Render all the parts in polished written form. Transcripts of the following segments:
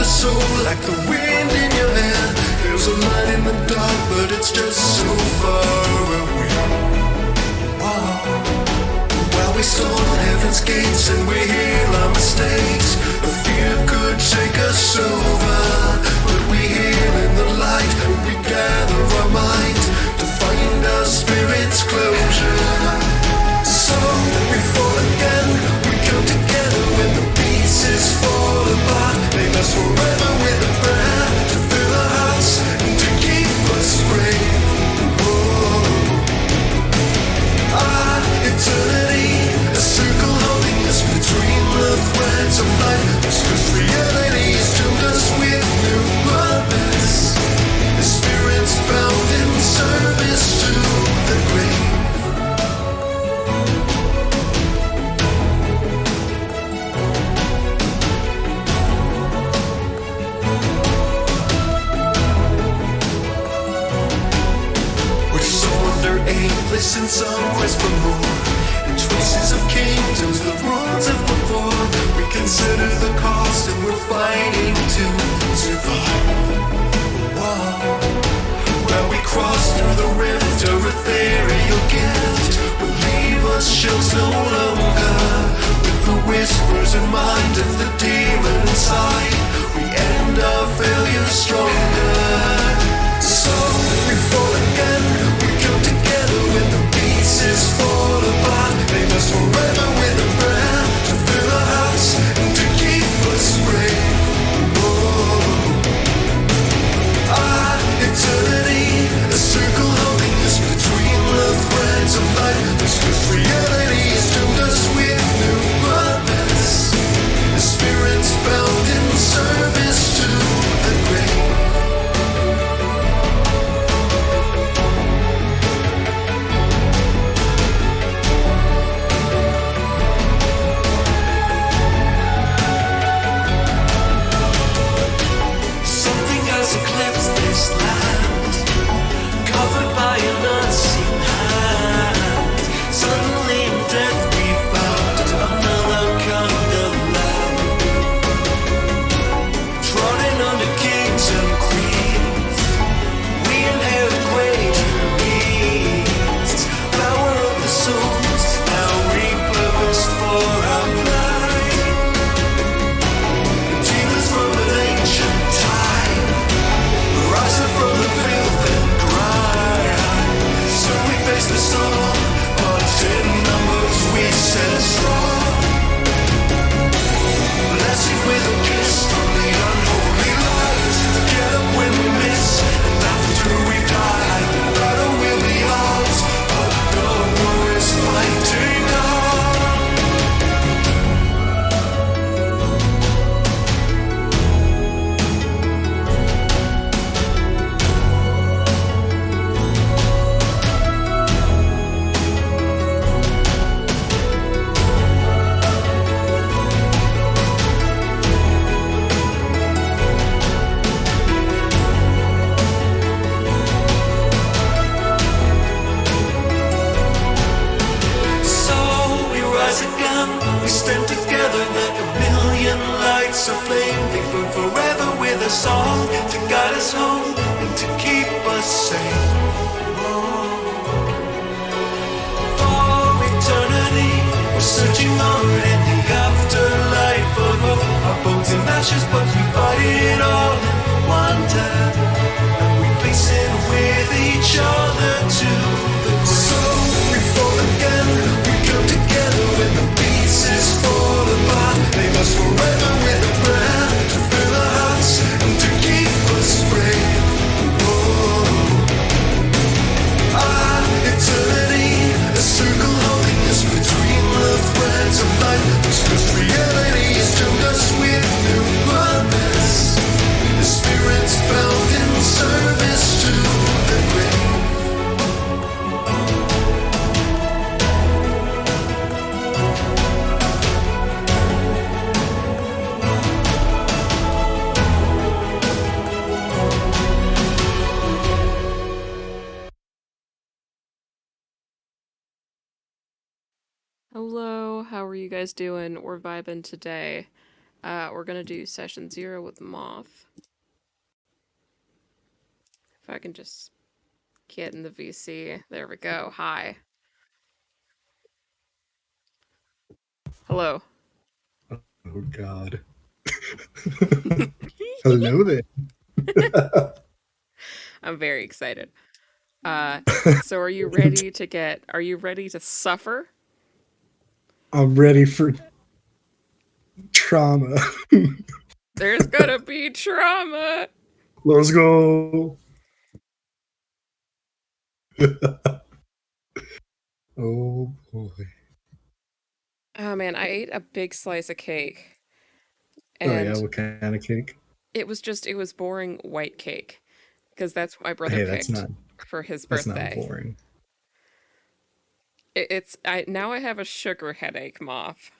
soul, like the wind in your hair. There's a light in the dark, but it's just so far away. While we storm heaven's gates and we heal our mistakes, a fear could take us over, but we hear in the light and we gather our mind to find our spirit's closure. So we fall again, we come together when the pieces fall apart. They last forever with a prayer to fill our hearts and to keep us brave. Our eternity, a circle holding us between the threads of life. Cause reality's doomed us with new purpose. The spirit's bound in service to the grave. Aimless in some quest for more, and traces of kingdoms the ruins of before. We consider the cost and we're fighting to survive. Where we cross through the rift, our ethereal gift will leave us shells no longer. With the whispers in mind of the demon inside, we end our failure stronger. So we fall again, we come together when the pieces fall apart. They last forever with a prayer to fill our hearts and to keep us brave. Our eternity, a circle holding us between the threads of life. Cause reality's doomed us with new purpose. The spirit's bound in service to the grave. Eclipse this land, covered by an unseen hand. Suddenly in death we found another kind of land, trodden under kings and queens. We inherit great enemies, power of the souls now repurposed for our pride. Demons from an ancient time, rising from the filth and grime. So we face the storm, but in numbers we stand strong. Blessed with a kiss from the unholy light. Get up when we miss, and after we die, the battle will be ours, but the war is fighting on. We stand together like a million lights of flame. They burn forever with a song to guide us home and to keep us safe. For eternity, we're searching onward in the afterlife of hope. Our bones and ashes, but we fight it all in wonder, and we face it with each other to the grave. So we fall again, we come together when the pieces fall apart. They last forever with a prayer to fill our hearts and to keep us brave. Our eternity, a circle holding us between the threads of life. Cause reality has doomed us with new purpose. The spirit's bound in service to the grave. Hello, how are you guys doing? We're vibing today. We're gonna do session 0 with Moth. If I can just get in the VC. There we go. Hi. Hello. Oh God. Hello there. I'm very excited. So are you ready to suffer? I'm ready for trauma. There's gonna be trauma. Let's go. Oh boy. Oh man, I ate a big slice of cake. Oh yeah, And what kind of cake? it was boring white cake. Because that's what my brother Hey, picked for his that's not birthday. boring. Now I have a sugar headache, Moth.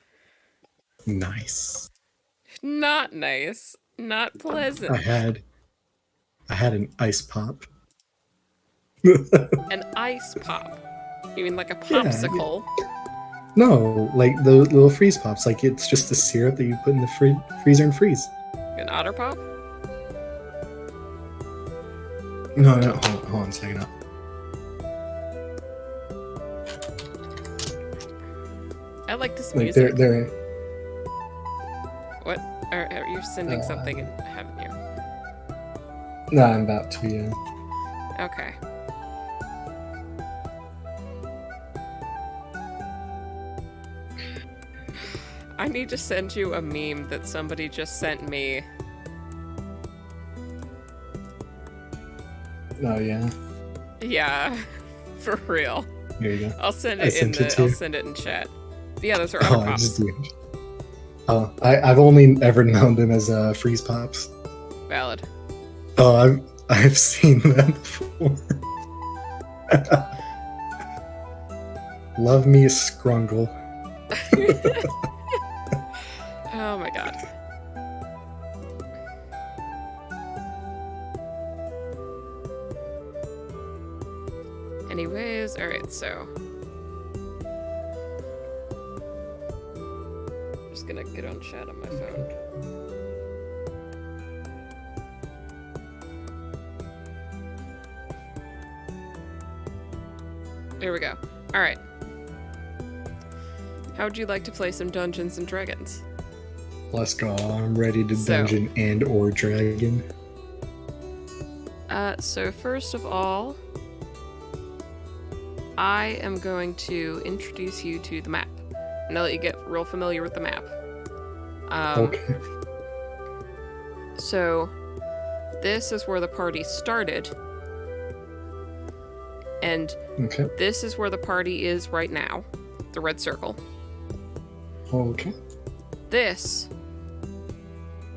Nice. Not nice. Not I pleasant. had an ice pop. An ice pop. You mean like a Yeah. popsicle? No, like the little freeze pops. Like it's just the syrup that you put in the freezer and freeze. An otter pop? No, hold on a second. I like this Like music. they're What? Are you sending something, haven't you? No, I'm about to, yeah. Okay. I need to send you a meme that somebody just sent me. Oh yeah. Yeah, for real. Here you go. I'll send I it sent it to I'll you. send it in chat. Yeah, those are otter I pops. just do. I've only ever known them as freeze pops. Valid. Oh, I've seen them before. Love me a scrungle. Oh my god. Anyways, alright, so. I'm just gonna get on chat on my phone. There we go. Alright. How would you like to play some Dungeons and Dragons? Let's go. I'm ready to dungeon and or dragon. So first of all, I am going to introduce you to the map. Now that you get real familiar with the map. Okay. So, this is where the party started. And Okay. this is where the party is right now. The red circle. Okay. This...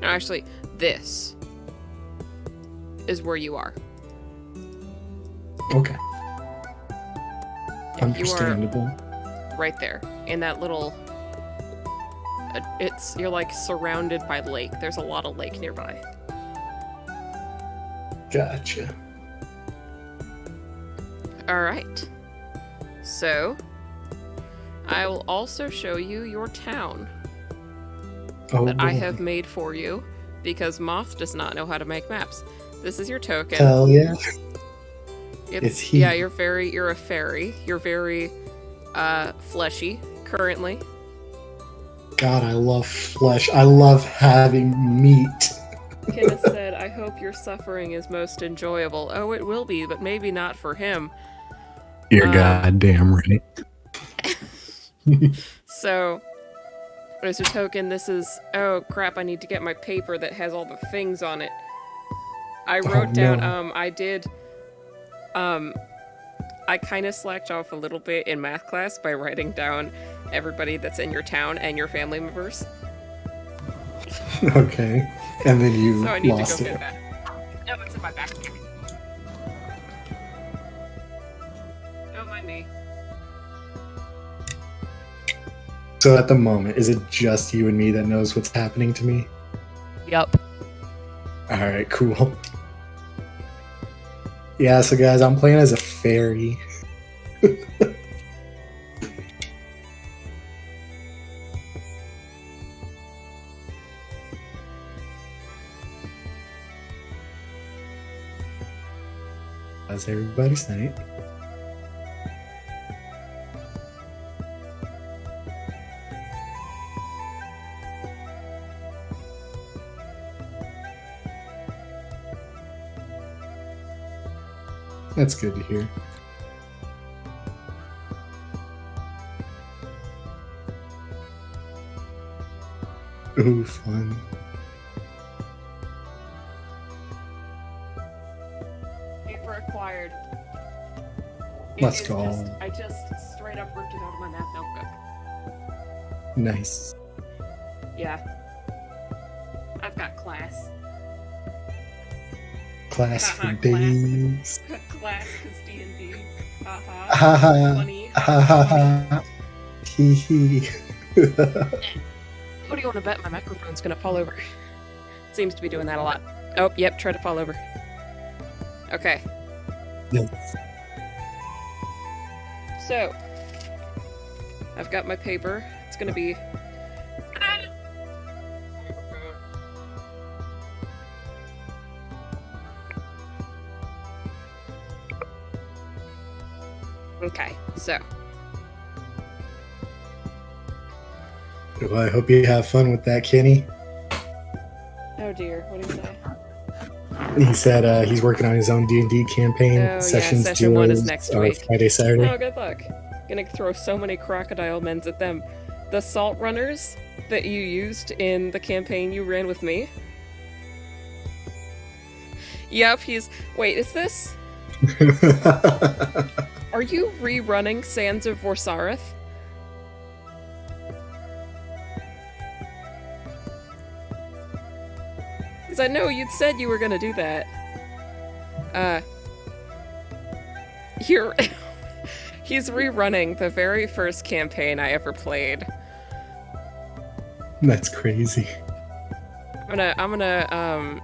No, actually, this is where you are. Okay. Yeah, Understandable. you are right there. In that little... You're like surrounded by lake. There's a lot of lake nearby. Gotcha. Alright. So, I will also show you your town that I have made for you, because Moth does not know how to make maps. This is your token. Hell yeah. It's he. Yeah, you're a fairy. You're very, fleshy, currently. God, I love flesh. I love having meat. Kenneth said, I hope your suffering is most enjoyable. Oh, it will be, but maybe not for him. You're goddamn right. So, as your token, this is... Oh, crap, I need to get my paper that has all the things on it. I wrote down, I kind of slacked off a little bit in math class by writing down everybody that's in your town and your family members. Okay. And then you So I need lost to go it. get that. No, it's in my backpack. Don't mind me. So at the moment, is it just you and me that knows what's happening to me? Yup. Alright, cool. Yeah, so guys, I'm playing as a fairy. How's everybody's night? That's good to hear. Ooh, fun. Paper acquired. Let's go. I just straight up ripped it out of my math notebook. Nice. Yeah. I've got class. Class for Class. days. Class is DnD. Haha. Haha. Funny. Ha Hee hee. What do you want to bet my microphone's gonna fall over? Seems to be doing that a lot. Oh, yep, try to fall over. Okay. Yes. So, I've got my paper. It's gonna be... Okay, so... Well, I hope you have fun with that, Kenny. Oh dear, what did he say? He said he's working on his own D&D campaign. Oh, Sessions yeah, session 1 is duos next are week. Friday, Saturday. Oh, good luck. Gonna throw so many crocodile mens at them. The salt runners that you used in the campaign you ran with me? Yep, he's... Wait, is this... Are you rerunning Sands of Vorsareth? Because I know you'd said you were gonna do that. You're... He's rerunning the very first campaign I ever played. That's crazy. I'm gonna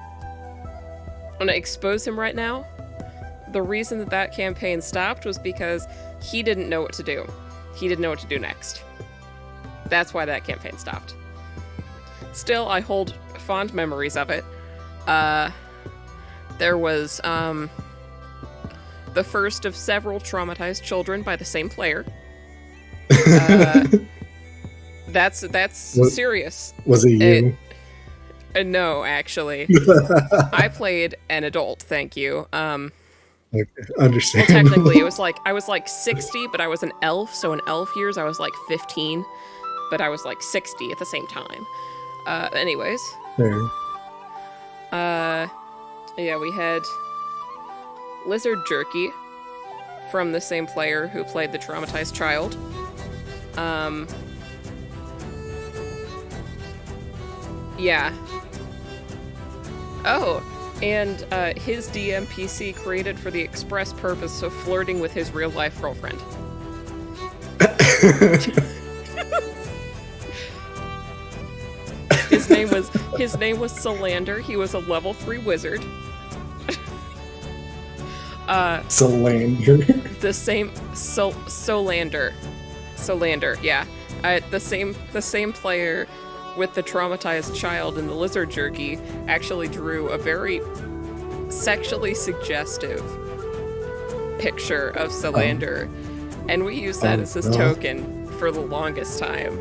expose him right now. The reason that that campaign stopped was because he didn't know what to do. He didn't know what to do next. That's why that campaign stopped. Still, I hold fond memories of it. There was, the first of several traumatized children by the same player. That's serious. Was it you? No, actually. I played an adult, thank you. Okay, understand. Well, technically, I was like 60, but I was an elf, so in elf years, I was like 15, but I was like 60 at the same time. Anyways. Fair. Yeah, we had Lizard Jerky from the same player who played the traumatized child. Yeah. Oh, and his DM PC created for the express purpose of flirting with his real-life girlfriend. His name was Solander. He was a level 3 wizard. Solander. The same Solander. Solander, yeah. The same player with the traumatized child and the lizard jerky actually drew a very sexually suggestive picture of Solander, and we used that as his token for the longest time.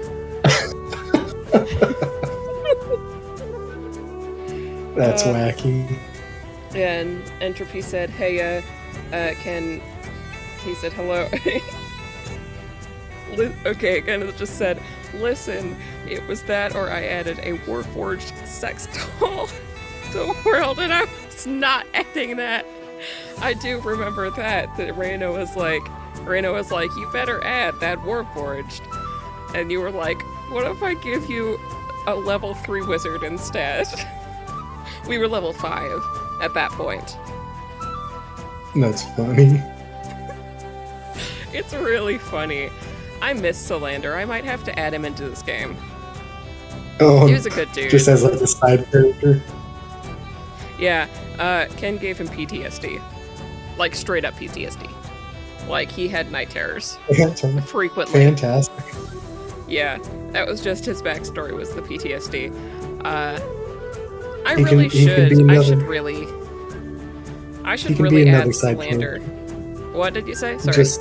That's wacky. And Entropy said, "Hey, he said hello." Okay, kind of just said, "Listen, it was that or I added a Warforged sex doll to the world," and I was not adding that. I do remember that Reno was like, "You better add that Warforged," and you were like, "What if I give you a level 3 wizard instead?" We were level 5 at that point. That's funny. It's really funny. I miss Solander. I might have to add him into this game. Oh, He was a good dude. just as like a side character. Yeah, Ken gave him PTSD. Like, straight up PTSD. Like, he had night terrors. Frequently. Fantastic. Yeah, that was just his backstory, was the PTSD. I He really can be should. I another- should really... I should He can be really another add side slander. What did you say? Sorry. Just,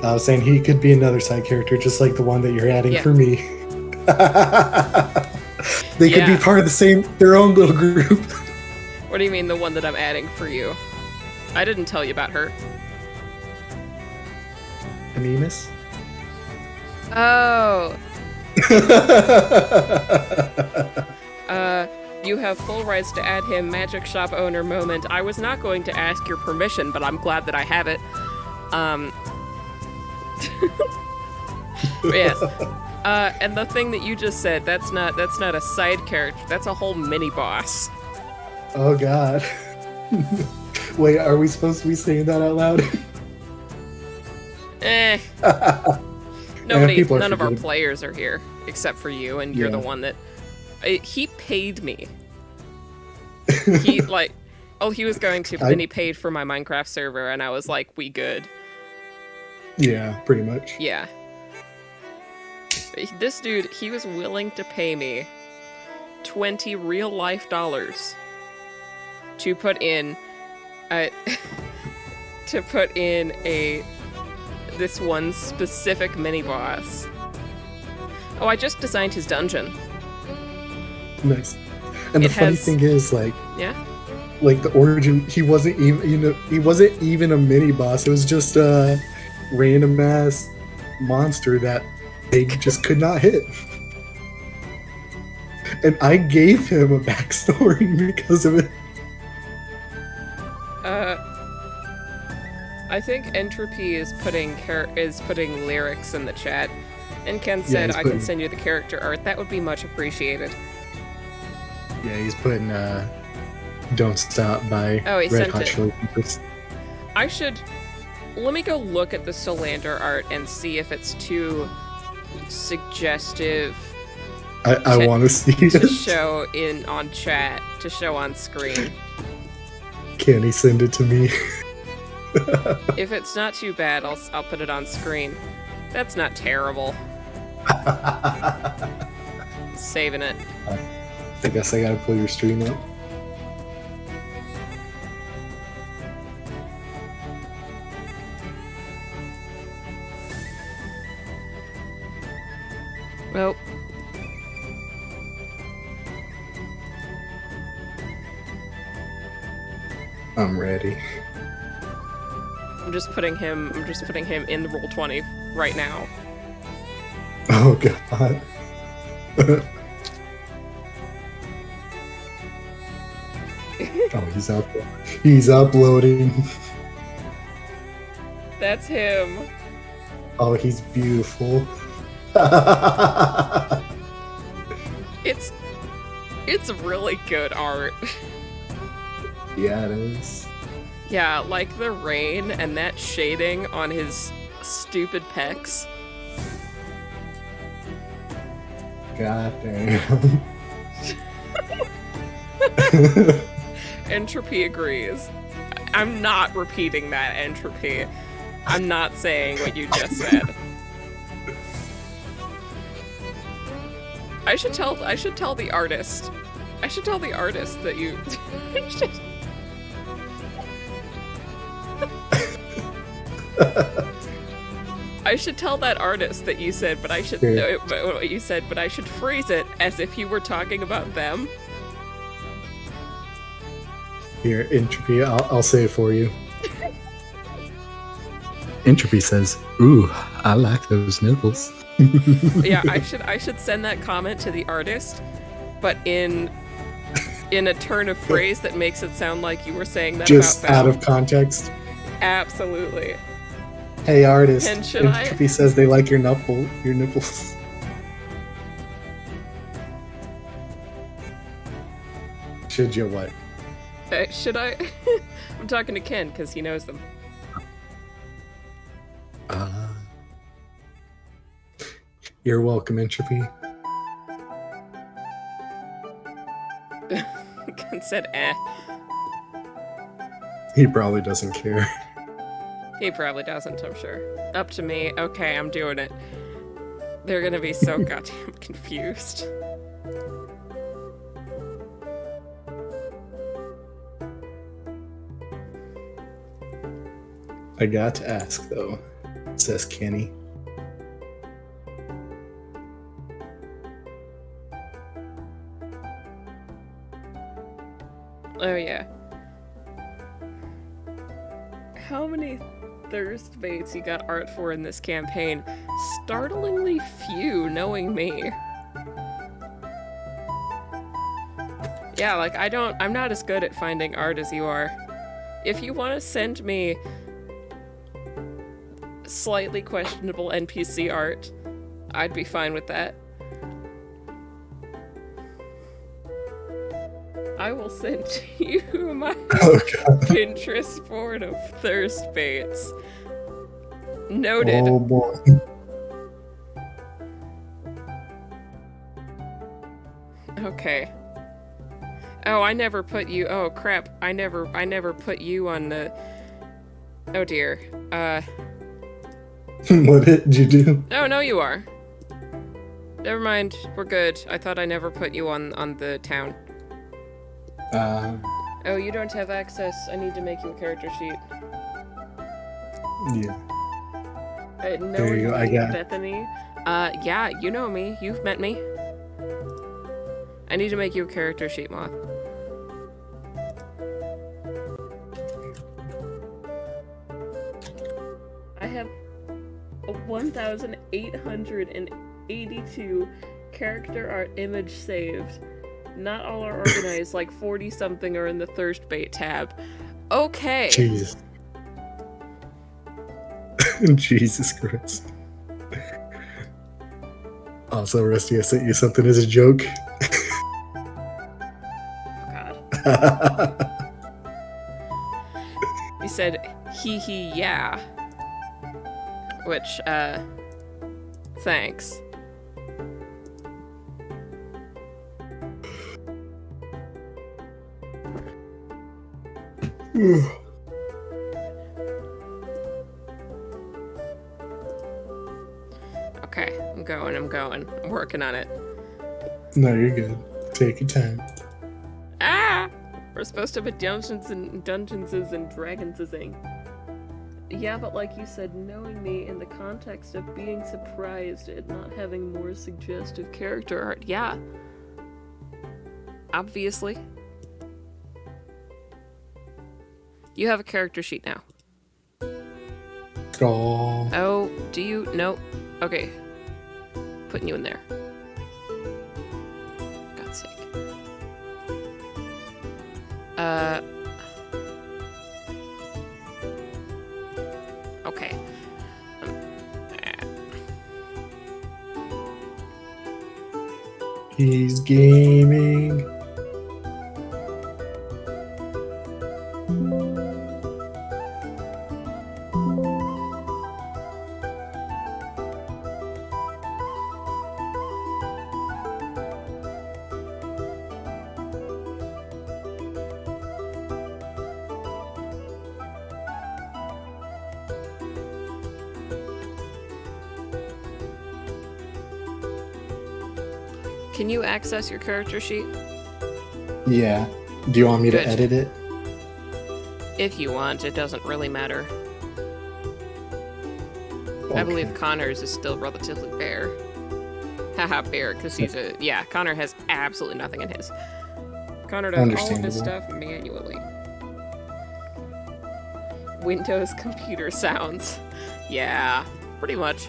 I was saying he could be another side character, just like the one that you're adding Yeah. for me. They could be Yeah. part of their own little group. What do you mean the one that I'm adding for you? I didn't tell you about her. Anonymous? Oh. You have full rights to add him, magic shop owner moment. I was not going to ask your permission, but I'm glad that I have it. Yes. And the thing that you just said, that's not a side character, that's a whole mini boss. Oh god. Wait, are we supposed to be saying that out loud? Eh. people are None of our forgetting. players are here, except for you, and you're the Yeah. one that... he paid me. He, like... Oh, he was going to, but then he paid for my Minecraft server, and I was like, we good. Yeah, pretty much. Yeah. This dude, he was willing to pay me 20 real-life dollars to put in... to put in this one specific mini-boss. Oh, I just designed his dungeon. Nice. And the funny thing is, like, Yeah? like the origin, he wasn't even a mini boss. It was just a random ass monster that they just could not hit. And I gave him a backstory because of it. I think Entropy is putting lyrics in the chat, and Ken said I can send you the character art. That would be much appreciated. Yeah, he's putting "Don't Stop" by He Red sent Hot it. Chili Peppers. Let me go look at the Solander art and see if it's too suggestive I want to see to it. show on chat, to show on screen. Can he send it to me? If it's not too bad, I'll put it on screen. That's not terrible. Saving it. I guess I gotta pull your stream up. Well, I'm ready. I'm just putting him in the Roll20 right now. Oh god. Oh, he's uploading. That's him. Oh, he's beautiful. It's really good art. Yeah, it is. Yeah, like the rain and that shading on his stupid pecs. God damn. Entropy agrees. I'm not repeating that, Entropy. I'm not saying what you just said. I should tell the artist. I should tell the artist that you... I should tell that artist that you said, but I should... Yeah. what you said, but I should phrase it as if you were talking about them. Here, Entropy, I'll say it for you. Entropy says, "Ooh, I like those nipples." Yeah, I should send that comment to the artist, but in a turn of phrase that makes it sound like you were saying that Just about them. out of context. Absolutely. Hey, artist. And should Entropy says they like your nipples. Should you what? Should I? I'm talking to Ken because he knows them. You're welcome, Entropy. Ken said, eh. He probably doesn't care. He probably doesn't, I'm sure. Up to me. Okay, I'm doing it. They're gonna be so goddamn confused. I got to ask though, says Kenny. Oh yeah. How many thirst baits you got art for in this campaign? Startlingly few, knowing me. Yeah, like I'm not as good at finding art as you are. If you want to send me slightly questionable NPC art, I'd be fine with that. I will send you my Pinterest board of thirst baits. Noted. Oh boy. Okay. Oh, I never put you. Oh crap! I never put you on the. Oh dear. What did you do? Oh no, you are. Never mind. We're good. I thought I never put you on the town. Oh, you don't have access. I need to make you a character sheet. Yeah. No, There you go. I got Bethany. Yeah, you know me. You've met me. I need to make you a character sheet, Moth. I have a 1,882 character art image saved. Not all are organized, like 40-something are in the thirst bait tab. Okay. Jesus. Jesus Christ. Also, Rusty, I sent you something as a joke. God. He said, hee yeah. Which, thanks. Okay, I'm going. I'm working on it. No, you're good. Take your time. Ah! We're supposed to put Dungeons and Dragons-ing. Yeah, but like you said, knowing me in the context of being surprised at not having more suggestive character art, yeah. Obviously. You have a character sheet now. Oh. Oh, do you? No. Okay. Putting you in there. God's sake. Okay. He's gaming. Can you access your character sheet? Yeah. Do you want me Good. to edit it? If you want, it doesn't really matter. Okay. I believe Connor's is still relatively bare. Haha, bare, because he's a... Yeah, Connor has absolutely nothing in his. Connor does all of his Understandable. stuff manually. Windows computer sounds. Yeah, pretty much.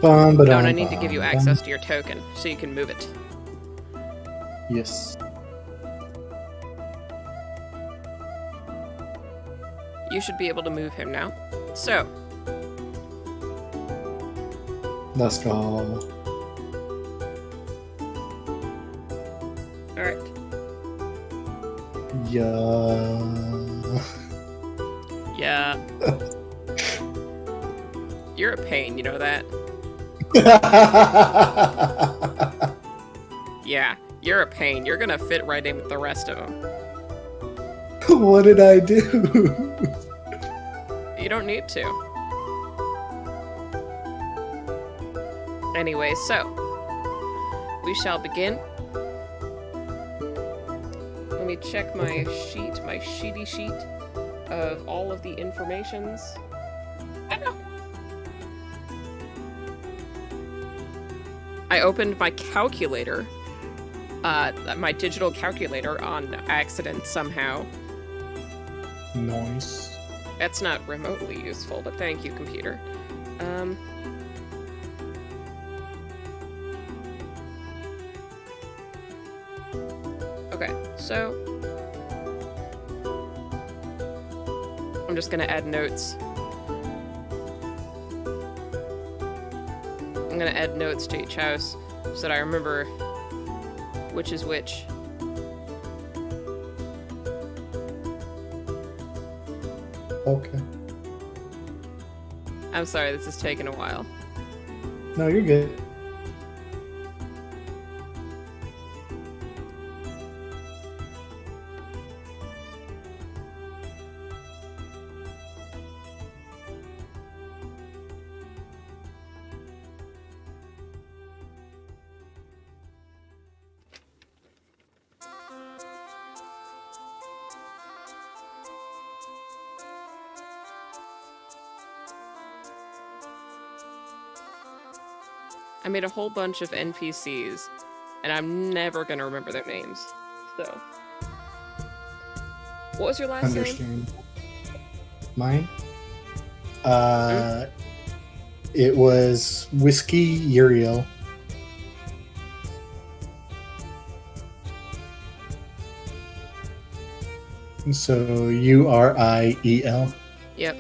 Bum, No, ba-dum, and I need to give you bum. access to your token, so you can move it. Yes. You should be able to move him now. So, Let's go. alright. Yeah. Yeah. You're a pain, you know that? Yeah, you're a pain. You're gonna fit right in with the rest of them. What did I do? You don't need to. Anyway, so we shall begin. Let me check my sheet, my sheety sheet. of all of the informations. I opened my calculator, my digital calculator on accident somehow. Nice. That's not remotely useful, but thank you, computer. Okay, so I'm just gonna add notes. I'm gonna add notes to each house so that I remember which is which. Okay. I'm sorry, this is taking a while. No, you're good. I made a whole bunch of NPCs, and I'm never gonna remember their names. So, what was your last name? Mine? It was Whiskey Uriel. So Uriel. Yep.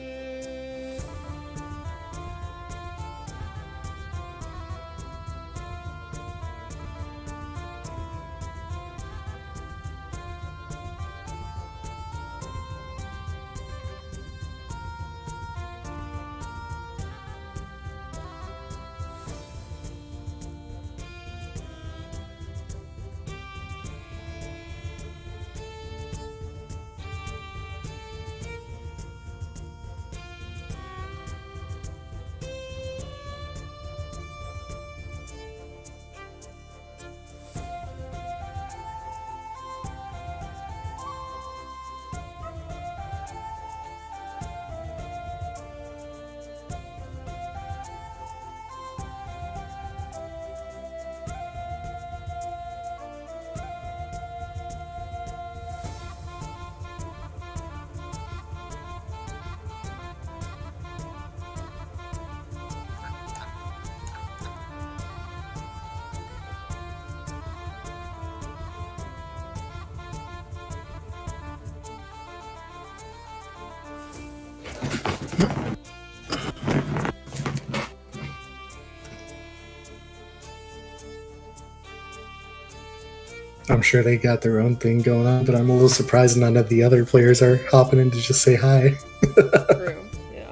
I'm sure they got their own thing going on, but I'm a little surprised none of the other players are hopping in to just say hi. True, yeah.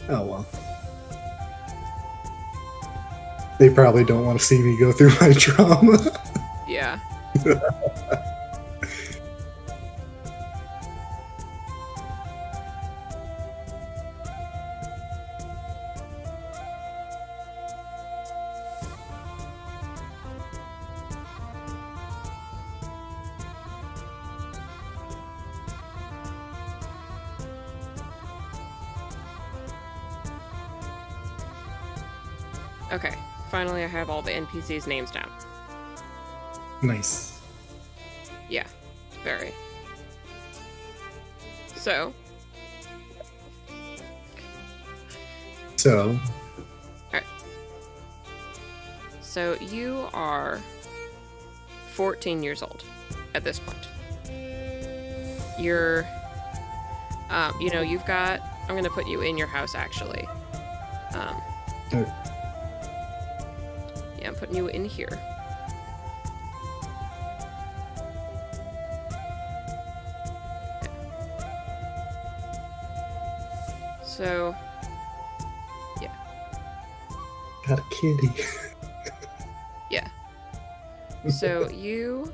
Oh well. They probably don't want to see me go through my trauma. Yeah. Okay, finally I have all the NPCs' names down. Nice. Yeah, very. So. Alright. So you are 14 years old at this point. You're, you've got, I'm gonna put you in your house actually. Okay. Yeah, I'm putting you in here. So, yeah. Got a kitty. Yeah. So you...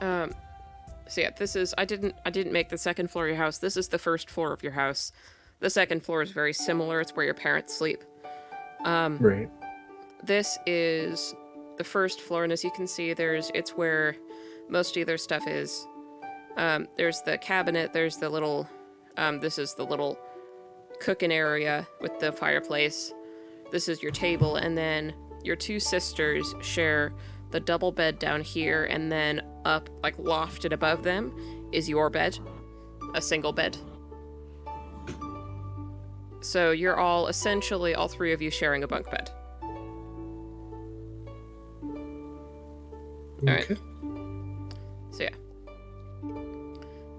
So yeah, this is... I didn't make the second floor of your house. This is the first floor of your house. The second floor is very similar. It's where your parents sleep. Right. This is the first floor, and as you can see, it's where most of their stuff is. There's the cabinet, there's the little, this is the little cooking area with the fireplace. This is your table, and then your two sisters share the double bed down here, and then up, like lofted above them, is your bed. A single bed. So you're all, essentially, all three of you sharing a bunk bed. Okay. Alright. So yeah.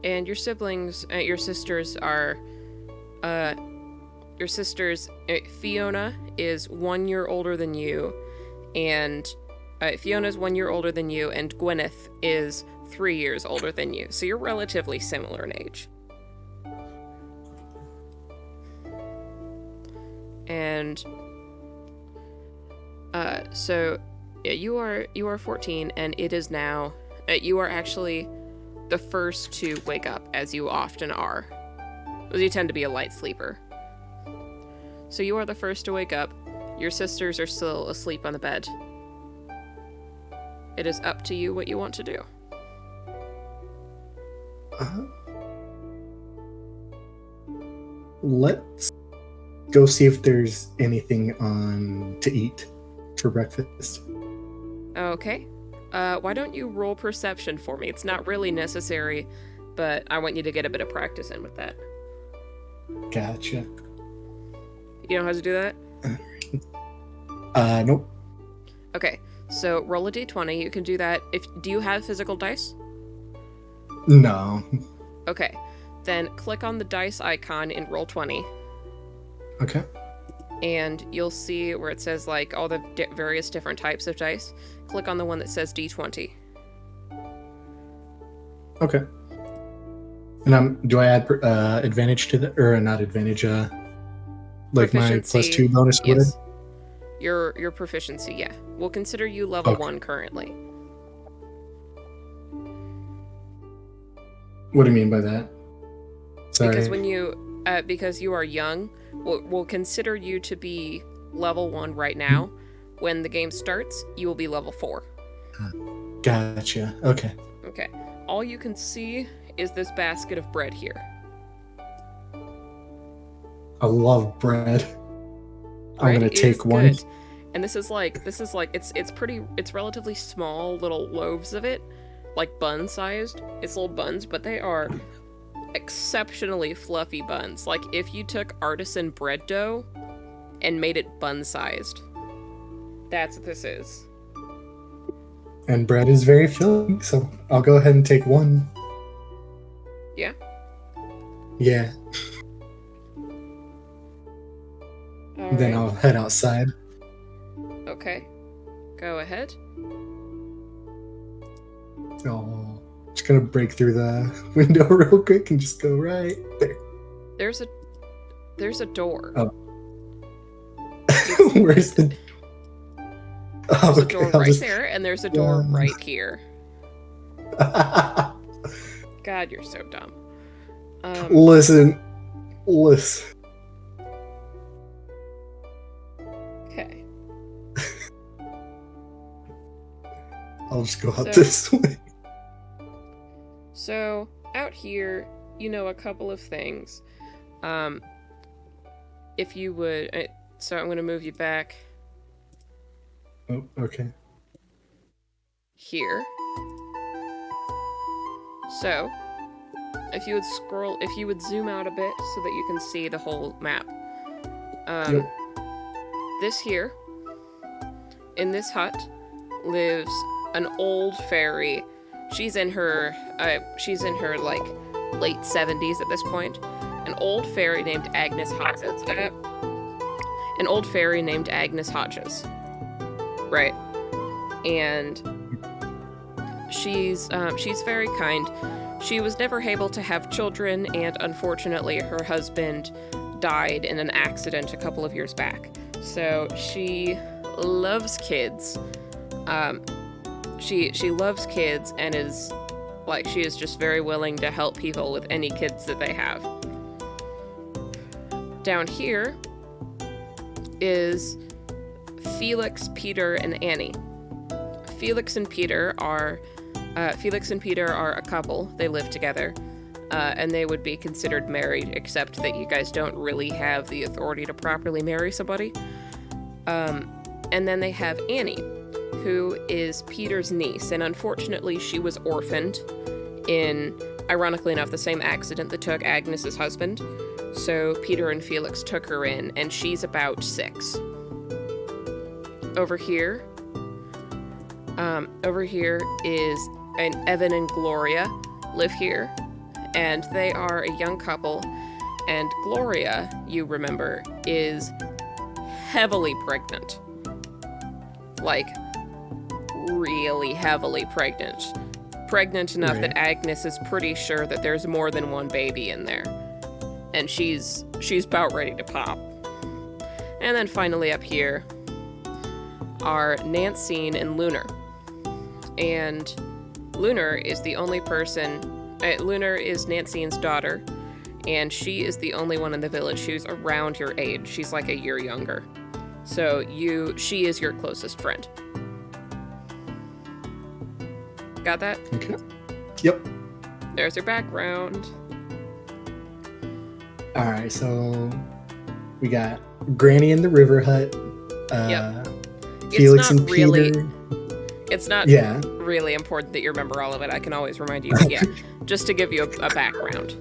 And your siblings, your sisters are, Fiona is 1 year older than you, and Fiona's 1 year older than you, and Gwyneth is 3 years older than you. So you're relatively similar in age. And so yeah, you are 14, and it is now you are actually the first to wake up, as you often are. Because you tend to be a light sleeper. So you are the first to wake up. Your sisters are still asleep on the bed. It is up to you what you want to do. Let's go see if there's anything on to eat for breakfast. Okay. Why don't you roll perception for me? It's not really necessary, but I want you to get a bit of practice in with that. Gotcha. You know how to do that? Nope. Okay, so roll a d20. You can do that. Do you have physical dice? No. Okay, then click on the dice icon in Roll20. Okay. And you'll see where it says like all the various different types of dice. Click on the one that says D20. Okay. And do I add advantage to the, or not advantage? Like my +2 bonus? Yes. Your proficiency, yeah. We'll consider you level 1 currently. What do you mean by that? Sorry. Because when you, because you are young, we'll consider you to be level 1 right now. When the game starts, you will be level 4. Gotcha. Okay. Okay. All you can see is this basket of bread here. I love bread. I'm gonna Bread is take one. good. And this is like it's relatively small little loaves of it, like bun sized. It's little buns, but they are exceptionally fluffy buns. Like if you took artisan bread dough and made it bun sized. That's what this is. And bread is very filling, so I'll go ahead and take one. Yeah? Yeah. Then I'll head outside. Okay. Go ahead. Oh, just gonna break through the window real quick and just go right there. There's a door. Oh. Where's the... Oh, there's a door right there, and there's a door right here. God, you're so dumb. Listen. Okay. I'll just go up this way. So, out here, you know a couple of things. If you would... So I'm going to move you back... Oh, okay. Here. So, if you would zoom out a bit so that you can see the whole map. Yep. This here, in this hut, lives an old fairy. She's in her like late 70s at this point. An old fairy named Agnes Hodges. Right. And she's very kind. She was never able to have children, and unfortunately her husband died in an accident a couple of years back. So she loves kids. She loves kids and is like, she is just very willing to help people with any kids that they have. Down here is Felix, Peter, and Annie. Felix and Peter are Felix and Peter are a couple. They live together. And they would be considered married, except that you guys don't really have the authority to properly marry somebody. And then they have Annie, who is Peter's niece, and unfortunately she was orphaned in, ironically enough, the same accident that took Agnes's husband. So Peter and Felix took her in, and she's about 6. Over here is Evan and Gloria live here, and they are a young couple, and Gloria, you remember, is heavily pregnant. Like, really heavily pregnant. Pregnant enough that Agnes is pretty sure that there's more than one baby in there. And she's about ready to pop. And then finally up here are Nancine and Lunar. And Lunar is the only person... Lunar is Nancine's daughter, and she is the only one in the village who's around your age. She's like a year younger. So she is your closest friend. Got that? Okay. Yep. There's her background. Alright, so we got Granny in the river hut. Yep. Felix and Peter. It's not really important that you remember all of it. I can always remind you. But yeah, just to give you a background.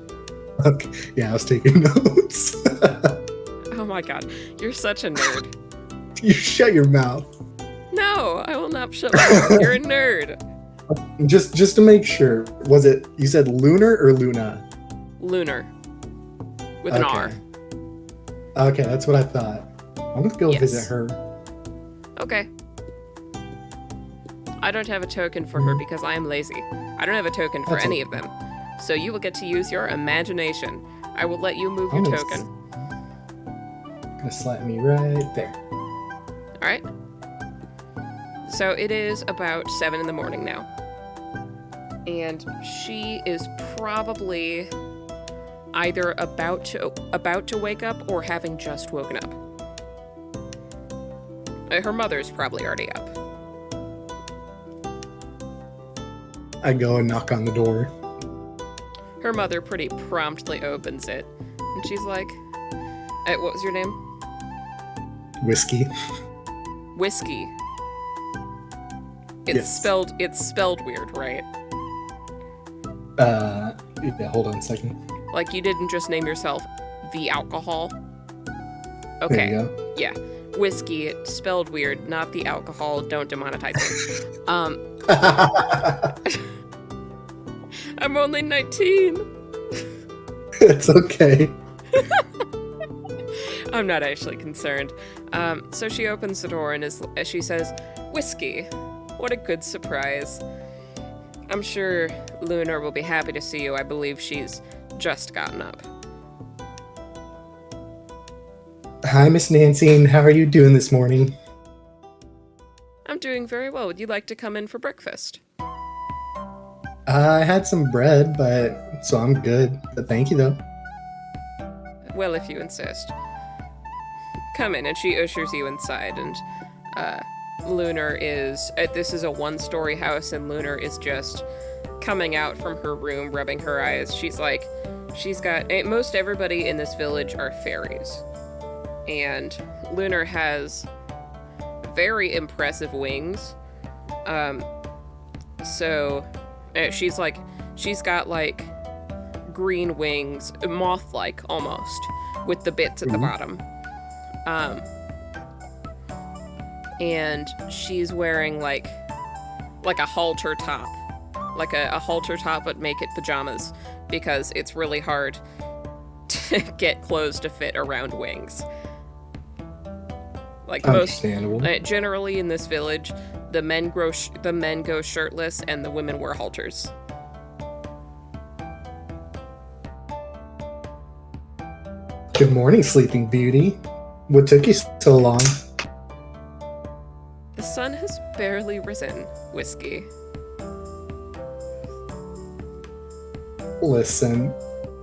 Okay. Yeah, I was taking notes. Oh my god, you're such a nerd. You shut your mouth. No, I will not shut my mouth. You're a nerd. Just to make sure, was it, you said Lunar or Luna? Lunar. With an R. Okay, that's what I thought. I'm gonna go visit her. Okay. I don't have a token for her because I am lazy. I don't have a token for any of them. So you will get to use your imagination. I will let you move your token. Gonna slap me right there. Alright. So it is about 7 in the morning now. And she is probably either about to wake up or having just woken up. Her mother's probably already up. I go and knock on the door. Her mother pretty promptly opens it. And she's like, what was your name? Whiskey. Whiskey. It's spelled weird, right? Yeah, hold on a second. Like you didn't just name yourself the alcohol? Okay. There you go. Yeah. Whiskey, spelled weird, not the alcohol, don't demonetize me. I'm only 19. It's okay. I'm not actually concerned. So she opens the door and she says, "Whiskey, what a good surprise. I'm sure Lunar will be happy to see you. I believe she's just gotten up." Hi, Miss Nancy. How are you doing this morning? I'm doing very well. Would you like to come in for breakfast? I had some bread, so I'm good. But thank you, though. Well, if you insist. Come in, and she ushers you inside, and Lunar is... this is a one-story house, and Lunar is just coming out from her room, rubbing her eyes. She's like... She's got... Most everybody in this village are fairies. And Lunar has very impressive wings. So she's got like green wings, moth-like almost, with the bits at the bottom. And she's wearing like a halter top, like a halter top, but make it pajamas because it's really hard to get clothes to fit around wings. Like most, generally in this village, the men go shirtless and the women wear halters. Good morning, Sleeping Beauty. What took you so long? The sun has barely risen, Whiskey. Listen,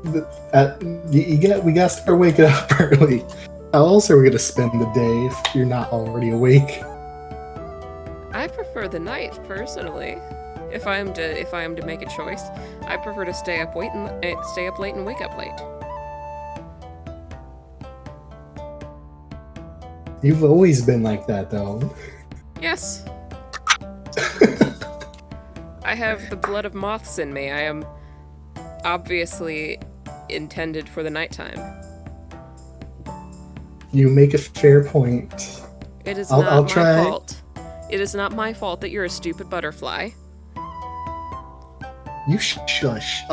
we gotta start waking up early. How else are we gonna spend the day if you're not already awake? I prefer the night, personally. If I am to make a choice, I prefer to stay up late and wake up late. You've always been like that, though. Yes. I have the blood of moths in me. I am obviously intended for the nighttime. You make a fair point. It is I'll not try. my fault. It is not my fault that you're a stupid butterfly. You shush.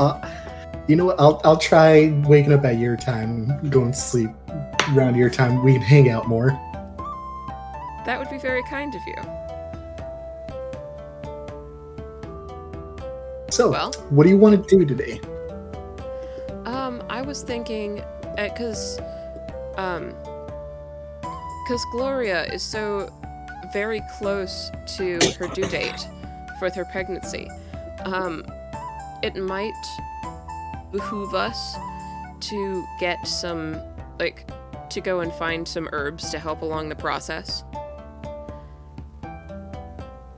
You know what? I'll try waking up at your time, going to sleep around your time. We can hang out more. That would be very kind of you. So, Well, what do you want to do today? I was thinking, cause Gloria is so very close to her due date with her pregnancy. It might behoove us to get some, to go and find some herbs to help along the process.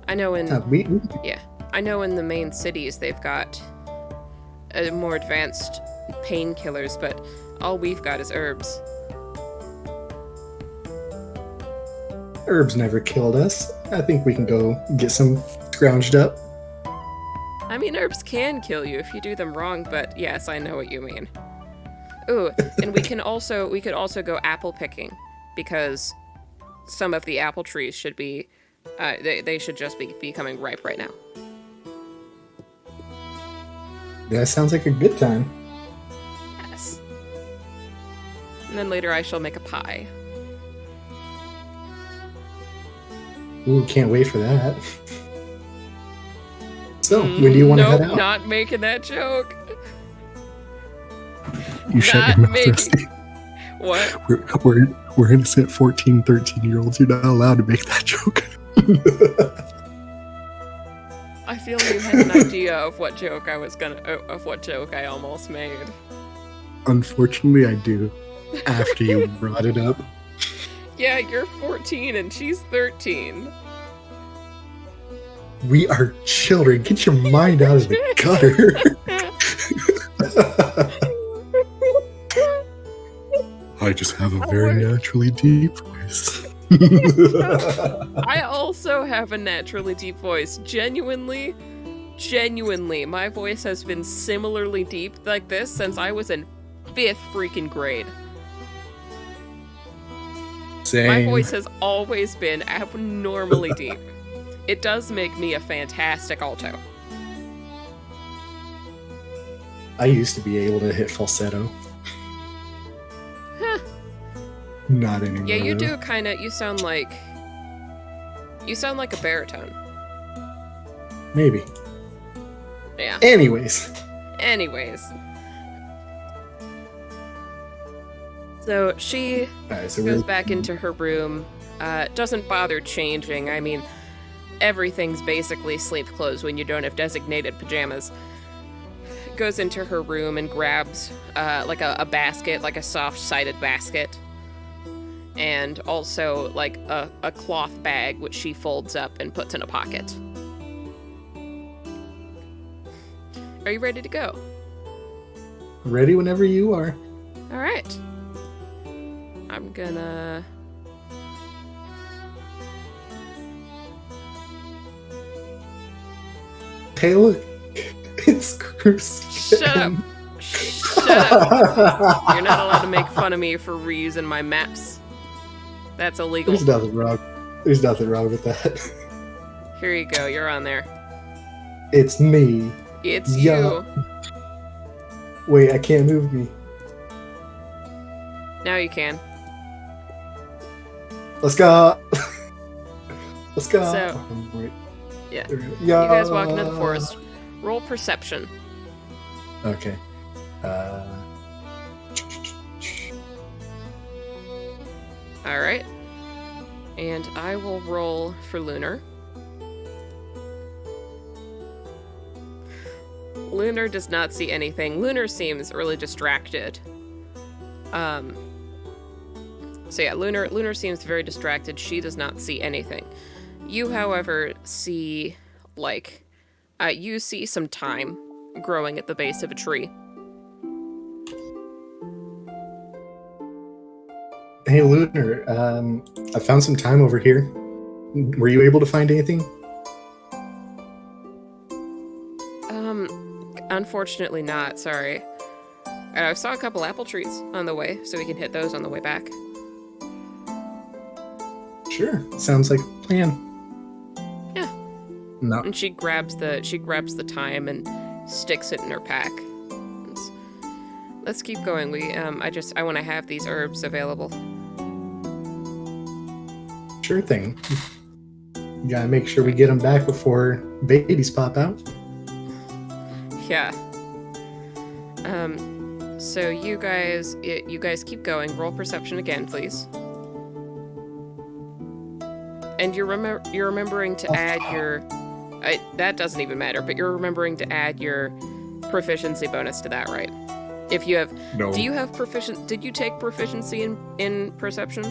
I know I know in the main cities they've got more advanced painkillers, but all we've got is herbs. Herbs never killed us. I think we can go get some scrounged up. I mean, herbs can kill you if you do them wrong, but yes, I know what you mean. Ooh, and we could also go apple picking, because some of the apple trees should be, they should just be becoming ripe right now. That sounds like a good time. Yes. And then later I shall make a pie. Ooh, can't wait for that. So, when do you want to head out? Not making that joke. You shut your mouth, Rusty. What? We're innocent 14, 13-year-olds. You're not allowed to make that joke. I feel you had an idea of what joke I almost made. Unfortunately, I do. After you brought it up. Yeah, you're 14 and she's 13. We are children. Get your mind out of the gutter. I just have a very naturally deep voice. I also have a naturally deep voice. Genuinely, my voice has been similarly deep like this since I was in 5th freaking grade. Same. My voice has always been abnormally deep. It does make me a fantastic alto. I used to be able to hit falsetto. Huh. Not anymore. Yeah, you though. do kind of. You sound like a baritone. Maybe. Yeah. Anyways. So she So goes back into her room. Doesn't bother changing. I mean, everything's basically sleep clothes when you don't have designated pajamas. Goes into her room and grabs like a basket, like a soft-sided basket. And also like a cloth bag, which she folds up and puts in a pocket. Are you ready to go? Ready whenever you are. All right. I'm gonna... Hey, look. It's Chris. Shut up. Shut up. You're not allowed to make fun of me for reusing my maps. That's illegal. There's nothing wrong. There's nothing wrong with that. Here you go. You're on there. It's me. It's Yeah. you. Wait, I can't move me. Now you can. Let's go. Let's go. So- Wait. Yeah. You You guys walk into the forest. Roll perception. Okay. Alright. And I will roll for Lunar. Lunar does not see anything. Lunar seems really distracted. So yeah, Lunar seems very distracted. She does not see anything. You, however, see, like, You see some thyme growing at the base of a tree. Hey, Lunar, I found some time over here. Were you able to find anything? Unfortunately not, sorry. I saw a couple apple trees on the way, so we can hit those on the way back. Sure, sounds like a plan. Yeah. No. And she grabs the thyme and sticks it in her pack. Let's keep going. I want to have these herbs available. Sure thing. You gotta make sure we get them back before babies pop out. Yeah. So you guys keep going. Roll perception again, please. And you're remembering to add your... that doesn't even matter, but you're remembering to add your proficiency bonus to that, right? If you have... No. Do you have Did you take proficiency in perception?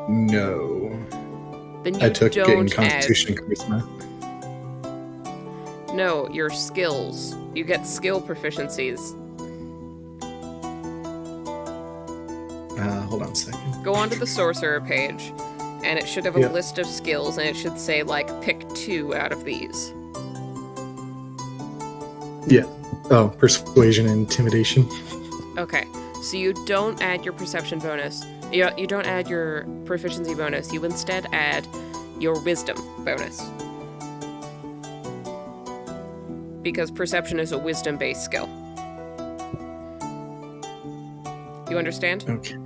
No. Then you I took it in don't Constitution and Charisma. No, your skills. You get skill proficiencies. Hold on a second. Go onto the sorcerer page, and it should have a list of skills, and it should say, like, pick 2 out of these. Yeah. Oh, persuasion and intimidation. Okay, so you don't add your perception bonus. You don't add your proficiency bonus. You instead add your wisdom bonus. Because perception is a wisdom-based skill. You understand? Okay.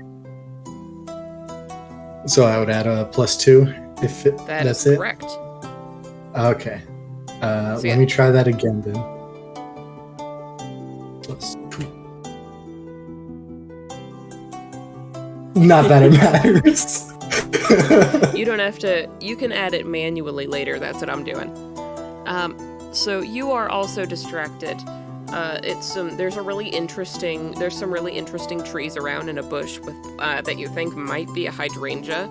So I would add a +2 if that's it? Correct. Okay. Let me try that again then. +2. Not that it matters. You don't have to... You can add it manually later. That's what I'm doing. So you are also distracted. There's some really interesting trees around in a bush with that you think might be a hydrangea.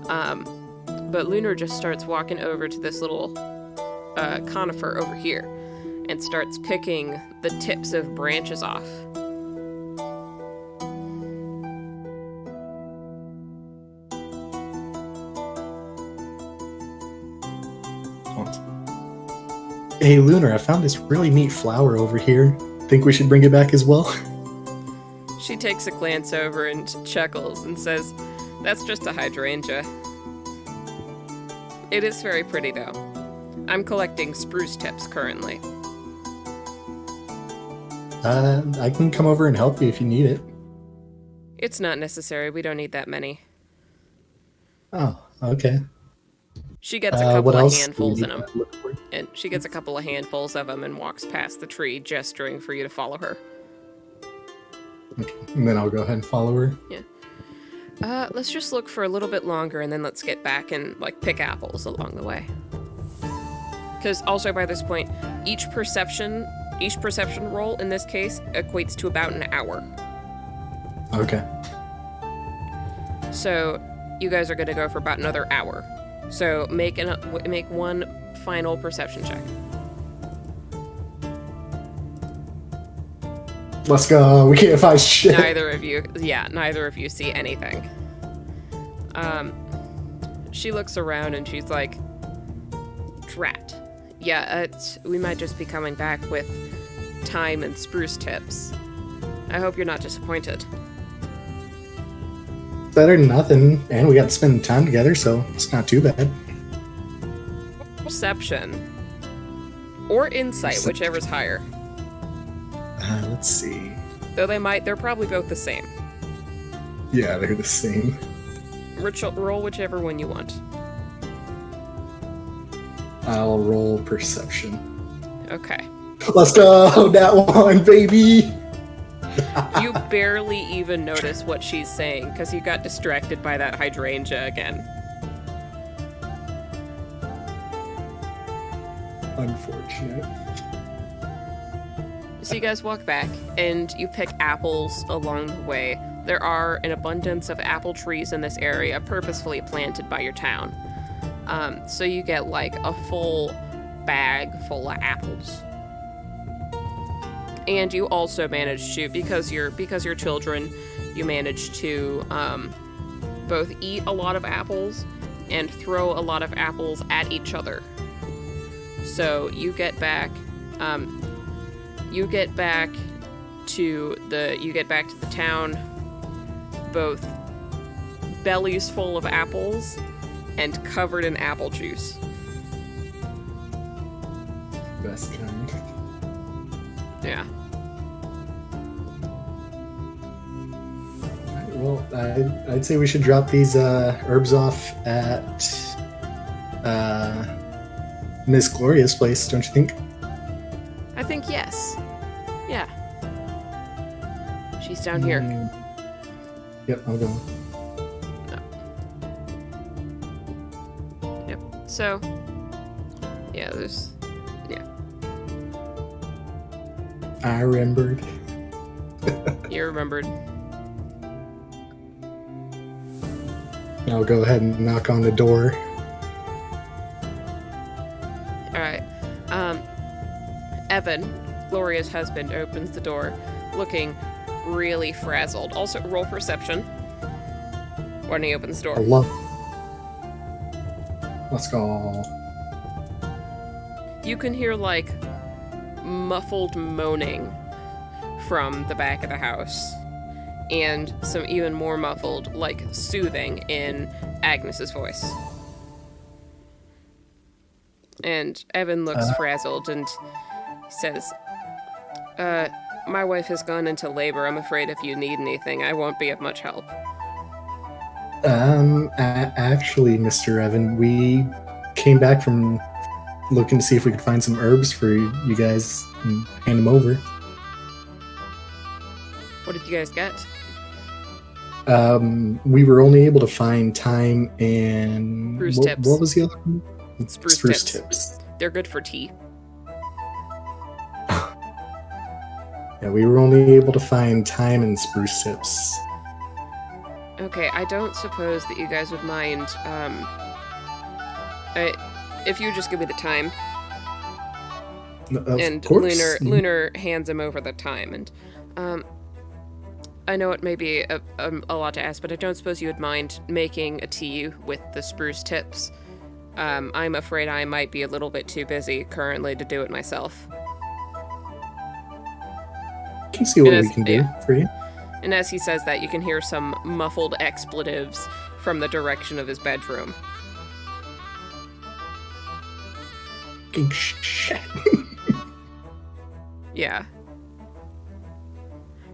But Lunar just starts walking over to this little conifer over here and starts picking the tips of branches off. Hey, Lunar, I found this really neat flower over here. Think we should bring it back as well? She takes a glance over and chuckles and says, "That's just a hydrangea." It is very pretty, though. I'm collecting spruce tips currently. I can come over and help you if you need it. It's not necessary. We don't need that many. Oh, okay. She gets a couple of handfuls in them. And She gets a couple of handfuls of them and walks past the tree, gesturing for you to follow her. Okay. And then I'll go ahead and follow her. Yeah. Let's just look for a little bit longer, and then let's get back and, like, pick apples along the way. Because also by this point, each perception roll in this case equates to about an hour. Okay. So you guys are going to go for about another hour. So make one final perception check. Let's go. We can't find shit. Neither of you see anything. She looks around and she's like, "Drat. Yeah, we might just be coming back with thyme and spruce tips. I hope you're not disappointed." Better than nothing, and we got to spend time together, so it's not too bad. Perception. Or insight, whichever's higher. Let's see. Though they're probably both the same. Yeah, they're the same. Roll whichever one you want. I'll roll perception. Okay. Let's go! That one, baby! You barely even notice what she's saying because you got distracted by that hydrangea again. Unfortunate. So you guys walk back and you pick apples along the way. There are an abundance of apple trees in this area purposefully planted by your town. So you get like a full bag full of apples. And you also manage to, because you're children, you manage to both eat a lot of apples and throw a lot of apples at each other. So you get back to the town both bellies full of apples and covered in apple juice. Best kind. Yeah. Well, I'd say we should drop these herbs off at Miss Gloria's place, don't you think? I think yes. Yeah. She's down here. Yep, I'll go. Yep. So, yeah, yeah. I remembered. You remembered. I'll go ahead and knock on the door. Alright. Evan, Gloria's husband, opens the door, looking really frazzled. Also, roll perception when he opens the door. I love. Let's go. You can hear, like, muffled moaning from the back of the house. And some even more muffled, like, soothing in Agnes's voice. And Evan looks frazzled and says, my wife has gone into labor. I'm afraid if you need anything, I won't be of much help. Actually, Mr. Evan, we came back from looking to see if we could find some herbs for you guys and hand them over. What did you guys get? We were only able to find thyme and... Spruce tips. What was the other one? Spruce tips. They're good for tea. Yeah, we were only able to find thyme and spruce tips. Okay, I don't suppose that you guys would mind, if you just give me the time. Of course. Lunar hands him over the thyme, and, I know it may be a lot to ask, but I don't suppose you would mind making a tea with the spruce tips. I'm afraid I might be a little bit too busy currently to do it myself. Can see what we can do for you. And as he says that, you can hear some muffled expletives from the direction of his bedroom. Shit. Yeah.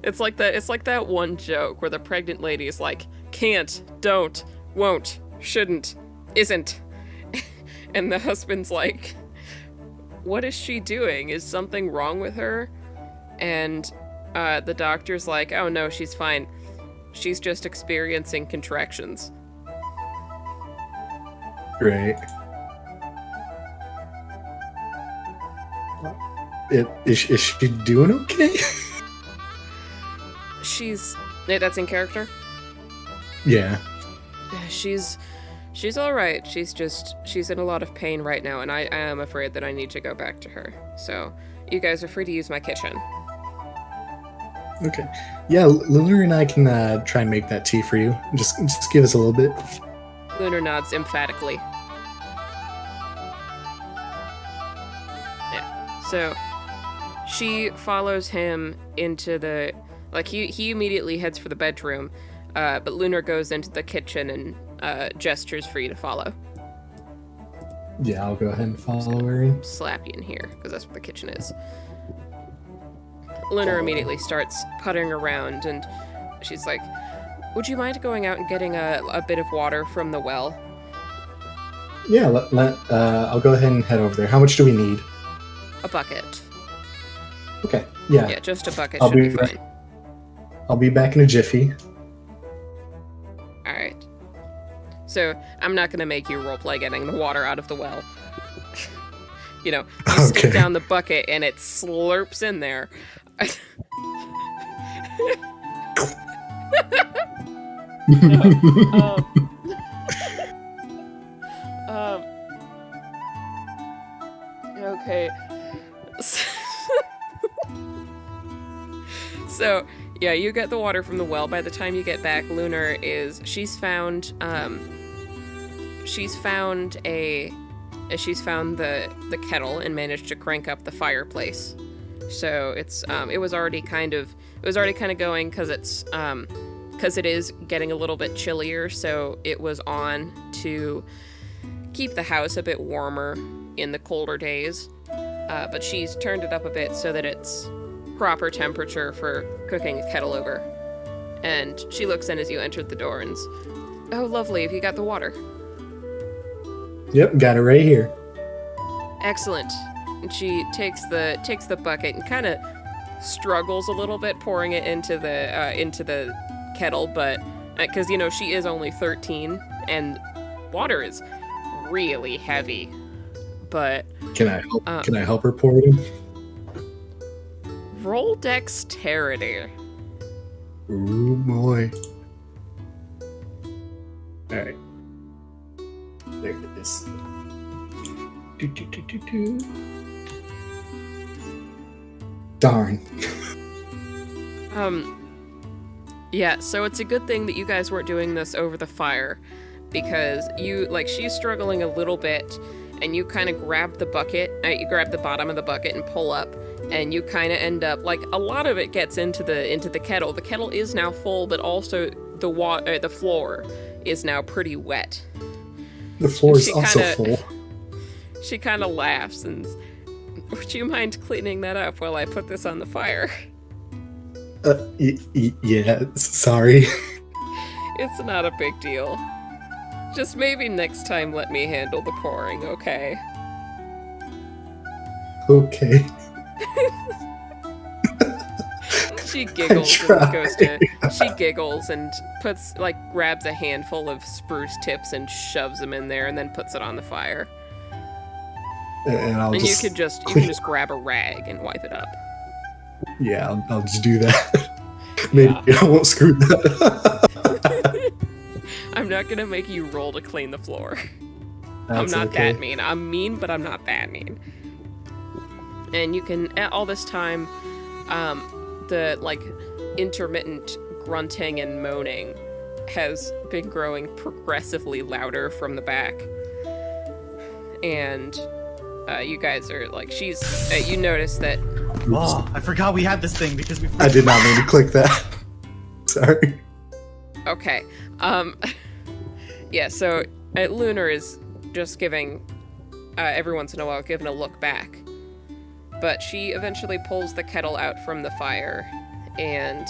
It's like that one joke where the pregnant lady is like, can't, don't, won't, shouldn't, isn't. And the husband's like, what is she doing? Is something wrong with her? And the doctor's like, oh no, she's fine. She's just experiencing contractions. Right. Is she doing okay? That's in character? Yeah. She's alright. She's in a lot of pain right now, and I am afraid that I need to go back to her. So, you guys are free to use my kitchen. Okay. Yeah, Lunar and I can try and make that tea for you. Just give us a little bit. Lunar nods emphatically. Yeah. So, she follows him into the... Like, he immediately heads for the bedroom, but Lunar goes into the kitchen and gestures for you to follow. Yeah, I'll go ahead and follow her in. Slap you in here, because that's what the kitchen is. Lunar immediately starts puttering around, and she's like, would you mind going out and getting a bit of water from the well? Yeah, I'll go ahead and head over there. How much do we need? A bucket. Okay, yeah. Yeah, just a bucket should be fine. I'll be back in a jiffy. Alright. So, I'm not going to make you roleplay getting the water out of the well. You stick down the bucket and it slurps in there. Okay. So, yeah, you get the water from the well. By the time you get back, Lunar is... She's found the kettle and managed to crank up the fireplace. So it was already kind of going because it is getting a little bit chillier. So it was on to keep the house a bit warmer in the colder days. But she's turned it up a bit so that it's proper temperature for cooking a kettle over. And she looks in as you entered the door and oh, lovely, have you got the water? Yep, got it right here. Excellent. And she takes the bucket and kind of struggles a little bit pouring it into the kettle, but because she is only 13 and water is really heavy. But can I help her pour it in? Roll dexterity. Ooh boy. All right. There it is. Darn. Yeah, so it's a good thing that you guys weren't doing this over the fire, because she's struggling a little bit, and you kind of grab the bucket, you grab the bottom of the bucket and pull up, and you kind of end up, a lot of it gets into the kettle. The kettle is now full, but also the floor is now pretty wet. The floor is also full. She kind of laughs and, would you mind cleaning that up while I put this on the fire? Yeah, sorry. It's not a big deal. Just maybe next time let me handle the pouring, okay? Okay. She giggles she giggles and grabs a handful of spruce tips and shoves them in there and then puts it on the fire. And you can just grab a rag and wipe it up. Yeah, I'll just do that. Maybe I won't screw that. I'm not gonna make you roll to clean the floor. That's I'm not okay. that mean. I'm mean, but I'm not that mean. And you can, all this time, the intermittent grunting and moaning has been growing progressively louder from the back. And you guys are you notice that. Oh, I forgot we had this thing because we. I did not mean to click that. Sorry. Okay. Yeah. So Lunar is just giving, every once in a while, giving a look back. But she eventually pulls the kettle out from the fire, and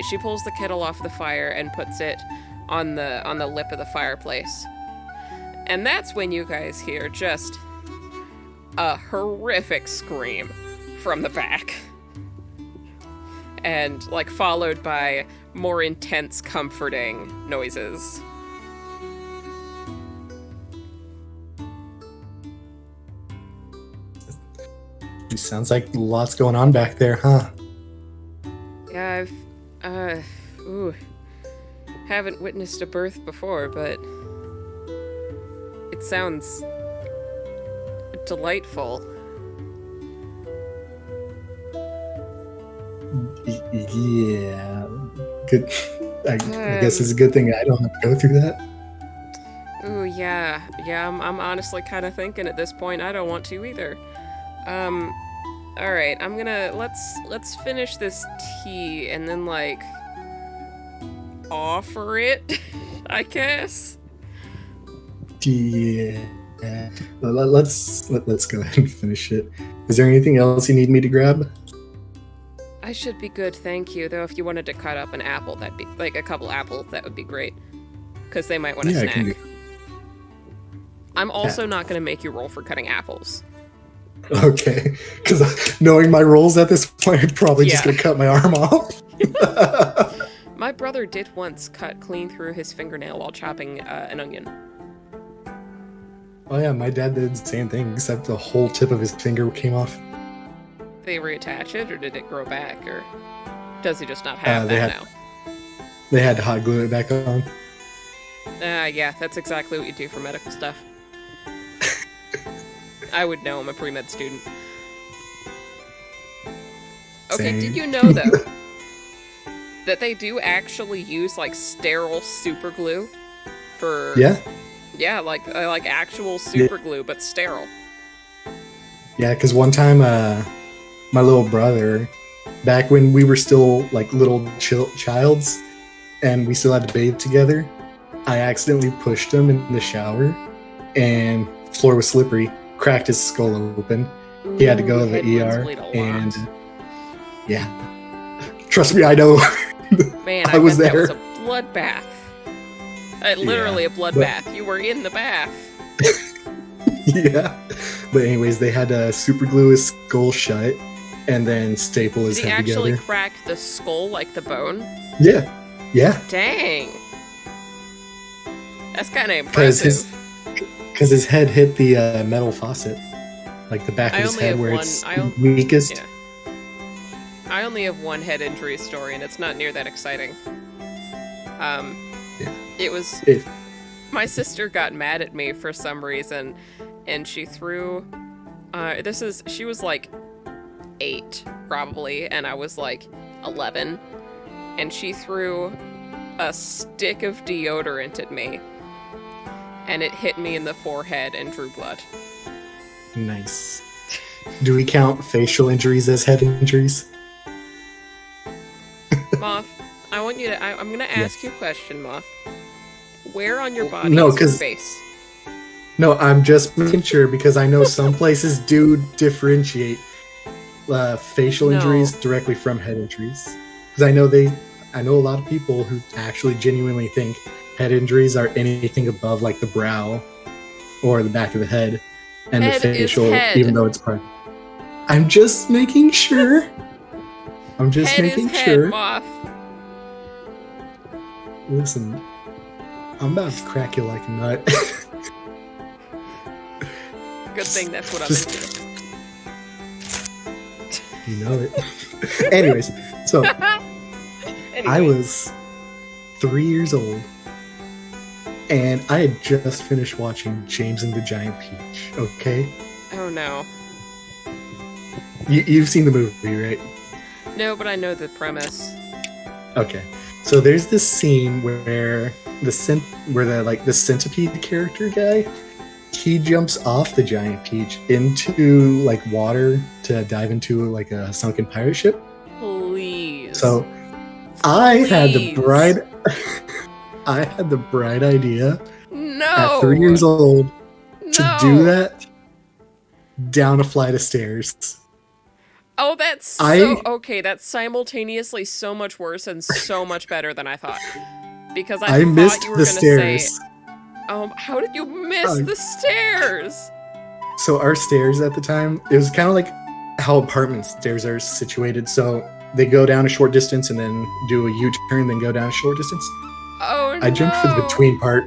she pulls the kettle off the fire and puts it on the lip of the fireplace. And that's when you guys hear just a horrific scream from the back. And followed by more intense comforting noises. It sounds like lots going on back there, huh? Yeah, haven't witnessed a birth before, but it sounds delightful. Yeah, good. I guess it's a good thing I don't have to go through that. Ooh, yeah. I'm honestly kind of thinking at this point I don't want to either. All right. I'm gonna let's finish this tea and then offer it, I guess. Yeah. Let's go ahead and finish it. Is there anything else you need me to grab? I should be good, thank you. Though if you wanted to cut up an apple, that'd be a couple apples, that would be great. Because they might want to snack. I can do. I'm also not going to make you roll for cutting apples. Okay, because knowing my rolls at this point, I'm probably just going to cut my arm off. My brother did once cut clean through his fingernail while chopping an onion. Oh yeah, my dad did the same thing, except the whole tip of his finger came off. Did they reattach it, or did it grow back, or does he just not have that now? They had to hot glue it back on. Yeah, that's exactly what you do for medical stuff. I would know. I'm a pre-med student. Okay, Same. did you know, though, that they do actually use, like, sterile super glue for... Yeah? Yeah, like actual super glue, but sterile. Yeah, because one time, my little brother, back when we were still, like, little childs, and we still had to bathe together, I accidentally pushed him in the shower, and the floor was slippery, cracked his skull open. He had to go to the ER, and yeah. Trust me, I know. Man, I was bet there. That was a bloodbath. Literally a bloodbath. You were in the bath. Yeah. But anyways, they had to super glue his skull shut and then staple his Did he head actually together. crack the skull like the bone? Yeah. Yeah. Dang. That's kind of impressive. Because his head hit the metal faucet. Like the back of his head where it's weakest. Yeah. I only have one head injury story, and it's not near that exciting. It was... My sister got mad at me for some reason, and she threw... she was like 8, probably, and I was like 11. And she threw a stick of deodorant at me. And it hit me in the forehead and drew blood. Nice. Do we count facial injuries as head injuries? Moth, I want you to... I'm going to ask you a question, Moth. Where on your body No, is your face? No, I'm just making sure because I know some places do differentiate facial injuries directly from head injuries. Because I know a lot of people who actually genuinely think head injuries are anything above like the brow or the back of the head, and head the facial, is head. even though it's part. I'm just making sure. I'm just head making is sure. Head, Moth. Listen, I'm about to crack you like a nut. Good thing that's what I'm Just- into. You know it. Anyways, so I was 3 years old, and I had just finished watching James and the Giant Peach. Okay, Oh no. you've seen the movie, right? No, but I know the premise. Okay, so there's this scene where the centipede character guy, he jumps off the Giant Peach into like water to dive into like a sunken pirate ship. Please. So I had the Please. bright idea No. at 3 years old to No. do that down a flight of stairs. Oh, that's so... Okay, that's simultaneously so much worse and so much better than I thought. Because I thought missed you were the gonna stairs. say... how did you miss the stairs? So our stairs at the time, it was kind of like how apartment stairs are situated. So they go down a short distance and then do a U-turn, then go down a short distance. Oh no. I jumped for the between part.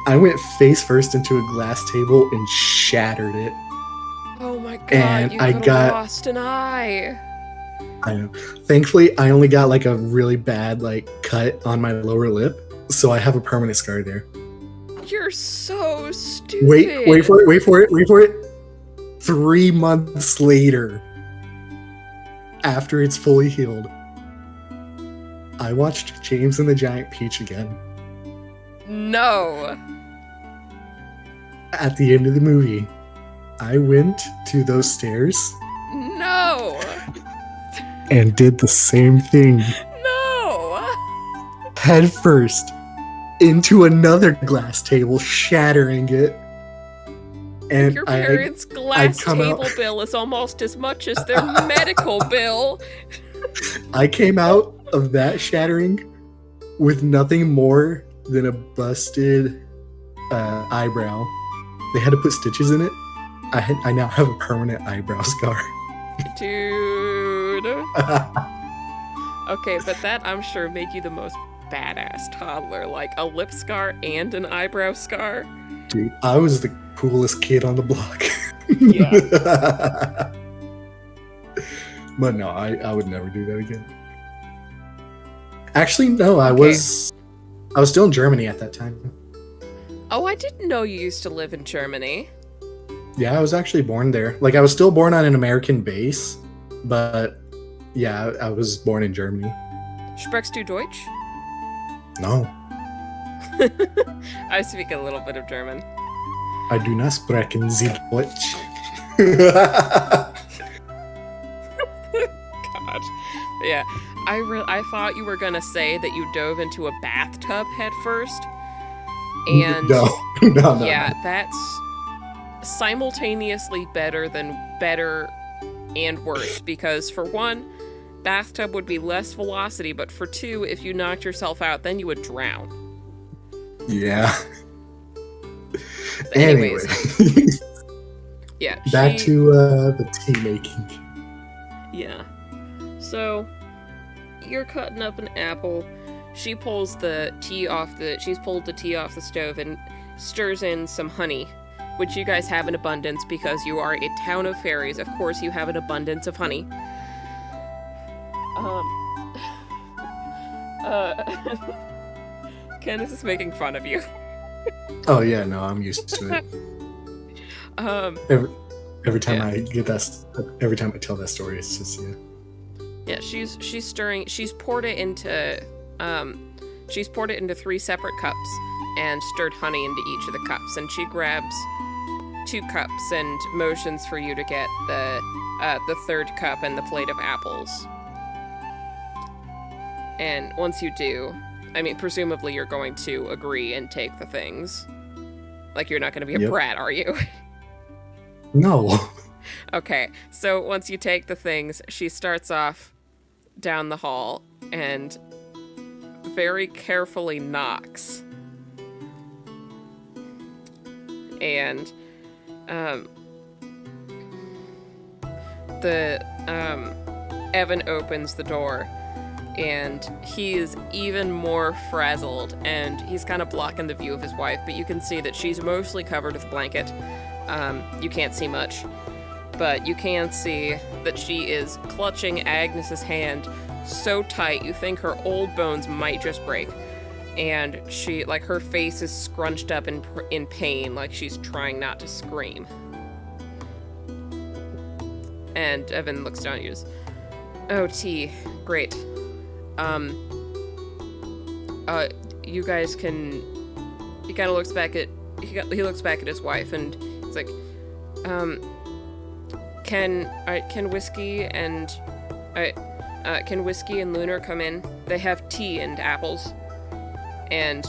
I went face first into a glass table and shattered it. Oh my god, And you I could've got- lost an eye. I know. Thankfully, I only got like a really bad like cut on my lower lip, so I have a permanent scar there. You're so stupid. Wait for it. 3 months later, after it's fully healed, I watched James and the Giant Peach again. No. At the end of the movie, I went to those stairs No. and did the same thing, No. head first, into another glass table, shattering it. And Your parents' glass come table out- bill is almost as much as their medical bill. I came out of that shattering with nothing more than a busted eyebrow. They had to put stitches in it. I now have a permanent eyebrow scar. Dude. Okay, but that I'm sure made you the most badass toddler. Like a lip scar and an eyebrow scar. Dude, I was the coolest kid on the block. Yeah. But no, I would never do that again. Actually, no, I Okay. was still in Germany at that time. Oh, I didn't know you used to live in Germany. Yeah, I was actually born there. Like, I was still born on an American base, but yeah, I was born in Germany. Sprichst du Deutsch? No, I speak a little bit of German. I do not sprechen Sie Deutsch. God. Yeah. I thought you were gonna say that you dove into a bathtub head first. And no, yeah, no. that's simultaneously better and worse, because for one, bathtub would be less velocity, but for two, if you knocked yourself out, then you would drown. Yeah. Anyways. Anyway. Yeah. Back to the tea making. Yeah. So, you're cutting up an apple. She pulls the tea off she's pulled the tea off the stove and stirs in some honey, which you guys have in abundance because you are a town of fairies. Of course you have an abundance of honey. Candace is making fun of you. Oh yeah, no, I'm used to it. Every time yeah. I get that, every time I tell that story, it's just Yeah, she's stirring. She's poured it into 3 separate cups and stirred honey into each of the cups. And she grabs 2 cups and motions for you to get the 3rd cup and the plate of apples. And once you do, I mean, presumably you're going to agree and take the things. Like, you're not going to be a brat, are you? No. Okay, so once you take the things, she starts off down the hall and very carefully knocks. And Evan opens the door, and he is even more frazzled, and he's kind of blocking the view of his wife, but you can see that she's mostly covered with a blanket. You can't see much, but you can see that she is clutching Agnes's hand so tight you think her old bones might just break. And she, like, her face is scrunched up in pain, like she's trying not to scream. And Evan looks down at you and goes, "Oh, tea. Great. You guys can..." He kind of looks back at... He looks back at his wife, and he's like, Can Whiskey and... can Whiskey and Lunar come in? They have tea and apples." And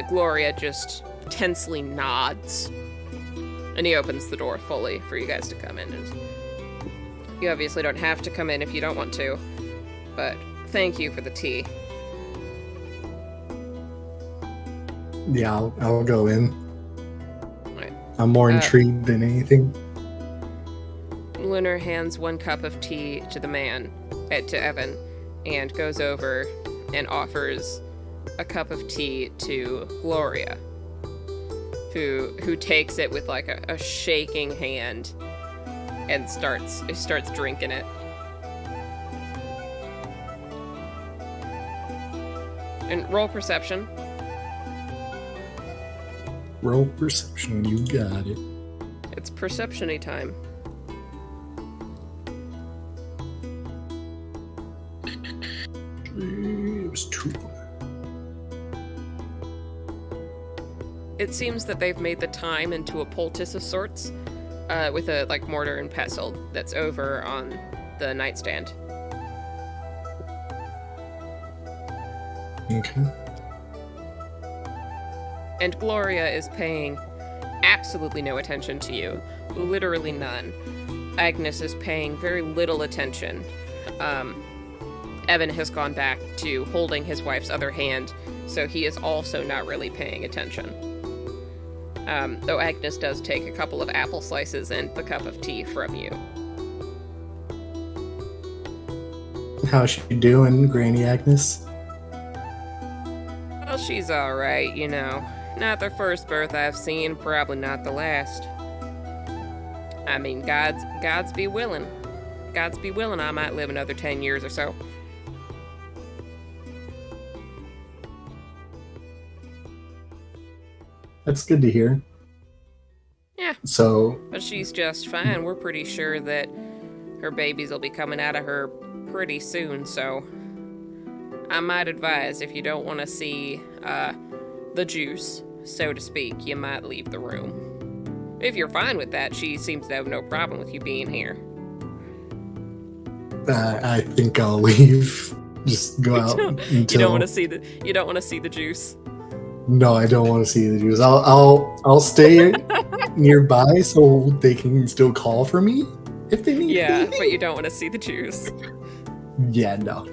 Gloria just tensely nods. And he opens the door fully for you guys to come in. And you obviously don't have to come in if you don't want to, but thank you for the tea. Yeah, I'll go in. Right. I'm more intrigued than anything. Lunar hands 1 cup of tea to the man, to Evan, and goes over and offers a cup of tea to Gloria, who takes it with like a shaking hand and starts drinking it. And roll perception. Roll perception, you got it. It's perception-y time. It was 2. It seems that they've made the time into a poultice of sorts, with a like mortar and pestle that's over on the nightstand. Okay. And Gloria is paying absolutely no attention to you. Literally none. Agnes is paying very little attention. Evan has gone back to holding his wife's other hand, so he is also not really paying attention. Though Agnes does take a couple of apple slices and the cup of tea from you. How's she doing, Granny Agnes? Well, she's alright, you know. Not the first birth I've seen, probably not the last. I mean, God's be willing. God's be willing I might live another 10 years or so. That's good to hear. Yeah, Yeah. So, But she's just fine. We're pretty sure that her babies will be coming out of her pretty soon, so I might advise if you don't want to see the juice, so to speak, you might leave the room. If you're fine with that, she seems to have no problem with you being here. I think I'll leave. Just go out until... You don't want to see the juice. No, I don't want to see the Jews. I'll stay nearby so they can still call for me if they need Yeah, me. but you don't want to see the juice. Yeah, no.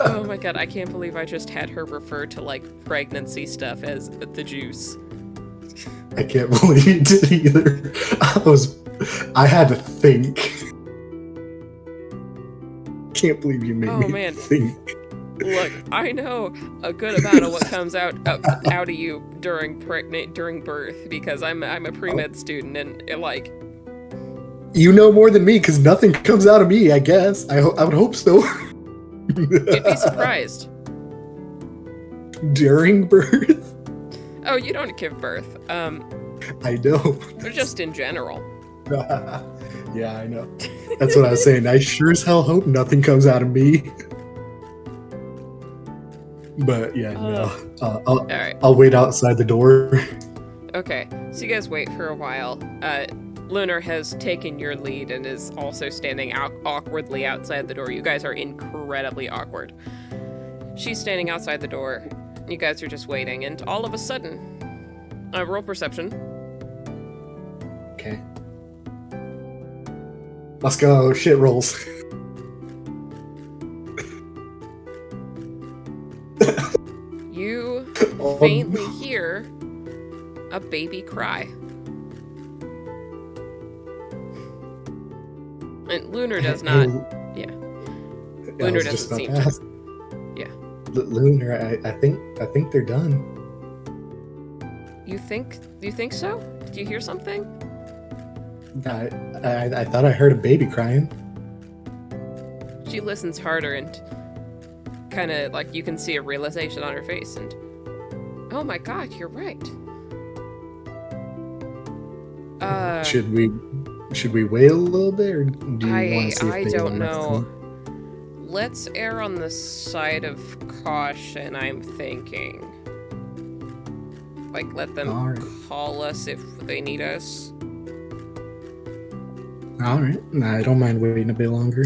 Oh my god, I can't believe I just had her refer to like pregnancy stuff as the juice. I can't believe you did either. I had to think. Can't believe you made me think. Look, I know a good amount of what comes out of you during birth because I'm a pre-med student and like. You know more than me because nothing comes out of me. I guess I would hope so. You'd be surprised. During birth? Oh, you don't give birth. I know. But just in general. Yeah, I know. That's what I was saying. I sure as hell hope nothing comes out of me. But yeah, no. All right. I'll wait outside the door. Okay, so you guys wait for a while. Lunar has taken your lead and is also standing awkwardly outside the door. You guys are incredibly awkward. She's standing outside the door. You guys are just waiting, and all of a sudden, roll perception. Okay. Let's go. Shit rolls. You faintly hear a baby cry. And Lunar does not. Yeah. Lunar doesn't seem to. Yeah. Lunar, I think they're done. You think so? Did you hear something? I thought I heard a baby crying. She listens harder and kind of like you can see a realization on her face and oh my god, you're right. Should we wait a little bit or do you want to see if I they don't want know. to? Let's err on the side of caution, I'm thinking. Like let them call us if they need us. Alright. I don't mind waiting a bit longer.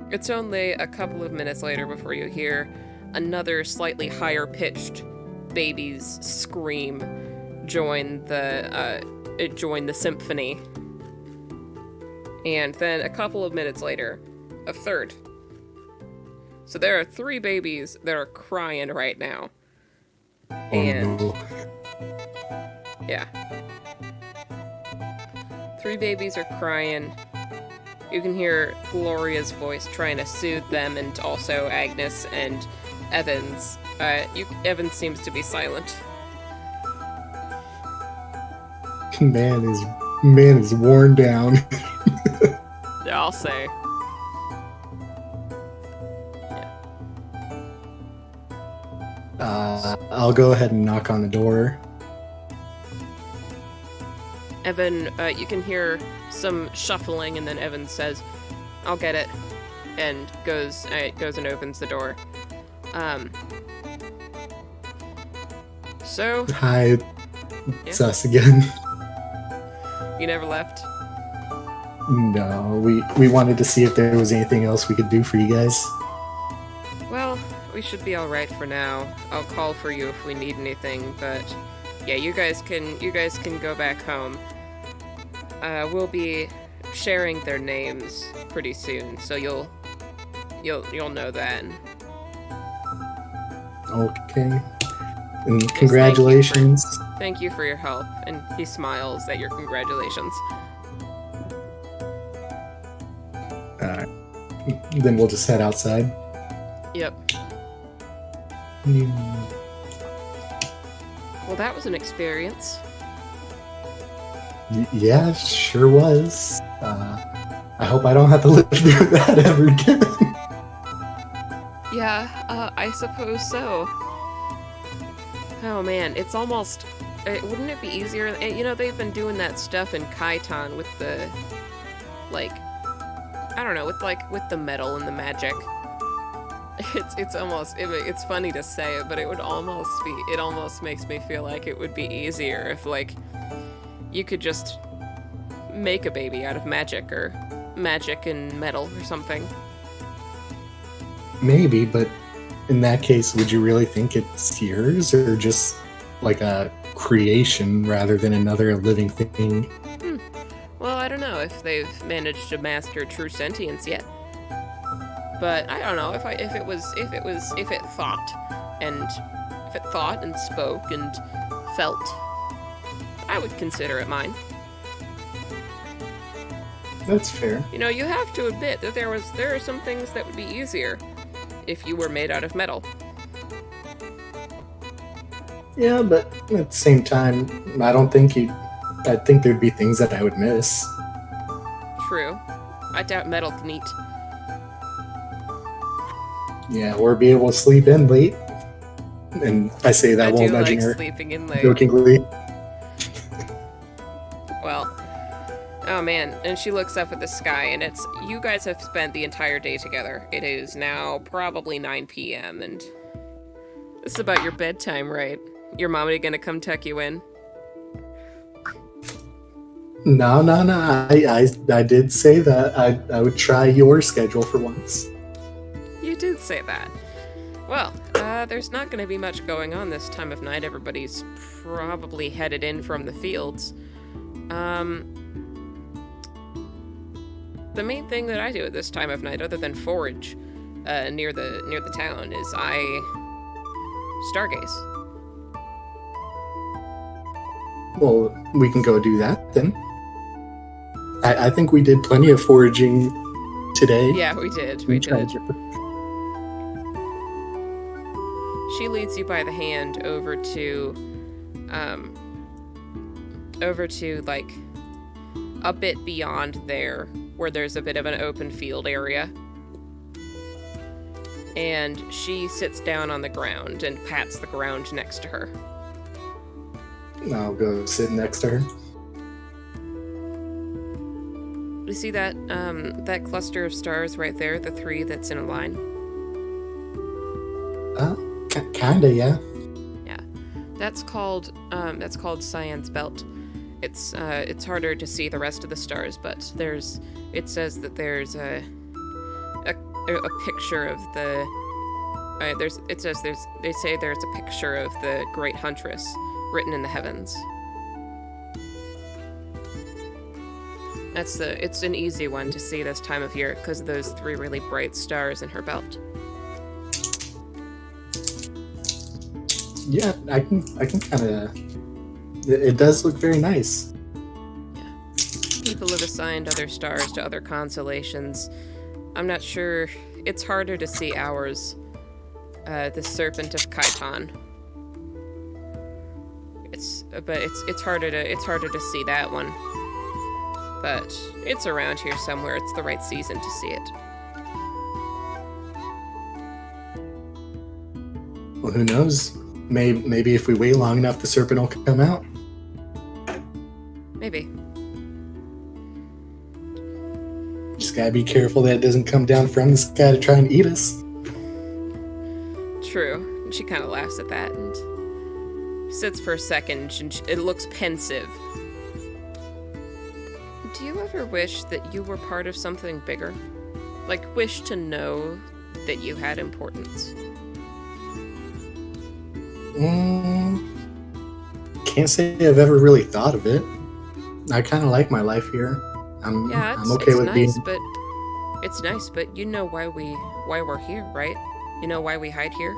It's only a couple of minutes later before you hear another slightly higher pitched baby's scream join the symphony. And then a couple of minutes later, a third. So there are 3 babies that are crying right now. And no. yeah. 3 babies are crying. You can hear Gloria's voice trying to soothe them, and also Agnes and Evans. Evans seems to be silent. Man is worn down. Yeah, I'll say. I'll go ahead and knock on the door. Evan, you can hear some shuffling, and then Evan says, "I'll get it," and goes and opens the door. So Hi, it's us again. You never left? No, we wanted to see if there was anything else we could do for you guys. Well, we should be all right for now. I'll call for you if we need anything, but yeah, you guys can go back home. We'll be sharing their names pretty soon, so you'll know then. Okay. And congratulations. Thank you for your help. And he smiles at your congratulations. Alright. Then we'll just head outside. Yep. Well, that was an experience. Yeah, sure was. I hope I don't have to live through that ever again. Yeah, I suppose so. Oh man, it's almost wouldn't it be easier? You know, they've been doing that stuff in Kaiton with the, like, I don't know, with the metal and the magic. It's almost, it's funny to say it, but it almost makes me feel like it would be easier if, like, you could just make a baby out of magic, or magic and metal or something. Maybe, but in that case, would you really think it's yours, or just like a creation rather than another living thing? Well, I don't know if they've managed to master true sentience yet. But I don't know if it thought and spoke and felt, I would consider it mine. That's fair. You know, you have to admit that there are some things that would be easier if you were made out of metal. Yeah, but at the same time, I think there'd be things that I would miss. True. I doubt metal can eat. Yeah, or be able to sleep in late. And I say that while I do nudging like her sleeping in late. jokingly. Well, oh man, and she looks up at the sky, and you guys have spent the entire day together. It is now probably 9 p.m., and this is about your bedtime, right? Your mommy gonna come tuck you in? No. I did say that I would try your schedule for once. You did say that. Well, there's not gonna be much going on this time of night. Everybody's probably headed in from the fields. The main thing that I do at this time of night, other than forage near the town, is I stargaze. Well, we can go do that then. I think we did plenty of foraging today. Yeah, we did. We did. She leads you by the hand over to like a bit beyond there, where there's a bit of an open field area. And she sits down on the ground and pats the ground next to her. I'll go sit next to her. You see that cluster of stars right there, the 3 that's in a line? Kinda, yeah. Yeah. That's called Cyan's Belt. It's harder to see the rest of the stars, but it says that there's a picture of the they say there's a picture of the Great Huntress written in the heavens. It's an easy one to see this time of year because of those 3 really bright stars in her belt. Yeah, I can kind of. It does look very nice. Yeah. People have assigned other stars to other constellations. I'm not sure. It's harder to see ours. The Serpent of Kaiton. It's harder to see that one. But it's around here somewhere. It's the right season to see it. Well, who knows? Maybe if we wait long enough, the serpent will come out. Maybe. Just gotta be careful that it doesn't come down from the sky to try and eat us. True. And she kind of laughs at that and sits for a second, and it looks pensive. Do you ever wish that you were part of something bigger? Like, wish to know that you had importance? Can't say I've ever really thought of it. I kind of like my life here. I'm okay with being. But it's nice, but you know why we're here, right? You know why we hide here?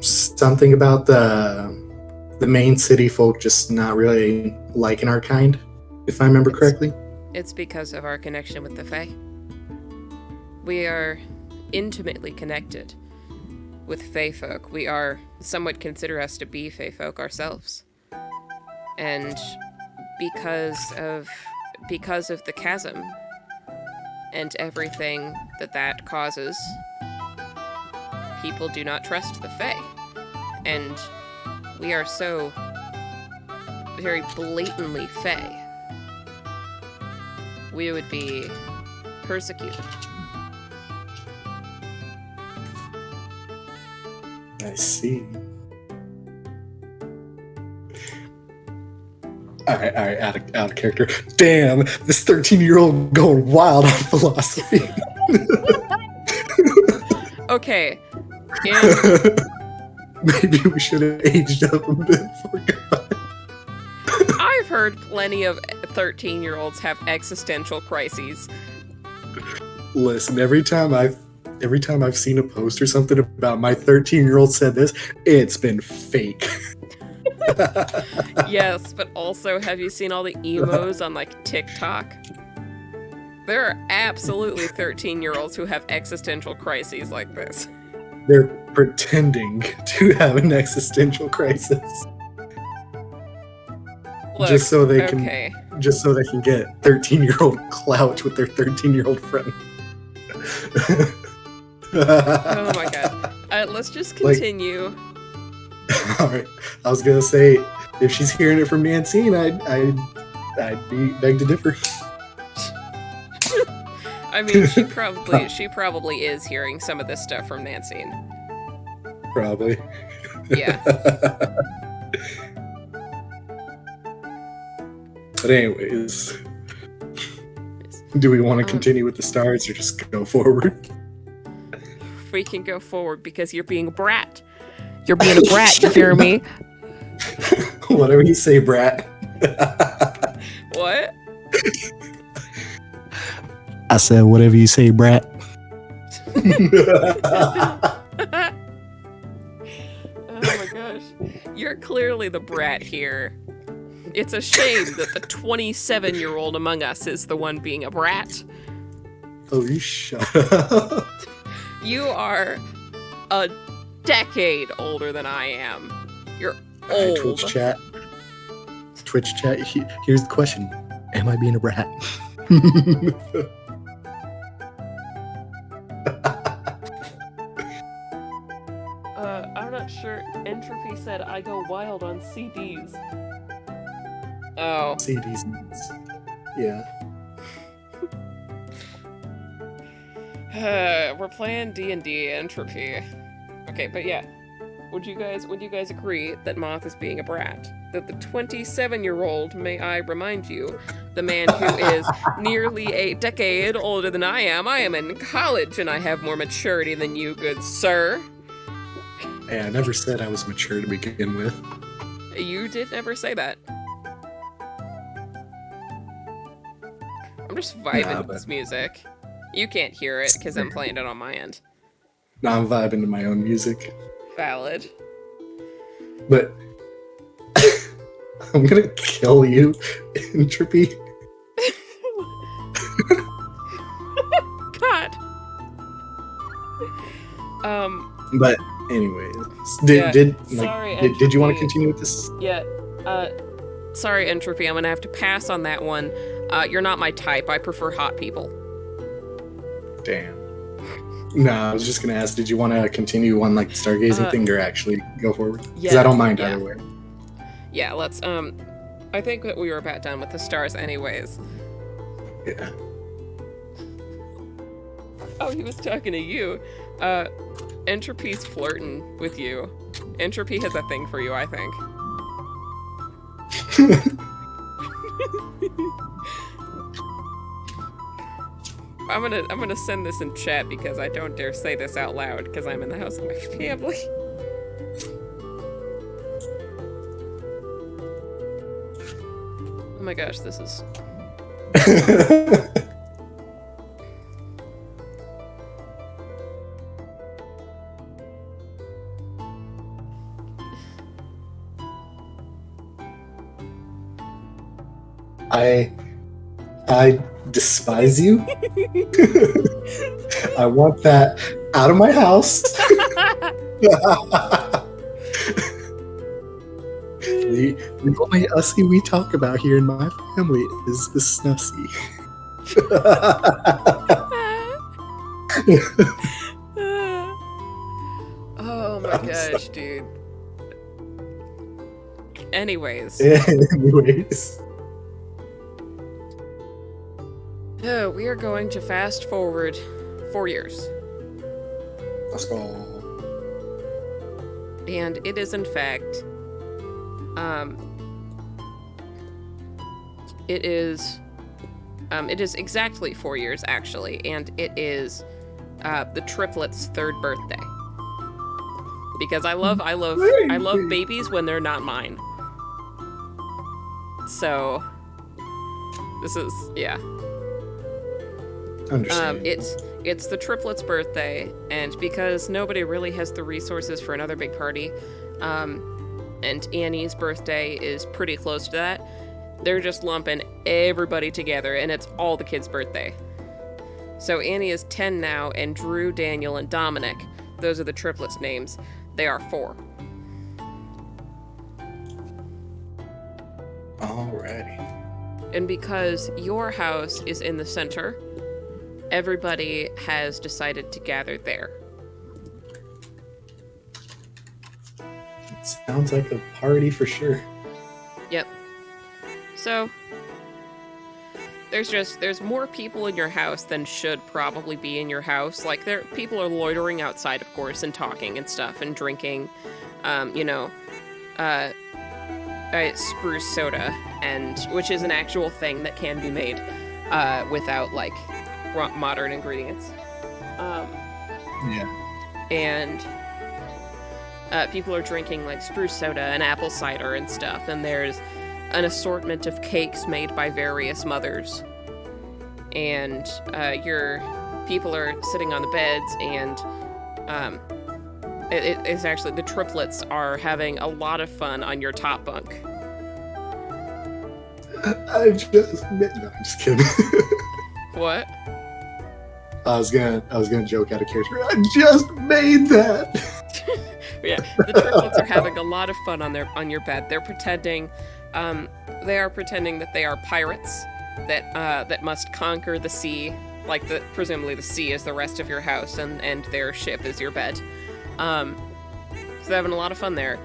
Something about the main city folk just not really liking our kind, if I remember correctly. It's because of our connection with the Fae. We are intimately connected with Fae folk. Some would consider us to be Fae folk ourselves. And because of the chasm and everything that causes, people do not trust the Fae. and we are so very blatantly Fae, we would be persecuted. I see. Alright, out of character. Damn, this 13-year-old going wild on philosophy. Okay. And Maybe we should have aged up a bit for God. I've heard plenty of 13-year-olds have existential crises. Listen, every time I've seen a post or something about my 13-year-old said this, it's been fake. Yes, but also, have you seen all the emos on like TikTok? There are absolutely 13-year-olds who have existential crises like this. They're pretending to have an existential crisis. Look, just so they can okay. Get 13-year-old clout with their 13-year-old friend. Oh my god. Let's just continue. All right. I was gonna say, if she's hearing it from Nancine, I'd be beg to differ. I mean, she probably is hearing some of this stuff from Nancine. Probably. Yeah. But anyways, do we want to continue with the stars or just go forward? We can go forward because you're being a brat. You're being a brat, you hear me? Whatever you say, brat. What? I said, whatever you say, brat. Oh my gosh. You're clearly the brat here. It's a shame that the 27-year-old among us is the one being a brat. Oh, you shut up. You are a decade older than I am. You're old. Twitch chat. Here's the question. Am I being a brat? I'm not sure. Entropy said I go wild on CDs. Oh. CDs. Yeah. We're playing D&D Entropy. Okay, but yeah. Would you guys agree that Moth is being a brat? That the 27-year-old, may I remind you, the man who is nearly a decade older than I am in college and I have more maturity than you, good sir. Hey, I never said I was mature to begin with. You did never say that. I'm just vibing to this music. You can't hear it because I'm playing it on my end. No, I'm vibing to my own music. Valid. But I'm gonna kill you, Entropy. God. But anyways, did you want to continue with this? Yeah. Sorry, Entropy. I'm gonna have to pass on that one. You're not my type. I prefer hot people. Damn. No, I was just gonna ask, did you want to continue on like the stargazing thing or actually go forward? Because I don't mind either way. Yeah, let's, I think that we were about done with the stars anyways. Yeah. Oh, he was talking to you. Entropy's flirting with you. Entropy has a thing for you, I think. I'm gonna send this in chat because I don't dare say this out loud because I'm in the house of my family. Oh my gosh, this is... I despise you. I want that out of my house. The only ussy we talk about here in my family is the snussy. Oh my gosh, dude. Anyways. Anyways. Oh, we are going to fast forward 4 years. Let's go. And it is in fact, it is exactly 4 years actually, and it is the triplets' 3rd birthday. Because I love babies when they're not mine. So this is, yeah. Understand. It's the triplets' birthday, and because nobody really has the resources for another big party, and Annie's birthday is pretty close to that, they're just lumping everybody together, and it's all the kids' birthday. So Annie is 10 now, and Drew, Daniel, and Dominic, those are the triplets' names, they are 4. Alrighty. And because your house is in the center, everybody has decided to gather there. It sounds like a party for sure. Yep. So, there's more people in your house than should probably be in your house. Like, people are loitering outside, of course, and talking and stuff, and drinking, spruce soda, which is an actual thing that can be made, without, like, modern ingredients. Yeah. And people are drinking like spruce soda and apple cider and stuff, and there's an assortment of cakes made by various mothers, and your people are sitting on the beds, and it's actually the triplets are having a lot of fun on your top bunk. I'm just kidding. What? I was gonna joke out of character. I just made that. Yeah, the triplets are having a lot of fun on your bed. They're pretending, they are pretending that they are pirates that must conquer the sea. Like presumably the sea is the rest of your house, and their ship is your bed. So they're having a lot of fun there.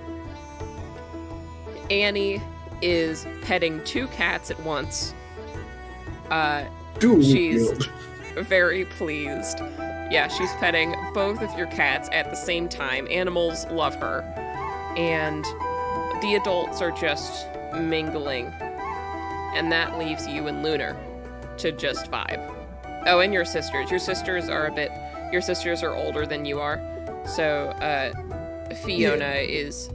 Annie is petting 2 cats at once. She's very pleased. Yeah, she's petting both of your cats at the same time. Animals love her. And the adults are just mingling. And that leaves you and Lunar to just vibe. Oh, and your sisters. Your sisters are older than you are. So, Fiona's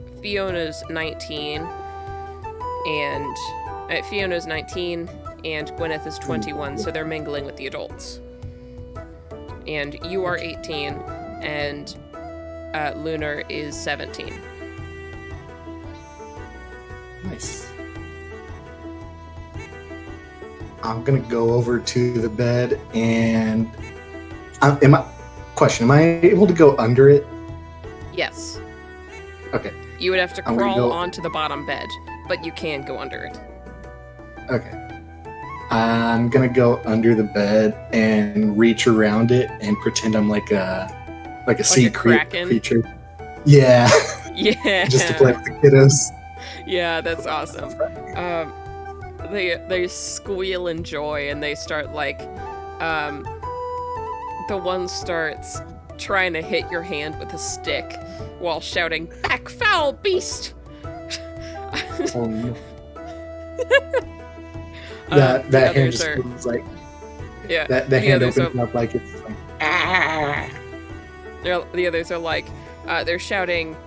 19, and Fiona's 19, and Gwyneth is 21, so they're mingling with the adults. And you are 18, and Lunar is 17. Nice. I'm gonna go over to the bed, and am I able to go under it? Yes. Okay. You would have to crawl onto the bottom bed, but you can go under it. Okay. I'm gonna go under the bed and reach around it and pretend I'm like a sea creature. Yeah. Yeah. Just to play with the kiddos. Yeah, that's awesome. They squeal in joy, and they start like, the one starts trying to hit your hand with a stick while shouting, "Back, foul beast!" Oh no. That hand just was like, yeah. That hand opens up like it's like, ah. The others are like, they're shouting,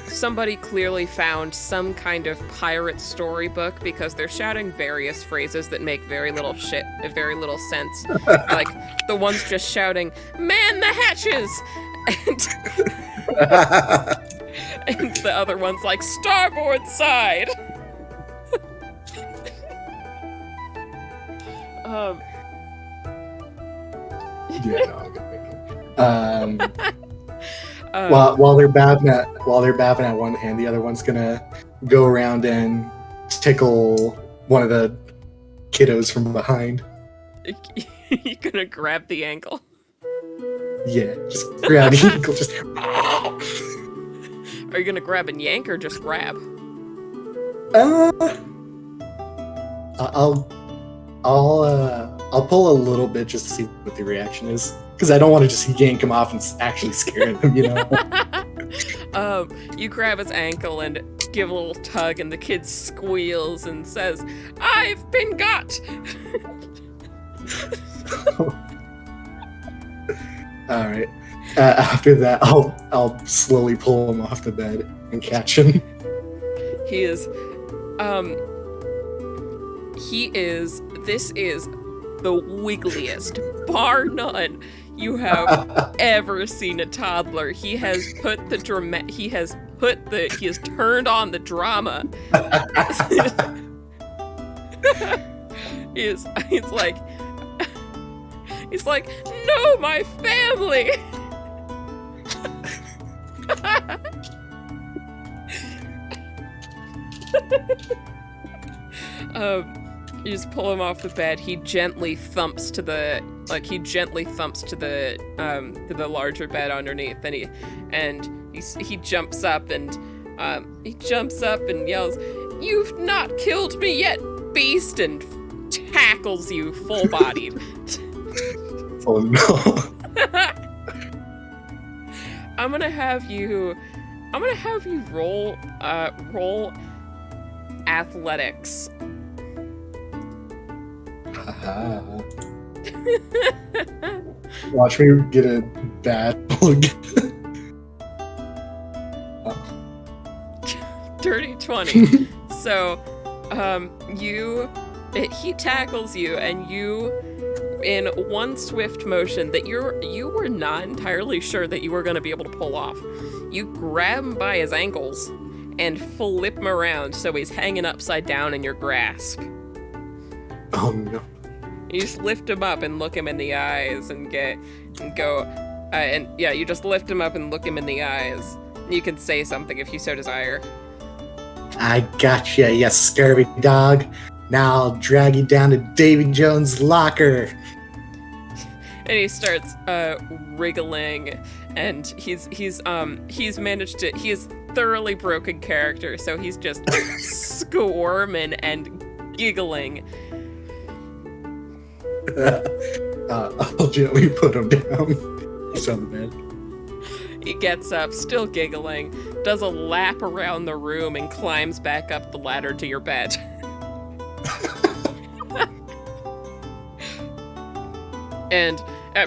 somebody clearly found some kind of pirate storybook, because they're shouting various phrases that make very little sense. Like, the one's just shouting, "Man the hatches!" And the other one's like, "Starboard side!" Yeah, no, I'm gonna make it. While they're babbing at one hand, the other one's gonna go around and tickle one of the kiddos from behind. You gonna grab the ankle? Yeah, just grab the ankle. Just. Are you gonna grab and yank, or just grab? Uh, I'll I'll pull a little bit just to see what the reaction is, because I don't want to just yank him off and actually scare him, you know. You grab his ankle and give a little tug, and the kid squeals and says, "I've been got." All right. After that, I'll slowly pull him off the bed and catch him. This is the wiggliest, bar none, you have ever seen a toddler. He has turned on the drama. He's like, no, my family. You just pull him off the bed. He gently thumps to the larger bed underneath, and he jumps up and yells, "You've not killed me yet, beast!" and tackles you full bodied. Oh no. I'm gonna have you roll athletics. Watch me get a bad look. Dirty 20. So, he tackles you, and you, in one swift motion that you were not entirely sure that you were going to be able to pull off, you grab him by his ankles and flip him around so he's hanging upside down in your grasp. Oh no. You just lift him up and look him in the eyes you just lift him up and look him in the eyes. You can say something if you so desire. I gotcha, you scurvy dog. Now I'll drag you down to Davy Jones' locker. And he starts wriggling, and he's thoroughly broken character, so he's just squirming and giggling. I'll gently put him down. He's on the bed. He gets up, still giggling, does a lap around the room, and climbs back up the ladder to your bed. And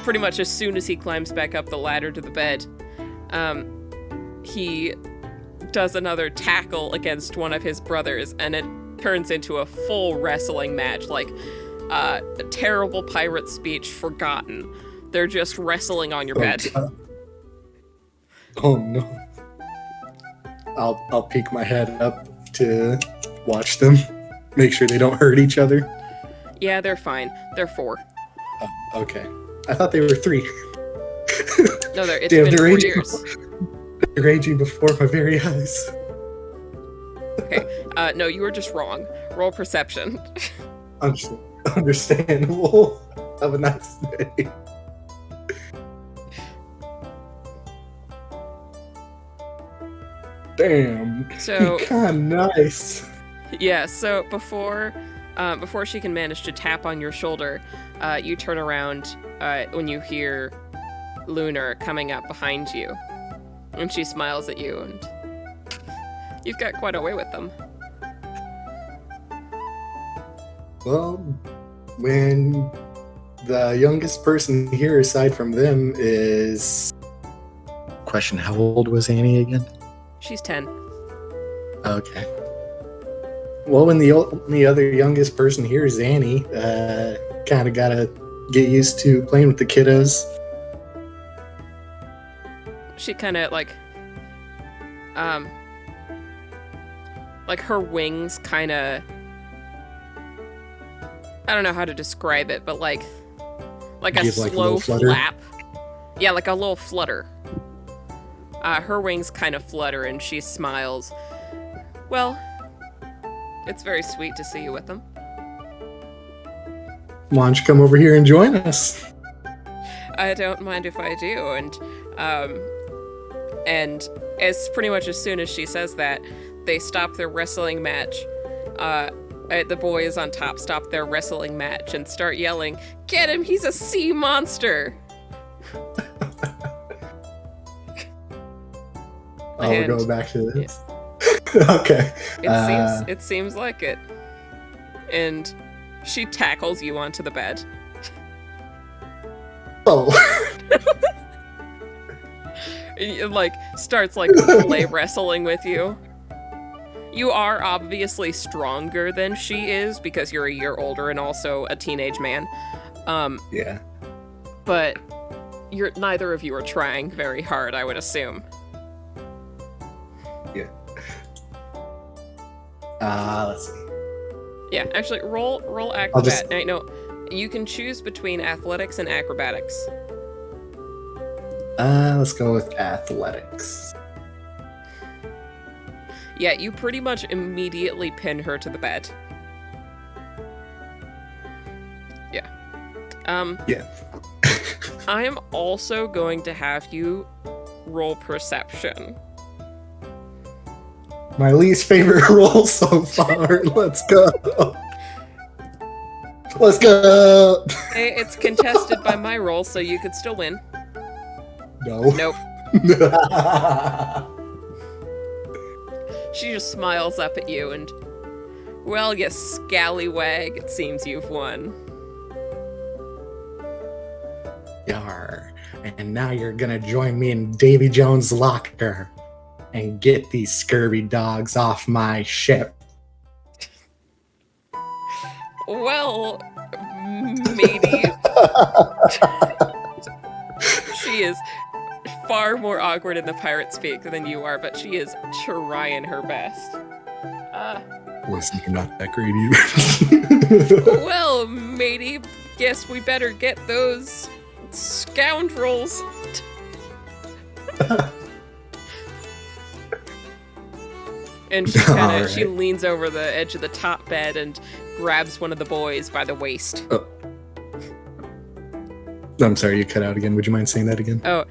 pretty much as soon as he climbs back up the ladder to the bed, he does another tackle against one of his brothers, and it turns into a full wrestling match, like a terrible pirate speech forgotten. They're just wrestling on your bed. Oh no. I'll peek my head up to watch them, make sure they don't hurt each other. Yeah, they're fine. They're 4. Oh, okay. I thought they were 3. No, it's Damn, been they're 4 raging. years. They're raging before my very eyes. Okay. No, you were just wrong. Roll perception. Understandable. Have a nice day. Damn. So kinda nice. Yeah, so before she can manage to tap on your shoulder, you turn around when you hear Lunar coming up behind you. And she smiles at you, and you've got quite a way with them. Well, when the youngest person here aside from them is... Question, how old was Annie again? She's 10. Okay. Well, when the only other youngest person here is Annie, kind of gotta get used to playing with the kiddos. She kind of like her wings kind of, I don't know how to describe it, but like a slow flap. Yeah, like a little flutter. Her wings kind of flutter, and she smiles. Well, it's very sweet to see you with them. Why don't you come over here and join us? I don't mind if I do, and as pretty much as soon as she says that, they stop their wrestling match. The boys on top stop their wrestling match and start yelling, "Get him! He's a sea monster!" We're going back to this. Yeah. Okay. It seems like it. And she tackles you onto the bed. Oh. Like, starts, like, play wrestling with you. You are obviously stronger than she is because you're a year older and also a teenage man. Yeah. But neither of you are trying very hard, I would assume. Yeah. Let's see. Yeah, actually, roll acrobat. No, you can choose between athletics and acrobatics. Let's go with athletics. Yeah, you pretty much immediately pin her to the bed. Yeah. Yeah. I am also going to have you roll perception. My least favorite roll so far. Let's go. Let's go. Hey, it's contested by my roll, so you could still win. No. Nope. She just smiles up at you and, well, you scallywag, it seems you've won. Yar. And now you're gonna join me in Davy Jones' locker and get these scurvy dogs off my ship. Well, matey. She is far more awkward in the pirate speak than you are, but she is trying her best. Listen, you're not that great either. Well, matey, guess we better get those scoundrels. And she leans over the edge of the top bed and grabs one of the boys by the waist. Oh. I'm sorry, you cut out again. Would you mind saying that again? Oh,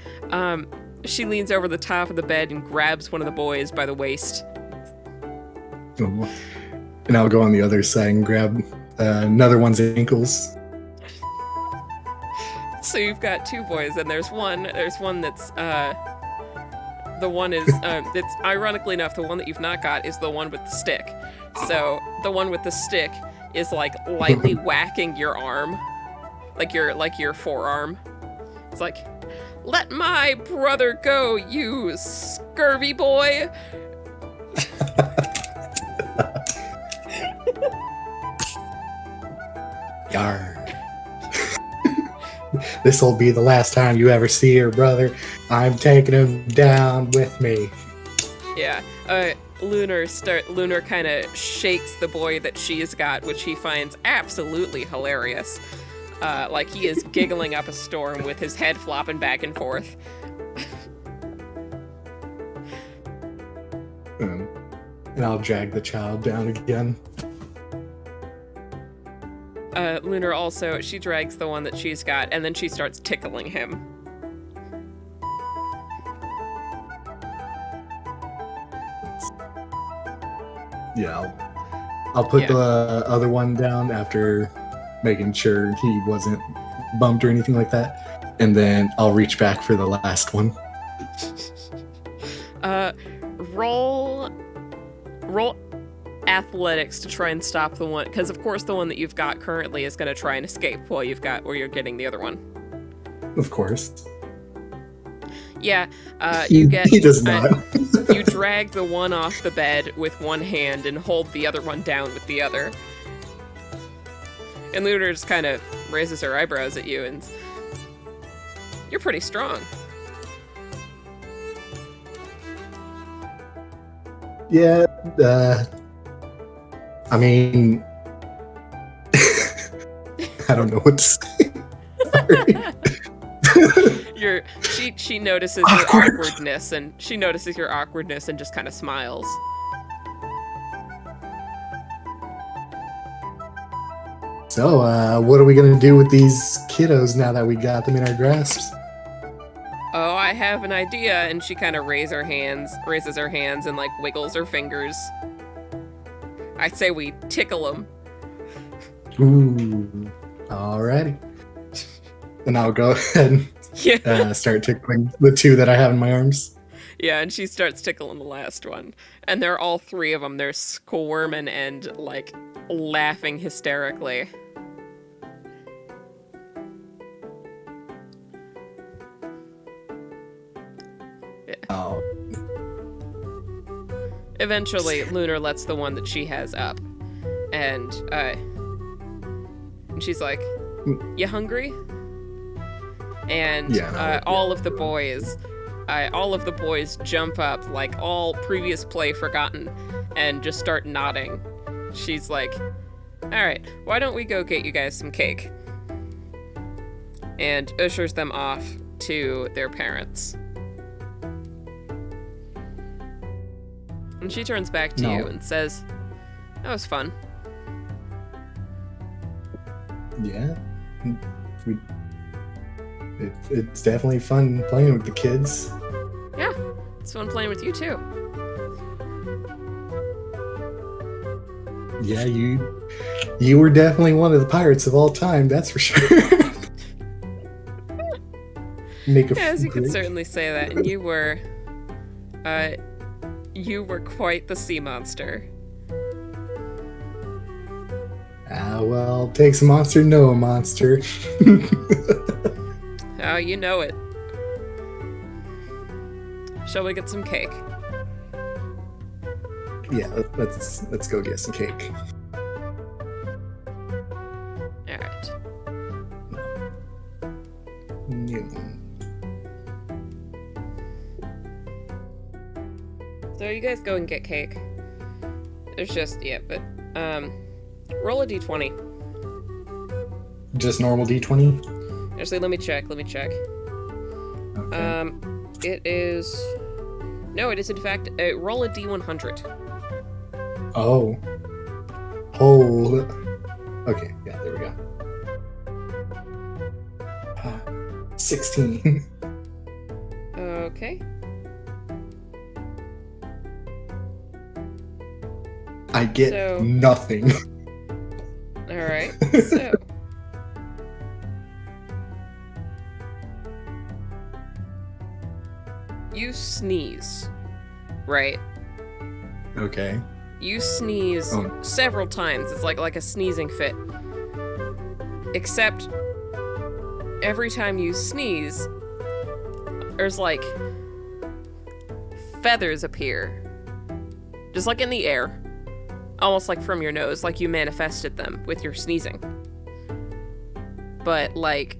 she leans over the top of the bed and grabs one of the boys by the waist. Oh. And I'll go on the other side and grab another one's ankles. So you've got two boys, and there's one that's the one is it's ironically enough, the one that you've not got is the one with the stick. So the one with the stick is like lightly whacking your arm. Like your forearm. It's like, let my brother go, you scurvy boy. Yar. This'll be the last time you ever see her brother. I'm taking him down with me. Yeah. Lunar kind of shakes the boy that she's got, which he finds absolutely hilarious. Like he is giggling up a storm with his head flopping back and forth. And I'll drag the child down again. Lunar also, she drags the one that she's got, and then she starts tickling him. Yeah, I'll put the other one down after making sure he wasn't bumped or anything like that. And then I'll reach back for the last one. Roll athletics to try and stop the one, because of course the one that you've got currently is going to try and escape while you're getting the other one. Of course. Yeah, you get. He does not. You drag the one off the bed with one hand and hold the other one down with the other. And Lunar just kind of raises her eyebrows at you and, you're pretty strong. Yeah, I mean, I don't know what to say. Sorry. She notices your awkwardness, and just kind of smiles. So, what are we gonna do with these kiddos now that we got them in our grasps? Oh, I have an idea, and she kind of raises her hands and like wiggles her fingers. I say we tickle him. Ooh, alrighty. And I'll go ahead and start tickling the two that I have in my arms. Yeah, and she starts tickling the last one. And they're all three of them. They're squirming and, like, laughing hysterically. Yeah. Oh. Eventually, Lunar lets the one that she has up. And she's like, "You hungry?" And all of the boys jump up, like all previous play forgotten, and just start nodding. She's like, "Alright, why don't we go get you guys some cake?" And ushers them off to their parents. And she turns back to you and says, "That was fun." Yeah. It's definitely fun playing with the kids. Yeah, it's fun playing with you too. Yeah, you were definitely one of the pirates of all time, that's for sure. Yes, you could certainly say that. And you were quite the sea monster. Well, takes a monster to know a monster. Oh, you know it. Shall we get some cake? Yeah, let's go get some cake. Alright. So you guys go and get cake. There's just, roll a d20. Just normal d20? Actually, let me check. Okay. It is... No, it is in fact, roll a d100. Oh. Okay, yeah, there we go. 16. Okay. I get nothing. Alright, so... You sneeze, right? Okay. You sneeze several times. It's like a sneezing fit. Except every time you sneeze, there's like feathers appear. Just like in the air. Almost like from your nose, like you manifested them with your sneezing. But like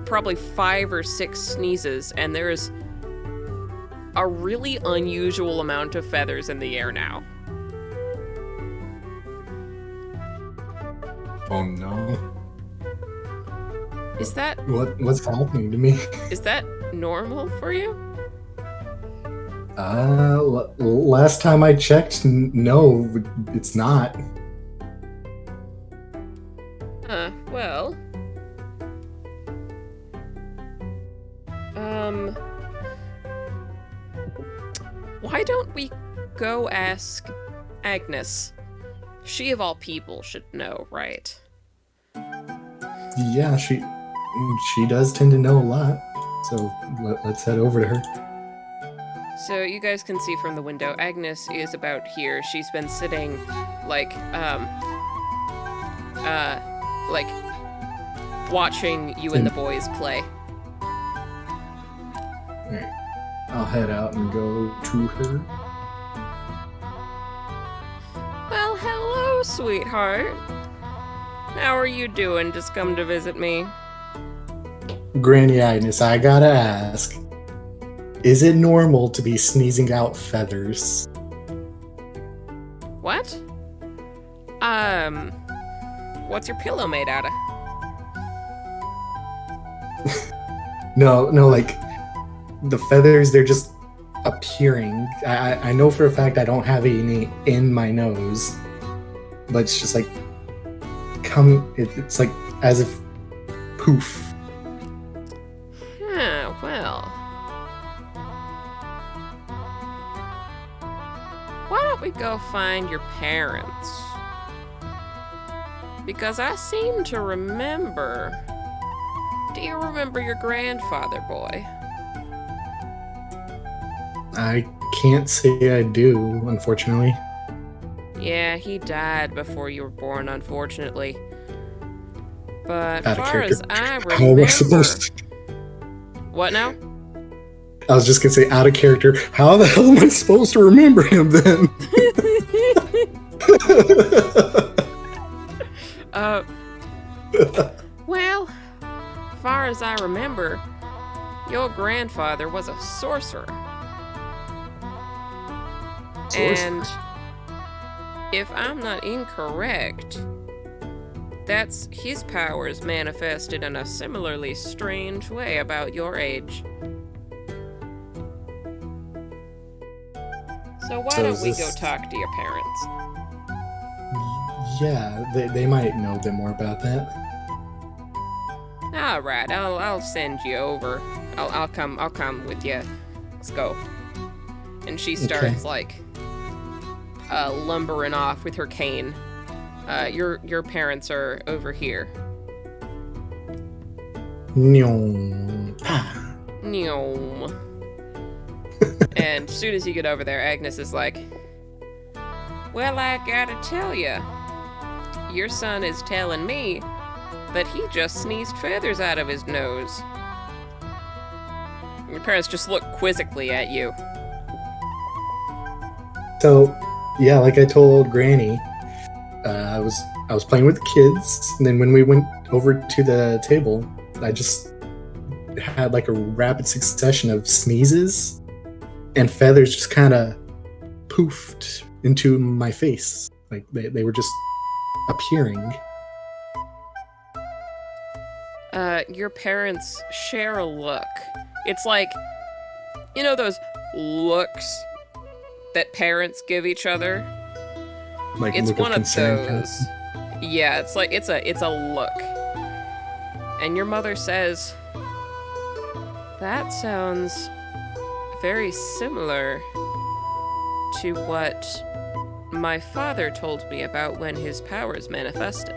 probably 5 or 6 sneezes, and there's a really unusual amount of feathers in the air now. Oh no. Is that... What's happening to me? Is that normal for you? Last time I checked, no, it's not. Well... Why don't we go ask Agnes? She of all people should know, right? Yeah, she does tend to know a lot. So let's head over to her. So you guys can see from the window, Agnes is about here. She's been sitting like watching you and the boys play. Alright. I'll head out and go to her. Well, hello, sweetheart. How are you doing? Just come to visit me. Granny Agnes, I gotta ask. Is it normal to be sneezing out feathers? What? What's your pillow made out of? No, like, the feathers, they're just appearing. I know for a fact I don't have any in my nose, but it's just like, it's like as if poof. Huh, well. don't we go find your parents? Because I seem to remember... Do you remember your grandfather, boy? I can't say I do, unfortunately. Yeah, he died before you were born, unfortunately. But Out of far as character. I How am I remember... supposed to... What now? I was just gonna say, out of character, how the hell am I supposed to remember him then? Well, far as I remember, your grandfather was a sorcerer. And if I'm not incorrect, that's his powers manifested in a similarly strange way about your age. So why don't we go talk to your parents? Yeah, they might know a bit more about that. All right, I'll send you over. I'll come with you. Let's go. And she starts lumbering off with her cane. Your parents are over here. Nyong. Nyom. And as soon as you get over there, Agnes is like, well, I gotta tell ya, your son is telling me that he just sneezed feathers out of his nose. Your parents just look quizzically at you. So, yeah, like I told Granny, I was playing with the kids, and then when we went over to the table, I just had like a rapid succession of sneezes, and feathers just kind of poofed into my face. Like they were just appearing. Your parents share a look. It's like, you know those looks that parents give each other? Like It's look one of concern kind those. Yeah, it's like it's a look. And your mother says, that sounds very similar to what my father told me about when his powers manifested.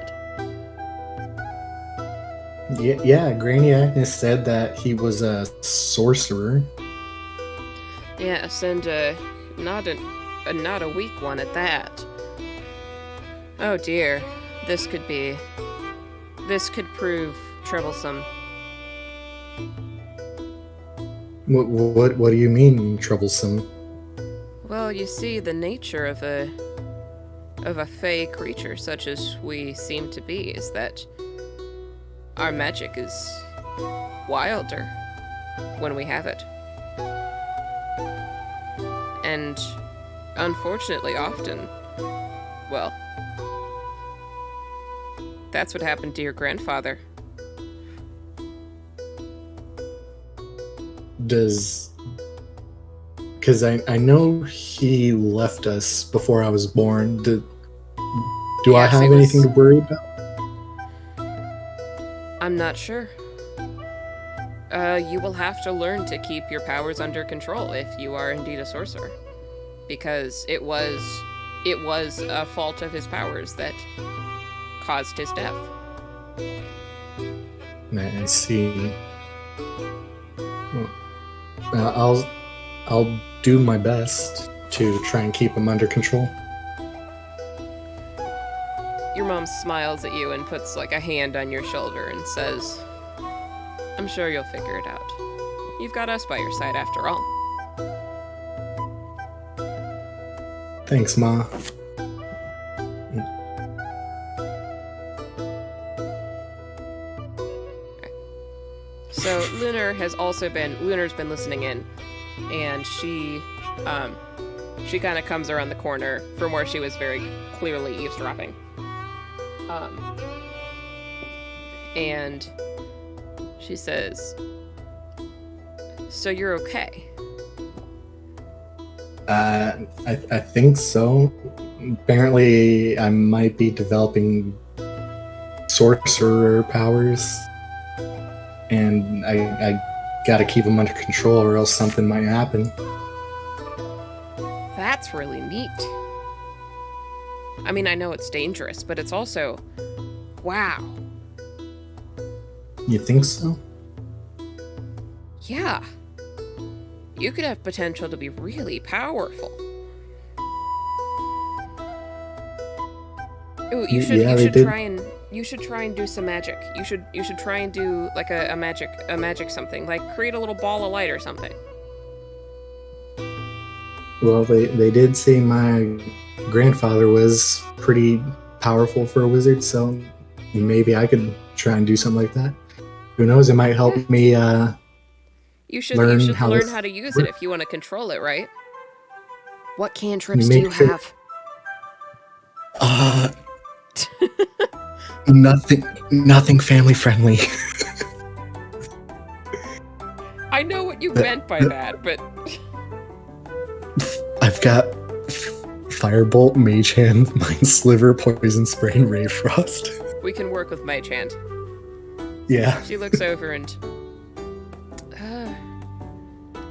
Yeah, Granny Agnes said that he was a sorcerer. Yes, and not a weak one at that. Oh dear, this could prove troublesome. What do you mean troublesome? Well, you see, the nature of a fey creature such as we seem to be is that our magic is wilder when we have it. And unfortunately often, well, that's what happened to your grandfather. Because I know he left us before I was born. Do I Yes, have anything to worry about? I'm not sure. You will have to learn to keep your powers under control if you are indeed a sorcerer. Because it was a fault of his powers that caused his death. I see. Well, I'll do my best to try and keep him under control. Your mom smiles at you and puts like a hand on your shoulder and says, I'm sure you'll figure it out. You've got us by your side after all. Thanks, Ma. So Lunar's been listening in, and she kind of comes around the corner from where she was very clearly eavesdropping. And she says, so you're okay? I think so. Apparently, I might be developing sorcerer powers, and I gotta keep them under control or else something might happen. That's really neat. I mean, I know it's dangerous, but it's also, wow. You think so? Yeah. You could have potential to be really powerful. Ooh, you should try and do some magic. You should try and do like a magic something. Like create a little ball of light or something. Well, they did say my grandfather was pretty powerful for a wizard, so maybe I could try and do something like that. Who knows? It might help me You should learn learn how how to use it if you want to control it, right? What cantrips do Make you sure- have? nothing family friendly. I know what you meant by that, but I've got Firebolt, Mage Hand, Mind Sliver, Poison Spray, and Ray Frost. we can work with Mage Hand. Yeah. She looks over and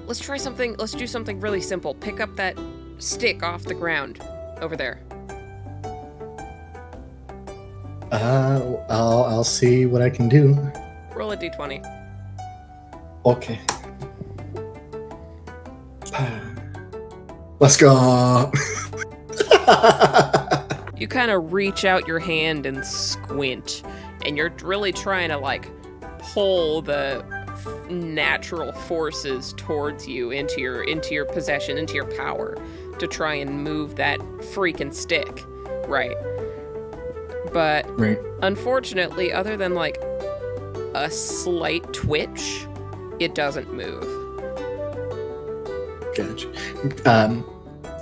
let's try something. Let's do something really simple. Pick up that stick off the ground over there. I'll see what I can do. Roll a d20. Okay. Let's go. You kind of reach out your hand and squint, and you're really trying to like pull the natural forces towards you into your possession, into your power, to try and move that freaking stick, right? But Right. unfortunately, other than like a slight twitch, it doesn't move. Gotcha.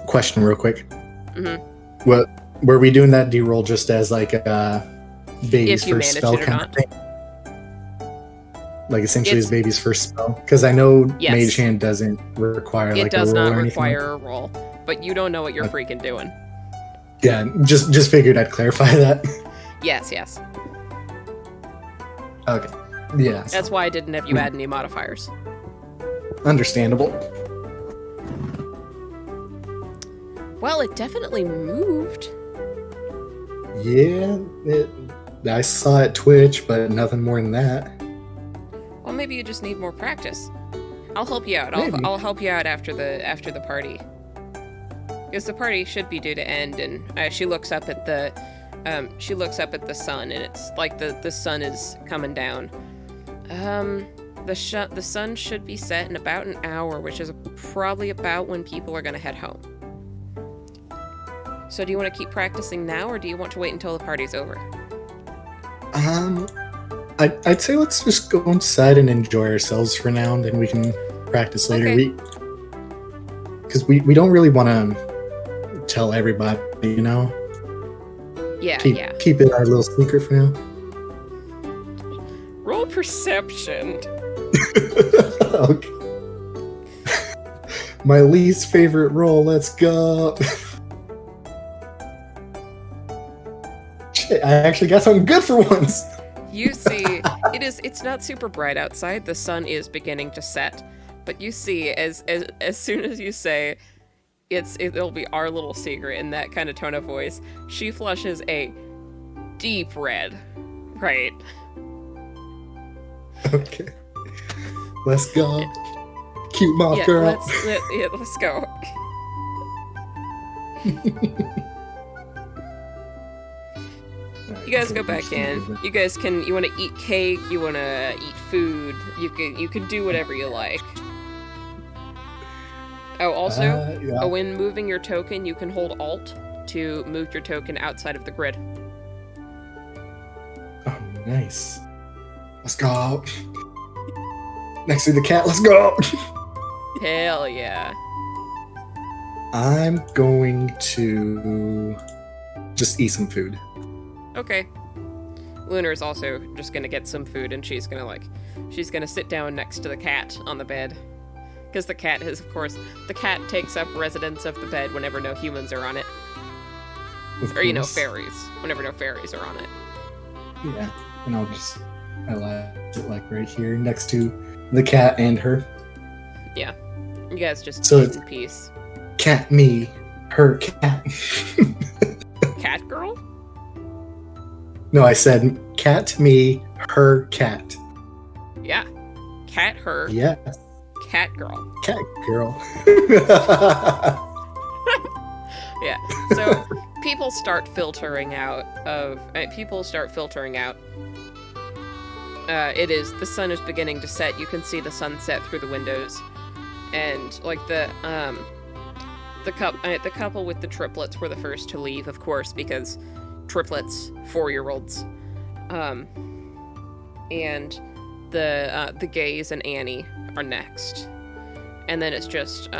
Question real quick. Mhm. What were we doing that D-roll just as like a baby's If you first manage spell it or kind not. of thing? Like essentially It's- as baby's first spell? Because I know Yes. Mage Hand doesn't require It like does a roll not or anything. require a roll, but you don't know what you're freaking doing. Yeah, just figured I'd clarify that. Yes, yes. Okay. Yeah. so That's why I didn't have you add any modifiers. understandable. Well, it definitely moved. Yeah, I saw it twitch, but nothing more than that. Well, maybe you just need more practice. I'll help you out. Maybe. I'll help you out after the party. Because the party should be due to end, and she looks up at the sun, and it's like the sun is coming down. The sun should be set in about an hour, which is probably about when people are gonna head home. So do you want to keep practicing now, or do you want to wait until the party's over? I'd say let's just go inside and enjoy ourselves for now, and then we can practice later. Okay. Because we don't really want to tell everybody, you know. Yeah, Keep yeah. keep it our little secret for now. Roll perception. Okay. My least favorite roll. Let's go. Shit, I actually got something good for once. You see, it's not super bright outside. The sun is beginning to set. But you see, as soon as you say it'll be our little secret in that kind of tone of voice, she flushes a deep red. Right. Okay. Let's go. Cute moth Yeah, girl. let's go. You guys go back in. You guys you want to eat cake, you want to eat food, you can do whatever you like. Oh, also, Yeah. when moving your token, you can hold Alt to move your token outside of the grid. Oh, nice. Let's go. Next to the cat, let's go. Hell yeah. I'm going to just eat some food. Okay. Lunar's also just gonna get some food, and she's gonna sit down next to the cat on the bed. Because the cat takes up residence of the bed whenever no humans are on it. Of Or, course. fairies. Whenever no fairies are on it. Yeah, and I like it like right here next to the cat and her. Yeah. You guys just So eat it's- in peace. Cat me, her cat. cat girl? No, I said cat me, her cat. Yeah. Cat her. Yes. Cat girl. Cat girl. Yeah. So people start filtering out. The sun is beginning to set. You can see the sunset through the windows, and like the couple with the triplets were the first to leave, of course, because triplets, 4-year-olds, and the gays and Annie are next, and then it's just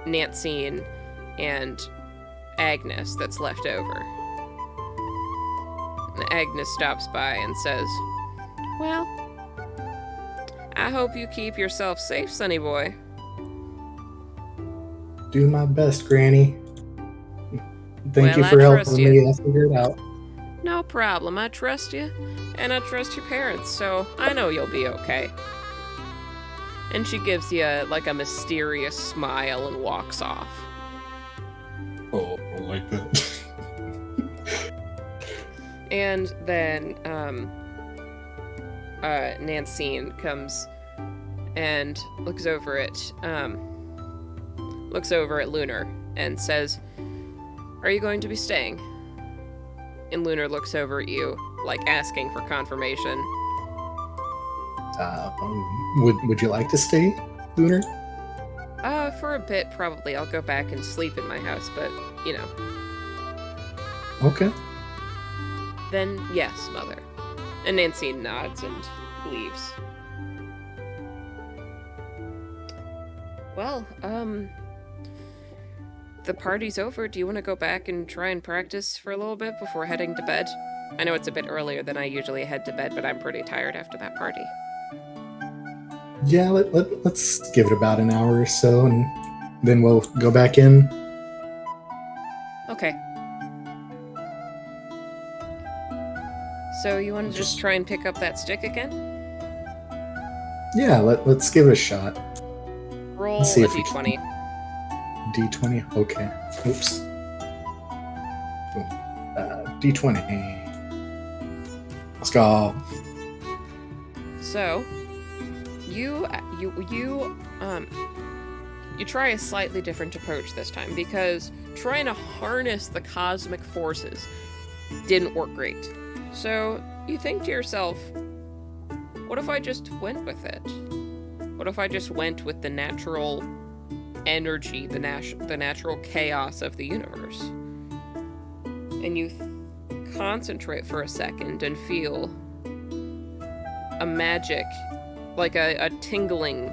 Nancy and Agnes that's left over. And Agnes stops by and says, "Well, I hope you keep yourself safe, sonny boy." Do my best, Granny. Thank you Well, for I trust helping me. I figured it out. No problem. I trust you, and I trust your parents, so I know you'll be okay. And she gives you a mysterious smile and walks off. Oh, I like that. And then Nancy comes and looks over at Lunar and says, "Are you going to be staying?" And Lunar looks over at you, asking for confirmation. Would you like to stay, Lunar? For a bit, probably. I'll go back and sleep in my house, but, Okay. Then, yes, Mother. And Nancy nods and leaves. Well, the party's over. Do you want to go back and try and practice for a little bit before heading to bed? I know it's a bit earlier than I usually head to bed, but I'm pretty tired after that party. Yeah, let's give it about an hour or so, and then we'll go back in. Okay. So you want to just try and pick up that stick again? Yeah, let's give it a shot. Roll Let's see a if we d20. D20? Okay. Oops. D20. Let's go. So, you try a slightly different approach this time, because trying to harness the cosmic forces didn't work great. So, you think to yourself, what if I just went with it? What if I just went with the natural energy, the natural chaos of the universe? And you concentrate for a second and feel a magic, like a tingling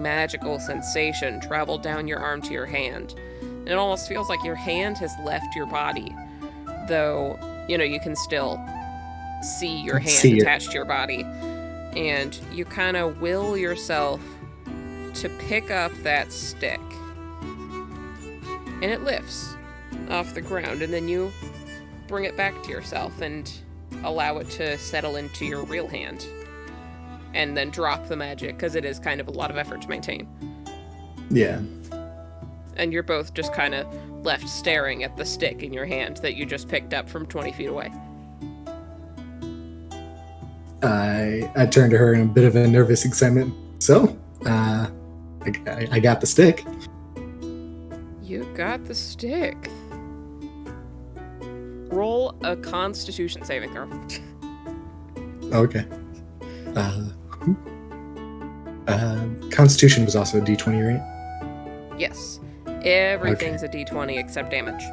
magical sensation travel down your arm to your hand. And it almost feels like your hand has left your body, though, you can still see your hand attached to your body. And you kind of will yourself to pick up that stick. And it lifts off the ground, and then you bring it back to yourself and allow it to settle into your real hand. And then drop the magic, because it is kind of a lot of effort to maintain. Yeah. And you're both just kind of left staring at the stick in your hand that you just picked up from 20 feet away. I turned to her in a bit of a nervous excitement. So, I got the stick. You got the stick. Roll a Constitution saving throw. Okay. Constitution was also a D20, right? Yes. Everything's a D20 except damage.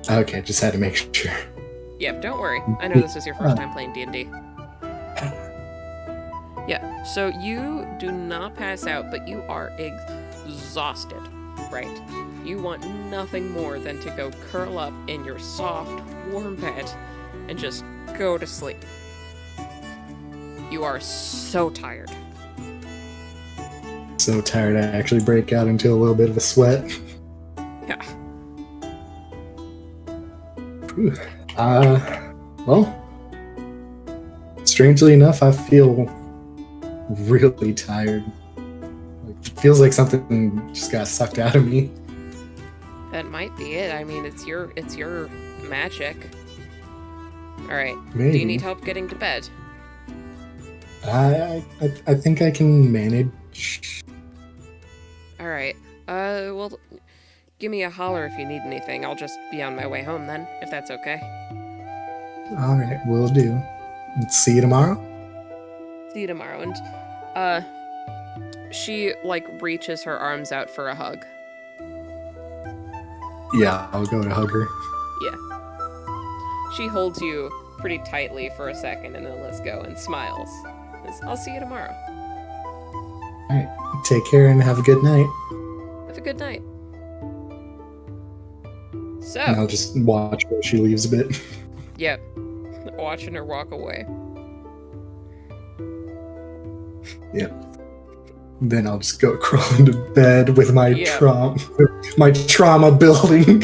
Okay, just had to make sure. Yep, don't worry. I know this is your first time playing D&D. Yeah, so you do not pass out, but you are exhausted, right? You want nothing more than to go curl up in your soft, warm bed and just go to sleep. You are so tired. So tired I actually break out into a little bit of a sweat. Yeah. Whew. Well, strangely enough, I feel really tired. It feels like something just got sucked out of me. That might be it. I mean, it's your magic. All right. Maybe. Do you need help getting to bed? I think I can manage. All right. Well, give me a holler if you need anything. I'll just be on my way home then, if that's okay. All right, will do. See you tomorrow. See you tomorrow. And she like reaches her arms out for a hug. Yeah, I'll go to hug her. Yeah. She holds you pretty tightly for a second and then lets go and smiles. Says, I'll see you tomorrow. All right, take care and have a good night. Have a good night. So. And I'll just watch her. She leaves a bit. Yep. Watching her walk away. Yep. Then I'll just go crawl into bed with my Yep. trauma building.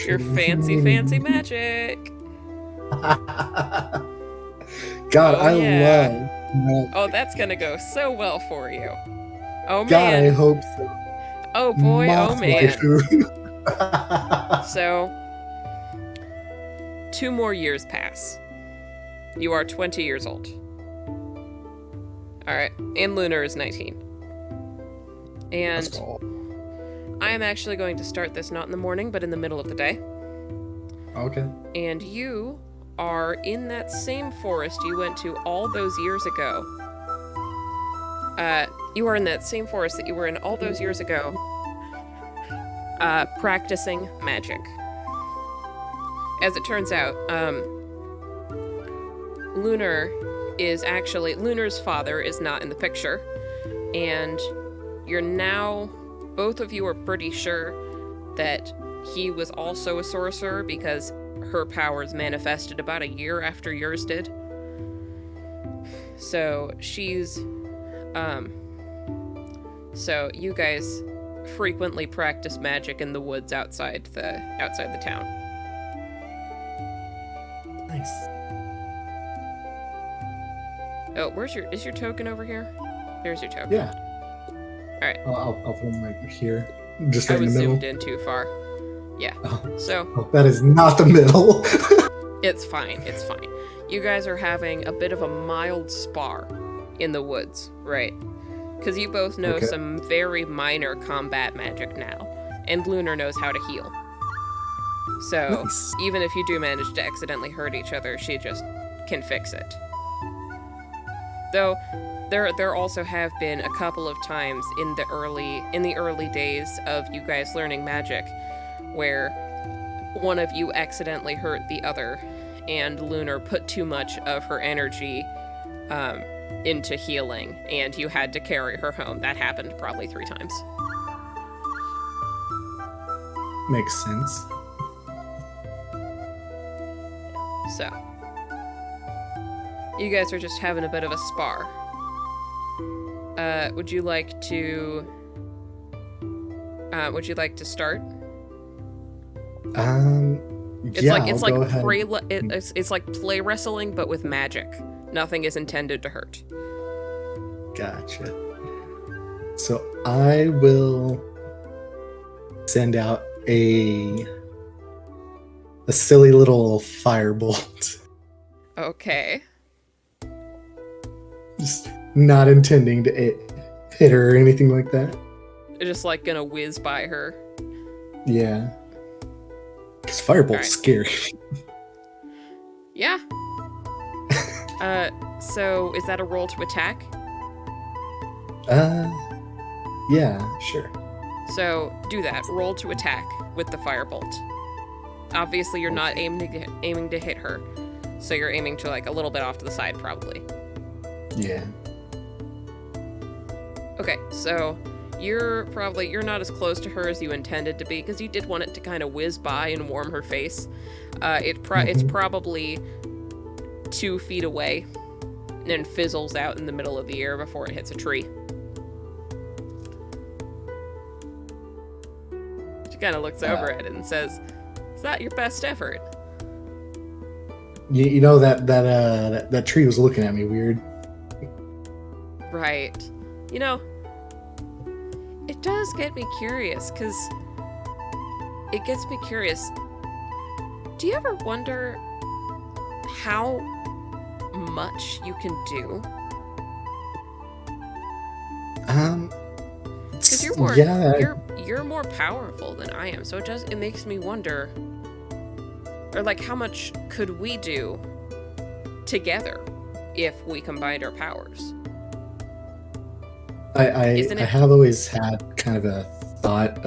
Your fancy magic. God, Oh, I yeah. love. Oh, that's gonna go so well for you. Oh God, I man. hope so. Oh boy, oh Moth man. waifu. So, 2 more years pass. You are 20 years old. Alright, and Lunar is 19. That's And cool. I am actually going to start this not in the morning, but in the middle of the day. Okay. And you are in that same forest you went to all those years ago. You are in that same forest that you were in all those years ago, practicing magic. As it turns out, Lunar's father is not in the picture, and you're now, both of you are pretty sure that he was also a sorcerer because her powers manifested about a year after yours did. So so you guys frequently practice magic in the woods outside the town. Nice. Oh, is your token over here? There's your token. Yeah. All right. I'll put them right here, just I right in was the middle. zoomed in too far. Yeah. Oh. So Oh, that is not the middle. it's fine. It's fine. You guys are having a bit of a mild spar in the woods, right? Because you both know Okay. some very minor combat magic now, and Lunar knows how to heal. So Nice. even if you do manage to accidentally hurt each other, she just can fix it. Though there also have been a couple of times in the early days of you guys learning magic where one of you accidentally hurt the other, and Lunar put too much of her energy into healing, and you had to carry her home. That happened probably 3 times. Makes sense. So, you guys are just having a bit of a spar. Would you like to start? It's Yeah, like I'll go ahead. it's like play wrestling but with magic. Nothing is intended to hurt. Gotcha. So I will send out a silly little firebolt. Okay. Just not intending to hit her or anything like that. Just like gonna whiz by her. Yeah. Because firebolt's Alright. scary. Yeah. So is that a roll to attack? Yeah, sure. So do that. Roll to attack with the firebolt. Obviously, you're not aiming to hit her, so you're aiming to like a little bit off to the side, probably. Yeah. Okay, so you're not as close to her as you intended to be because you did want it to kind of whiz by and warm her face. It's probably 2 feet away, and then fizzles out in the middle of the air before it hits a tree. She kind of looks over at it and says, "Is that your best effort?" You know that tree was looking at me weird. Right. You know, it does does get me curious, because it gets me curious. Do you ever wonder how much you can do? Because you're more powerful than I am, so it makes me wonder, or like, how much could we do together if we combined our powers? I have always had kind of a thought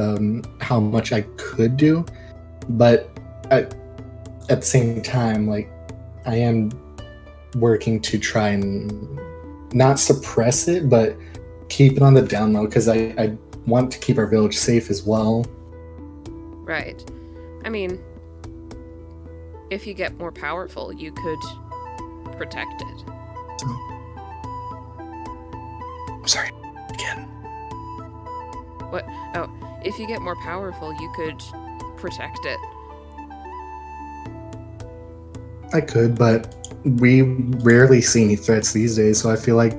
how much I could do, but at the same time, like, I am working to try and not suppress it, but keep it on the down low, because I want to keep our village safe as well. Right. I mean, if you get more powerful, you could protect it. I'm sorry. Again. What? Oh, if you get more powerful, you could protect it. I could, but we rarely see any threats these days, so I feel like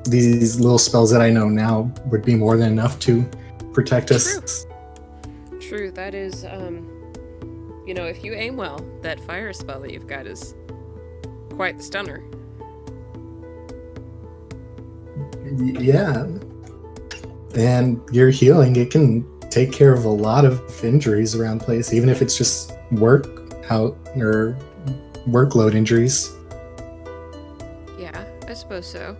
these little spells that I know now would be more than enough to protect us. True, that is, you know, if you aim well, that fire spell that you've got is quite the stunner. Yeah. And your healing, it can take care of a lot of injuries around the place, even if it's just workload injuries. Yeah, I suppose so.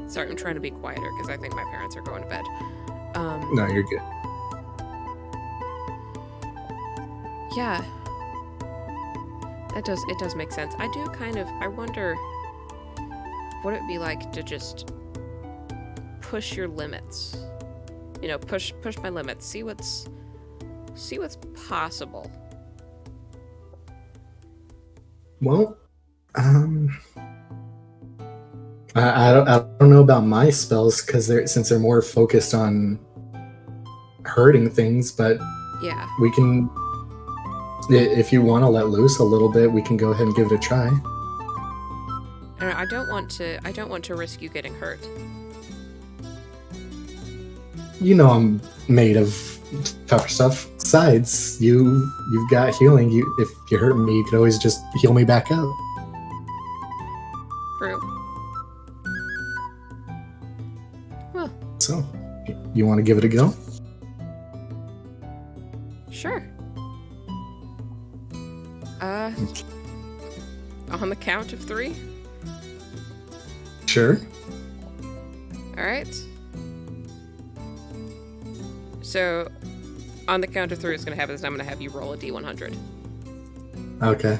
Sorry, I'm trying to be quieter because I think my parents are going to bed. No, you're good. Yeah. It does make sense. I wonder what it'd be like to just push your limits. You know, push my limits. See what's possible. Well, I don't know about my spells, because since they're more focused on hurting things, but Yeah. we can, if you want to let loose a little bit, we can go ahead and give it a try. I don't want to risk you getting hurt. You know I'm made of tougher stuff. Besides, you've got healing. If you hurt me, you could always just heal me back up. True. Well, So, you want to give it a go? sure. On the count of 3? Sure. Alright. So, on the count of 3, what's going to happen is I'm going to have you roll a d100. Okay.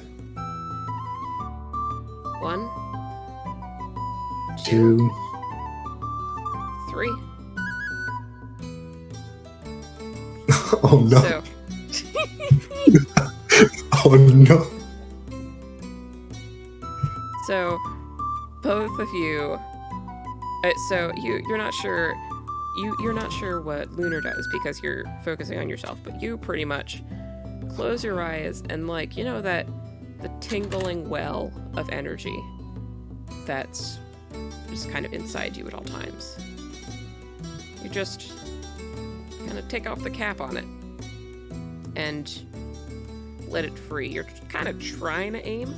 1, 2. 3. Oh no. So, Oh no. so both of you. So you're not sure. You're not sure what Lunar does because you're focusing on yourself. But you pretty much close your eyes and, like, you know, that the tingling well of energy that's just kind of inside you at all times. You just kind of take off the cap on it and let it free. You're kind of trying to aim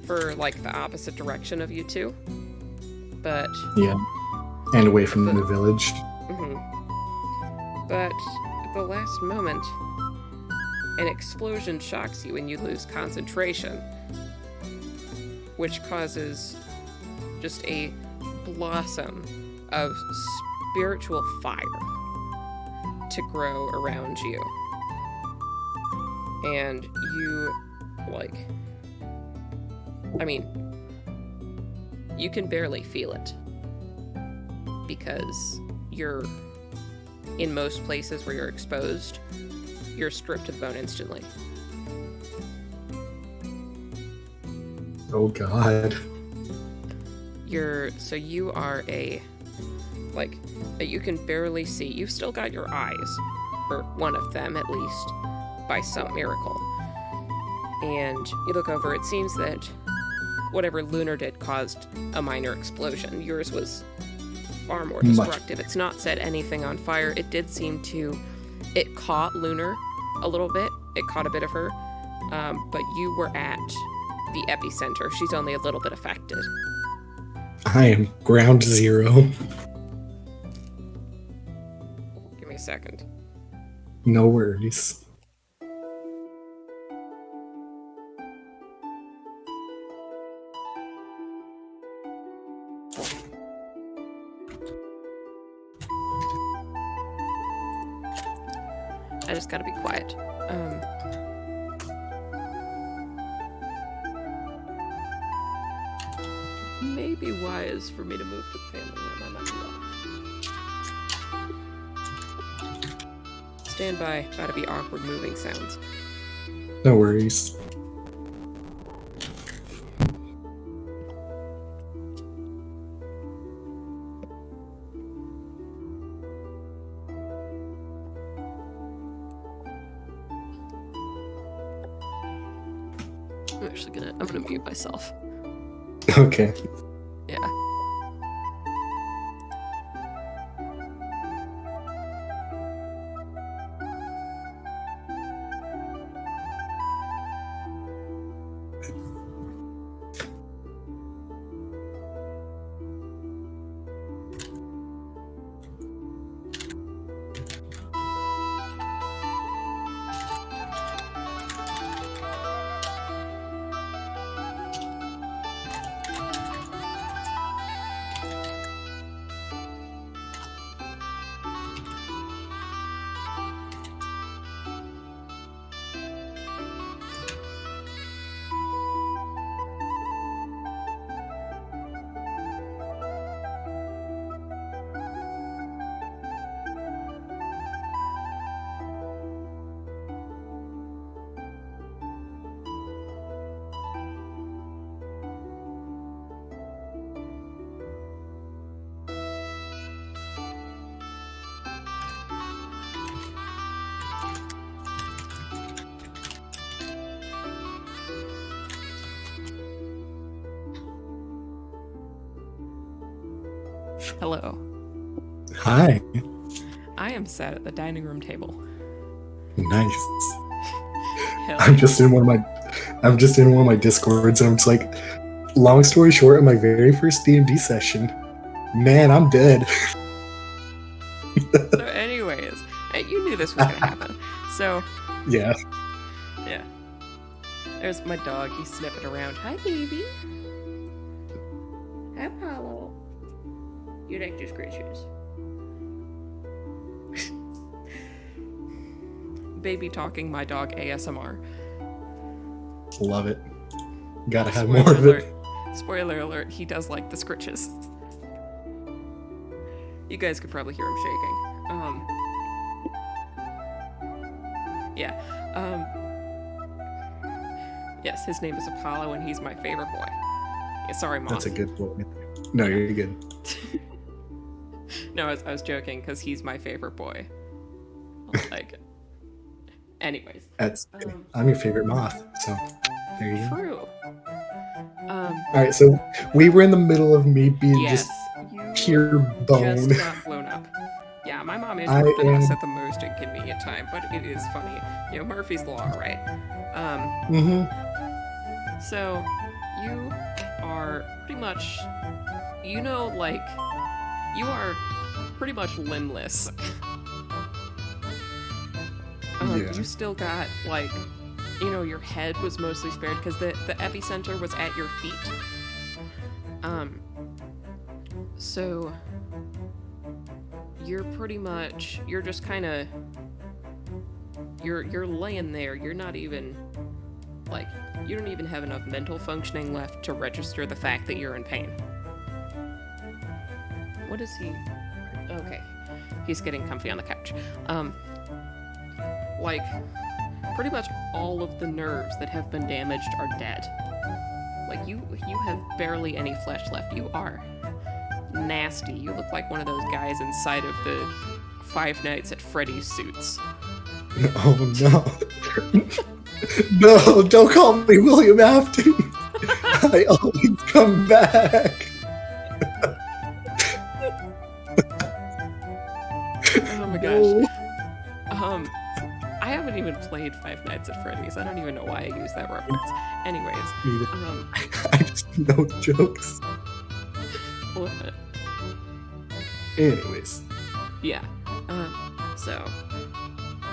for, like, the opposite direction of you two, but Yeah. And away from the village. But at the last moment, an explosion shocks you and you lose concentration, which causes just a blossom of spiritual fire to grow around you. And you, like, I mean, you can barely feel it because you're, in most places where you're exposed, you're stripped to the bone instantly. Oh god. So you are you can barely see. You've still got your eyes, or one of them at least, by some miracle. And you look over, it seems that whatever Lunar did caused a minor explosion. Yours was far more destructive. It's not set anything on fire. It did seem to... It caught Lunar a little bit. It caught a bit of her. But you were at the epicenter. She's only a little bit affected. I am ground zero. Give me a second. No worries. I just gotta be quiet. Maybe wise for me to move to the family room. I might do that. Stand by. About to be awkward moving sounds. No worries. I'm gonna mute myself. Okay. Yeah. Hello. Hi. I am sat at the dining room table. Nice. Hell I'm just in one of my discords, and I'm just like, long story short, in my very first DnD session, man, I'm dead. So anyways, you knew this was gonna happen. So Yeah. yeah. There's my dog, he's sniffing around. Hi baby. Hi Apollo. You like these creatures. Baby talking my dog ASMR. Love it. Gotta have Spoiler more of alert. it. Spoiler alert, he does like the scritches. You guys could probably hear him shaking. Yeah. Yes, his name is Apollo and he's my favorite boy. Yeah, sorry, Moth. That's a good boy. No, you're good. No, I was joking because he's my favorite boy. Like, anyways. That's I'm your favorite moth, so there you go. True. Alright, so we were in the middle of me being Yes, just you pure bone. just got blown up. Yeah, my mom interrupted us at the most inconvenient time, but it is funny. You know, Murphy's Law, right? So, you are pretty much, you know, like, you are pretty much limbless. Yeah. You still got, like, you know, your head was mostly spared because the epicenter was at your feet. So you're pretty much, you're just kind of, you're laying there. You're not even, like, you don't even have enough mental functioning left to register the fact that you're in pain. What is he? Okay. He's getting comfy on the couch. Like, pretty much all of the nerves that have been damaged are dead. Like, you have barely any flesh left. You are nasty. You look like one of those guys inside of the Five Nights at Freddy's suits. Oh no. No, don't call me William Afton. I always come back. Oh my gosh. I haven't even played Five Nights at Freddy's. I don't even know why I use that reference. Anyways, I just know jokes. what? Anyways. Yeah. So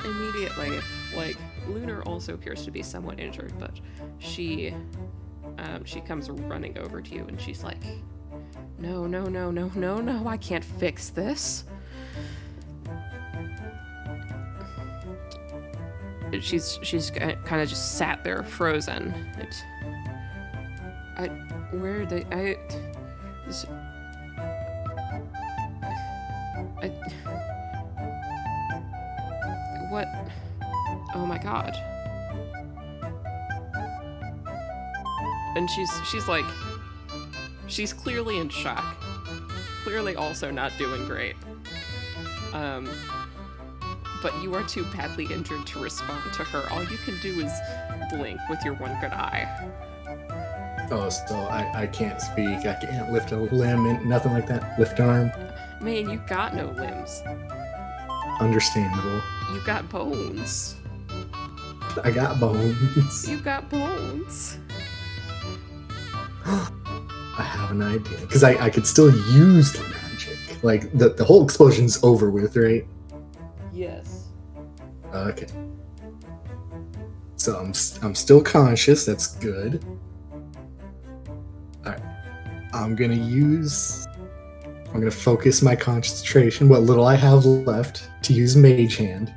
immediately, like, Lunar also appears to be somewhat injured, but she comes running over to you and she's like, no, I can't fix this. She's kind of just sat there frozen. What? Oh my god. And she's like, she's clearly in shock. Clearly also not doing great. But you are too badly injured to respond to her. All you can do is blink with your one good eye. Oh, so I can't speak. I can't lift a limb and nothing like that. Lift an arm. Man, you got no limbs. Understandable. You got bones. I got bones. You got bones. I have an idea. Because I could still use the magic. Like, the whole explosion's over with, right? Yes. Okay. So I'm still conscious. That's good. Alright. I'm gonna focus my concentration, what little I have left, to use Mage Hand.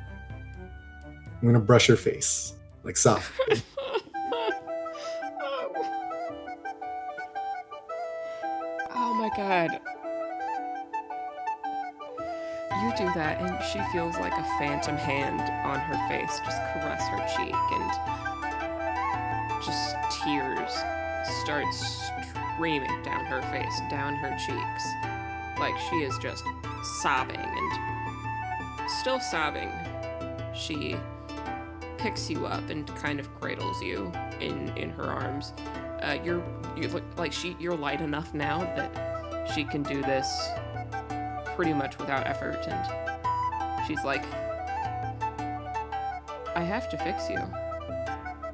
I'm gonna brush her face. Like softly. Oh my god. You do that, and she feels like a phantom hand on her face just caress her cheek, and just tears start streaming down her face, down her cheeks. Like she is just sobbing, and still sobbing, she picks you up and kind of cradles you in her arms. You look like you're light enough now that she can do this pretty much without effort, and she's like, I have to fix you.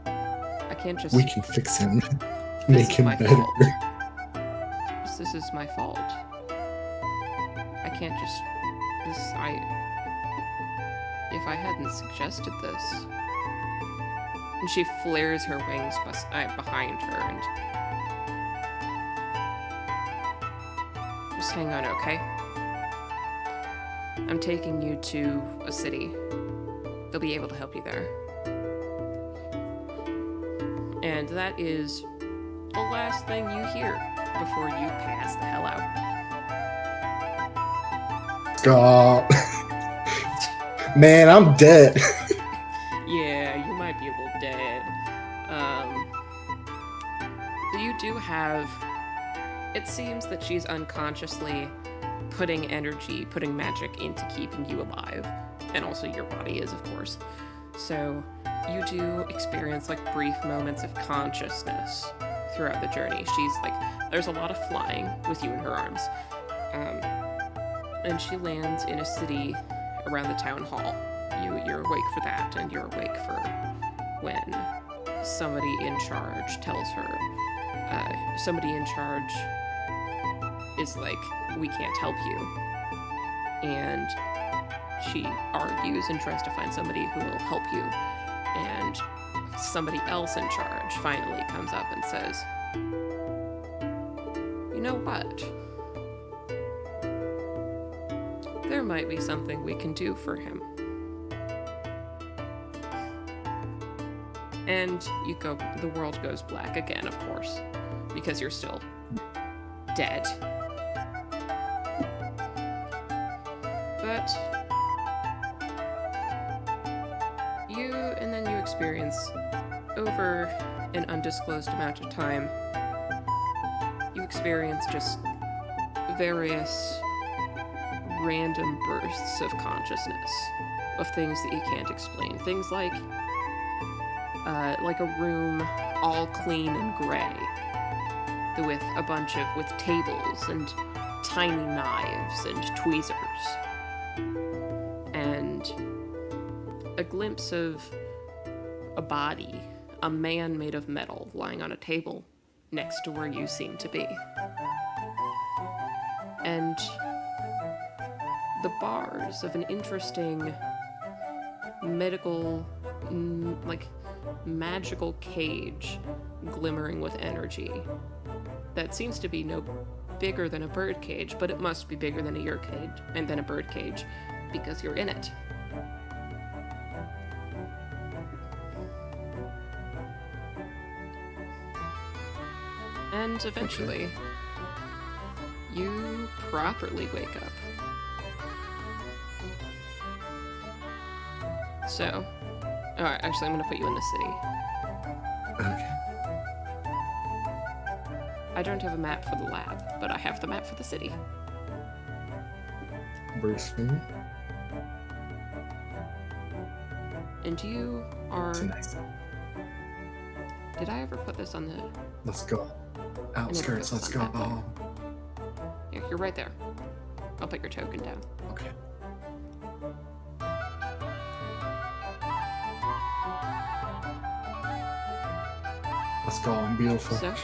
I can't just... We can fix him. Make him better. Fault. This is my fault. I can't just... If I hadn't suggested this... And she flares her wings behind her, and... Just hang on, okay? I'm taking you to a city. They'll be able to help you there. And that is the last thing you hear before you pass the hell out. Stop. Man, I'm dead. Yeah, you might be a little dead. You do have... It seems that she's unconsciously putting magic into keeping you alive. And also your body is, of course. So you do experience like brief moments of consciousness throughout the journey. She's like, there's a lot of flying with you in her arms. And she lands in a city around the town hall. You're awake for that, and you're awake for when somebody in charge tells her, somebody in charge is like, we can't help you. And she argues and tries to find somebody who will help you. And somebody else in charge finally comes up and says, you know what? There might be something we can do for him. And the world goes black again, of course, because you're still dead. But you experience, over an undisclosed amount of time, you experience just various random bursts of consciousness of things that you can't explain. Things like a room all clean and gray, with tables and tiny knives and tweezers. a glimpse of a body, a man made of metal, lying on a table next to where you seem to be. And the bars of an interesting medical, magical cage glimmering with energy that seems to be no bigger than a bird cage, but it must be bigger than a your cage and then a bird cage because you're in it. And eventually, you properly wake up. So, alright, actually I'm gonna put you in the city. Okay. I don't have a map for the lab, but I have the map for the city. Bursting. And you are... It's nice. Did I ever put this on the... Let's go. Outskirts, let's go. Yeah, you're right there. I'll put your token down. Okay. Let's go, I'm beautiful. So,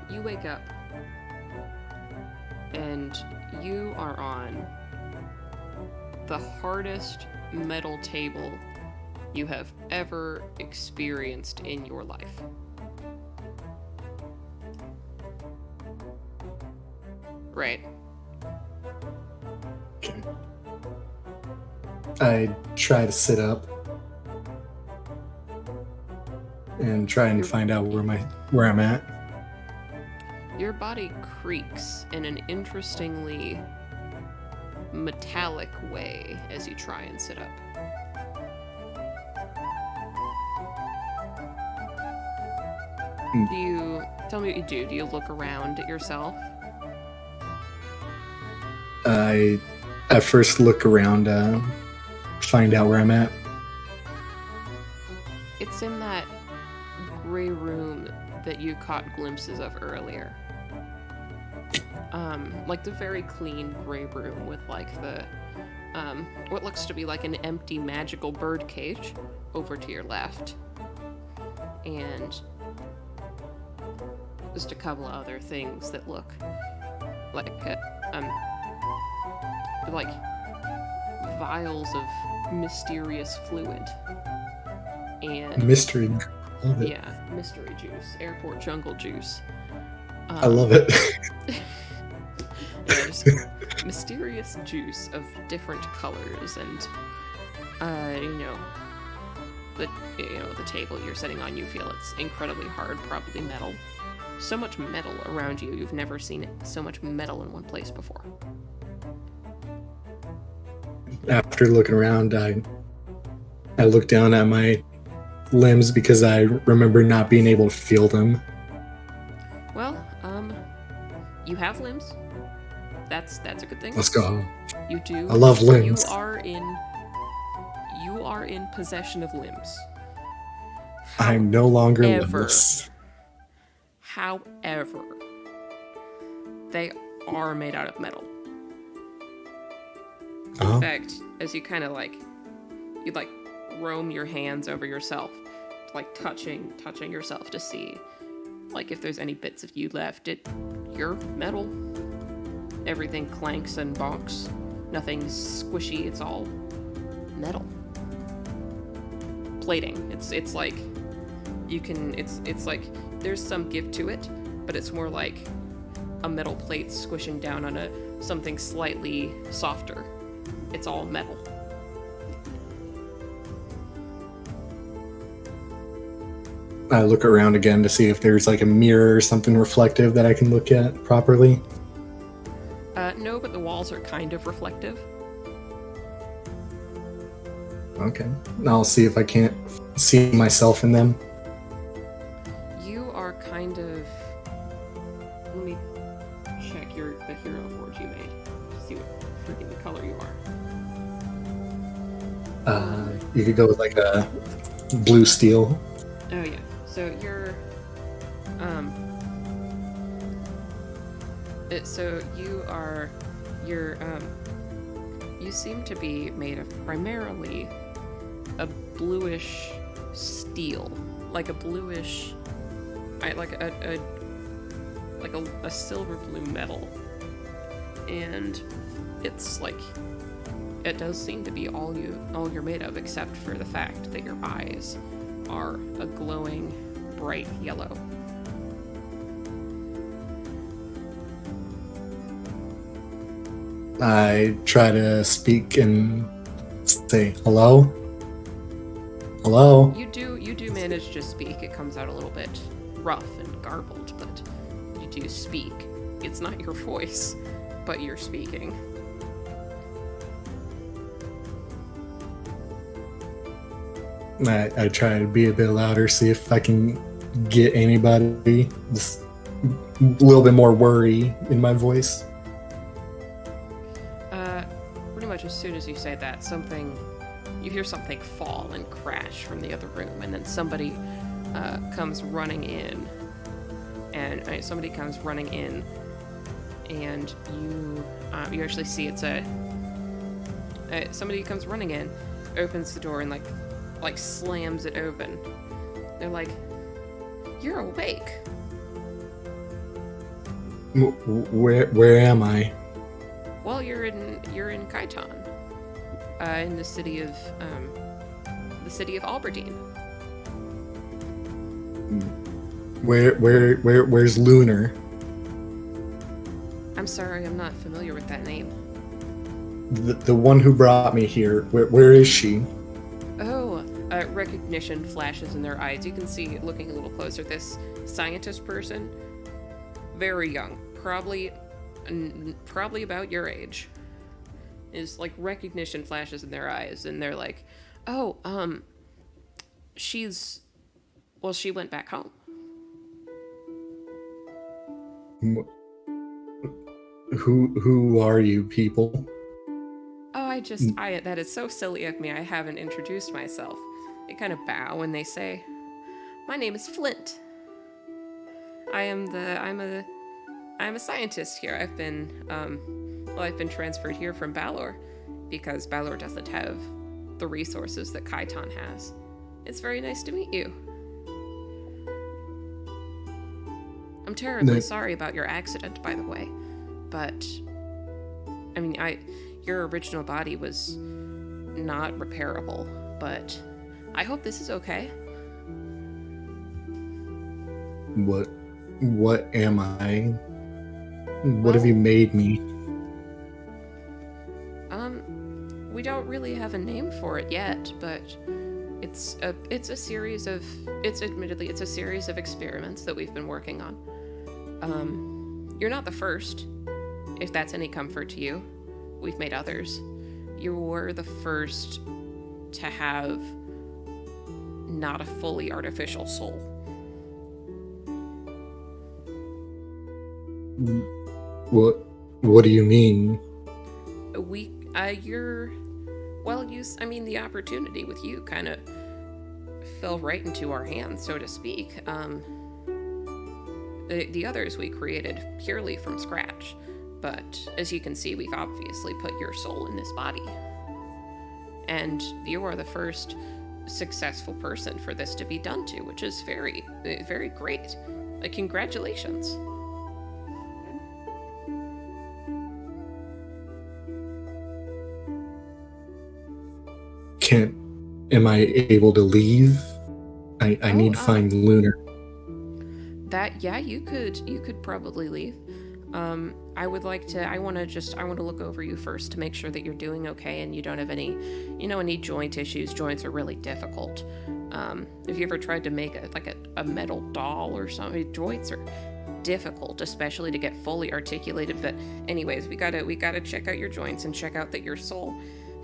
you wake up, and you are on the hardest metal table you have ever experienced in your life. Right. Okay. I try to sit up and try and find out where I'm at. Your body creaks in an interestingly metallic way as you try and sit up. Do you tell me what you do? Do you look around at yourself? I first look around, find out where I'm at. It's in that gray room that you caught glimpses of earlier. Like the very clean gray room with like the, what looks to be like an empty magical bird cage over to your left. And just a couple of other things that look like, like vials of mysterious fluid. And Mystery. Love it. yeah, mystery juice, airport jungle juice. I love it. Yeah, just mysterious juice of different colors, and the table you're sitting on, you feel it's incredibly hard, probably metal. So much metal around you, you've never seen so much metal in one place before. After looking around, I look down at my limbs because I remember not being able to feel them. Well, you have limbs. That's a good thing. Let's go. You do. I love limbs. You are in possession of limbs. I'm no longer However- limbless. However, they are made out of metal. Oh, In fact, as you kind of you roam your hands over yourself, like touching yourself to see, like if there's any bits of you left. You're metal. Everything clanks and bonks. Nothing's squishy. It's all metal. Plating. It's like you can. It's like there's some give to it, but it's more like a metal plate squishing down on something slightly softer. It's all metal. I look around again to see if there's like a mirror or something reflective that I can look at properly. No, but the walls are kind of reflective. Okay. I'll see if I can't see myself in them. You are kind of... Let me check the hero forge you made to see what freaking color you are. You could go with like a blue steel. Oh yeah. So you're You seem to be made of primarily a bluish steel, like a bluish, like a silver blue metal, and it's like it does seem to be all you're made of, except for the fact that your eyes are a glowing bright yellow. I try to speak and say hello. Hello. You do manage to speak. It comes out a little bit rough and garbled, but you do speak. It's not your voice, but you're speaking. I try to be a bit louder, see if I can get anybody. Just a little bit more worry in my voice. Pretty much as soon as you say that, you hear something fall and crash from the other room, and then somebody comes running in, and you actually see it's somebody comes running in, opens the door and like slams it open. They're like, "You're awake." Where am I? Well, you're in Kaiton, in the city of Alberdine. Where's Lunar? I'm sorry, I'm not familiar with that name. The one who brought me here. Where is she? Oh, recognition flashes in their eyes. You can see, looking a little closer, this scientist person, very young, probably about your age. Is like recognition flashes in their eyes, and they're like, "Oh, she went back home." Who are you people? Oh, that is so silly of me. I haven't introduced myself. They kind of bow when they say, "My name is Flint. I'm a scientist here. I've been transferred here from Balor because Balor doesn't have the resources that Kaiton has. It's very nice to meet you. I'm terribly sorry about your accident, by the way, but I mean, your original body was not repairable, but I hope this is okay." What am I? What have you made me? We don't really have a name for it yet, but it's a series of experiments that we've been working on. You're not the first, if that's any comfort to you. We've made others. You were the first to have not a fully artificial soul. What do you mean? The opportunity with you kind of fell right into our hands, so to speak. The others we created purely from scratch, but as you can see, we've obviously put your soul in this body. And you are the first successful person for this to be done to, which is very, very great. Congratulations. Am I able to leave? I need to find Lunar. You could probably leave. I want to look over you first to make sure that you're doing okay and you don't have any joint issues. Joints are really difficult. If you ever tried to make a metal doll or something, joints are difficult, especially to get fully articulated. But anyways, we gotta check out your joints and check out that your soul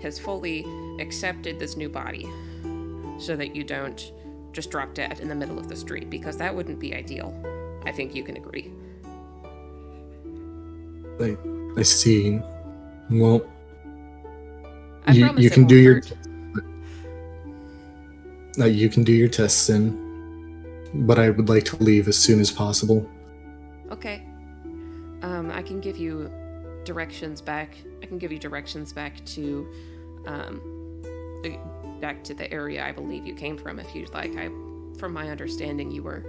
has fully accepted this new body, so that you don't just drop dead in the middle of the street, because that wouldn't be ideal. I think you can agree. I see. Well, you can do your you can do your tests in, but I would like to leave as soon as possible. Okay. I can give you directions back. I can give you directions back to the area I believe you came from if you'd like. From my understanding, you were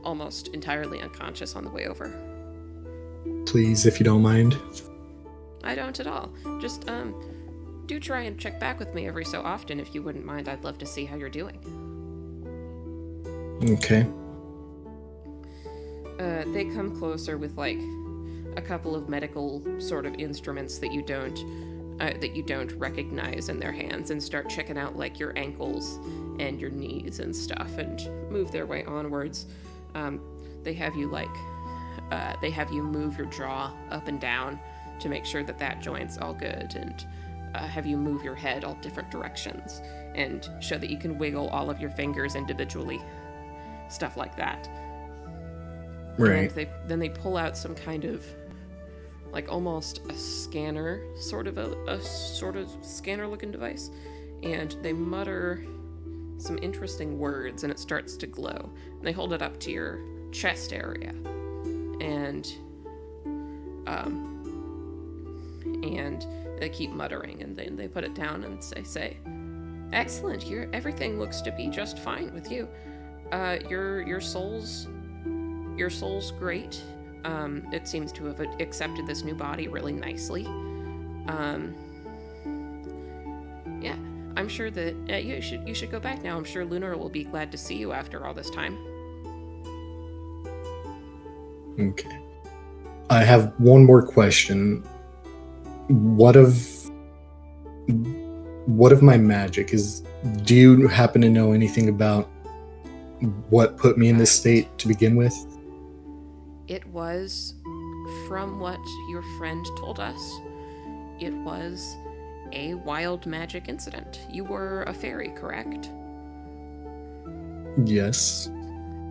almost entirely unconscious on the way over. Please, if you don't mind. I don't at all. Just do try and check back with me every so often if you wouldn't mind. I'd love to see how you're doing. Okay. They come closer with like a couple of medical sort of instruments that you don't recognize in their hands, and start checking out like your ankles and your knees and stuff, and move their way onwards. They have you move your jaw up and down to make sure that joint's all good, and have you move your head all different directions, and show that you can wiggle all of your fingers individually, stuff like that. Right. And then they pull out some kind of, like almost a scanner, sort of a scanner-looking device, and they mutter some interesting words, and it starts to glow. And they hold it up to your chest area, and they keep muttering, and then they put it down and say, "Excellent, everything looks to be just fine with you. Your soul's great. It seems to have accepted this new body really nicely. Yeah, I'm sure that you should go back now. I'm sure Lunar will be glad to see you after all this time." Okay. I have one more question. What of my magic? Do you happen to know anything about what put me in this state to begin with? It was, from what your friend told us, it was a wild magic incident. You were a fairy, correct? Yes.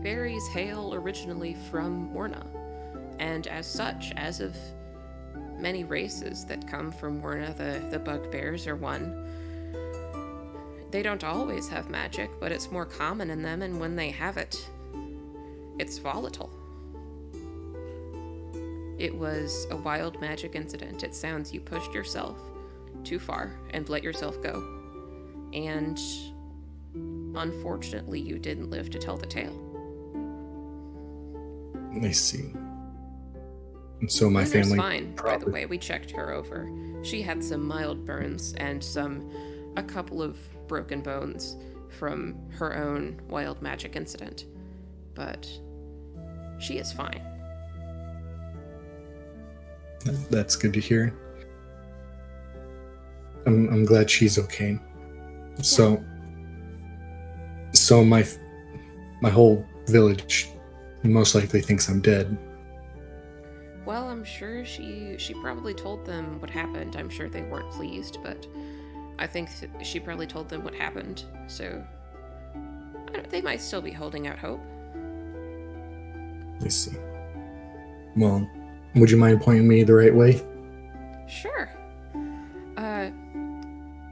Fairies hail originally from Wyrna, and as such, as of many races that come from Wyrna, the bugbears are one. They don't always have magic, but it's more common in them, and when they have it, it's volatile. It was a wild magic incident. It sounds you pushed yourself too far and let yourself go. And unfortunately, you didn't live to tell the tale. I see. And so my Luna's family... fine, by the way. We checked her over. She had some mild burns and a couple of broken bones from her own wild magic incident. But she is fine. That's good to hear. I'm glad she's okay. So my whole village most likely thinks I'm dead. Well, I'm sure she probably told them what happened. I'm sure they weren't pleased, but I think she probably told them what happened. So they might still be holding out hope. I see. Well, would you mind pointing me the right way? Sure.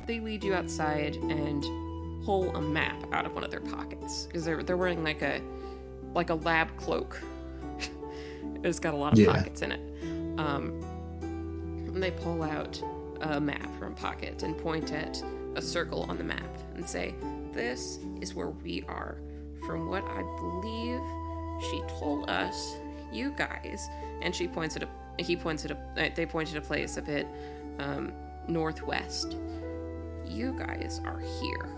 They lead you outside and pull a map out of one of their pockets, because they're wearing like a lab cloak. It's got a lot of pockets in it. And they pull out a map from a pocket and point at a circle on the map and say, "This is where we are. From what I believe she told us, you guys," and they pointed a place a bit northwest. "You guys are here."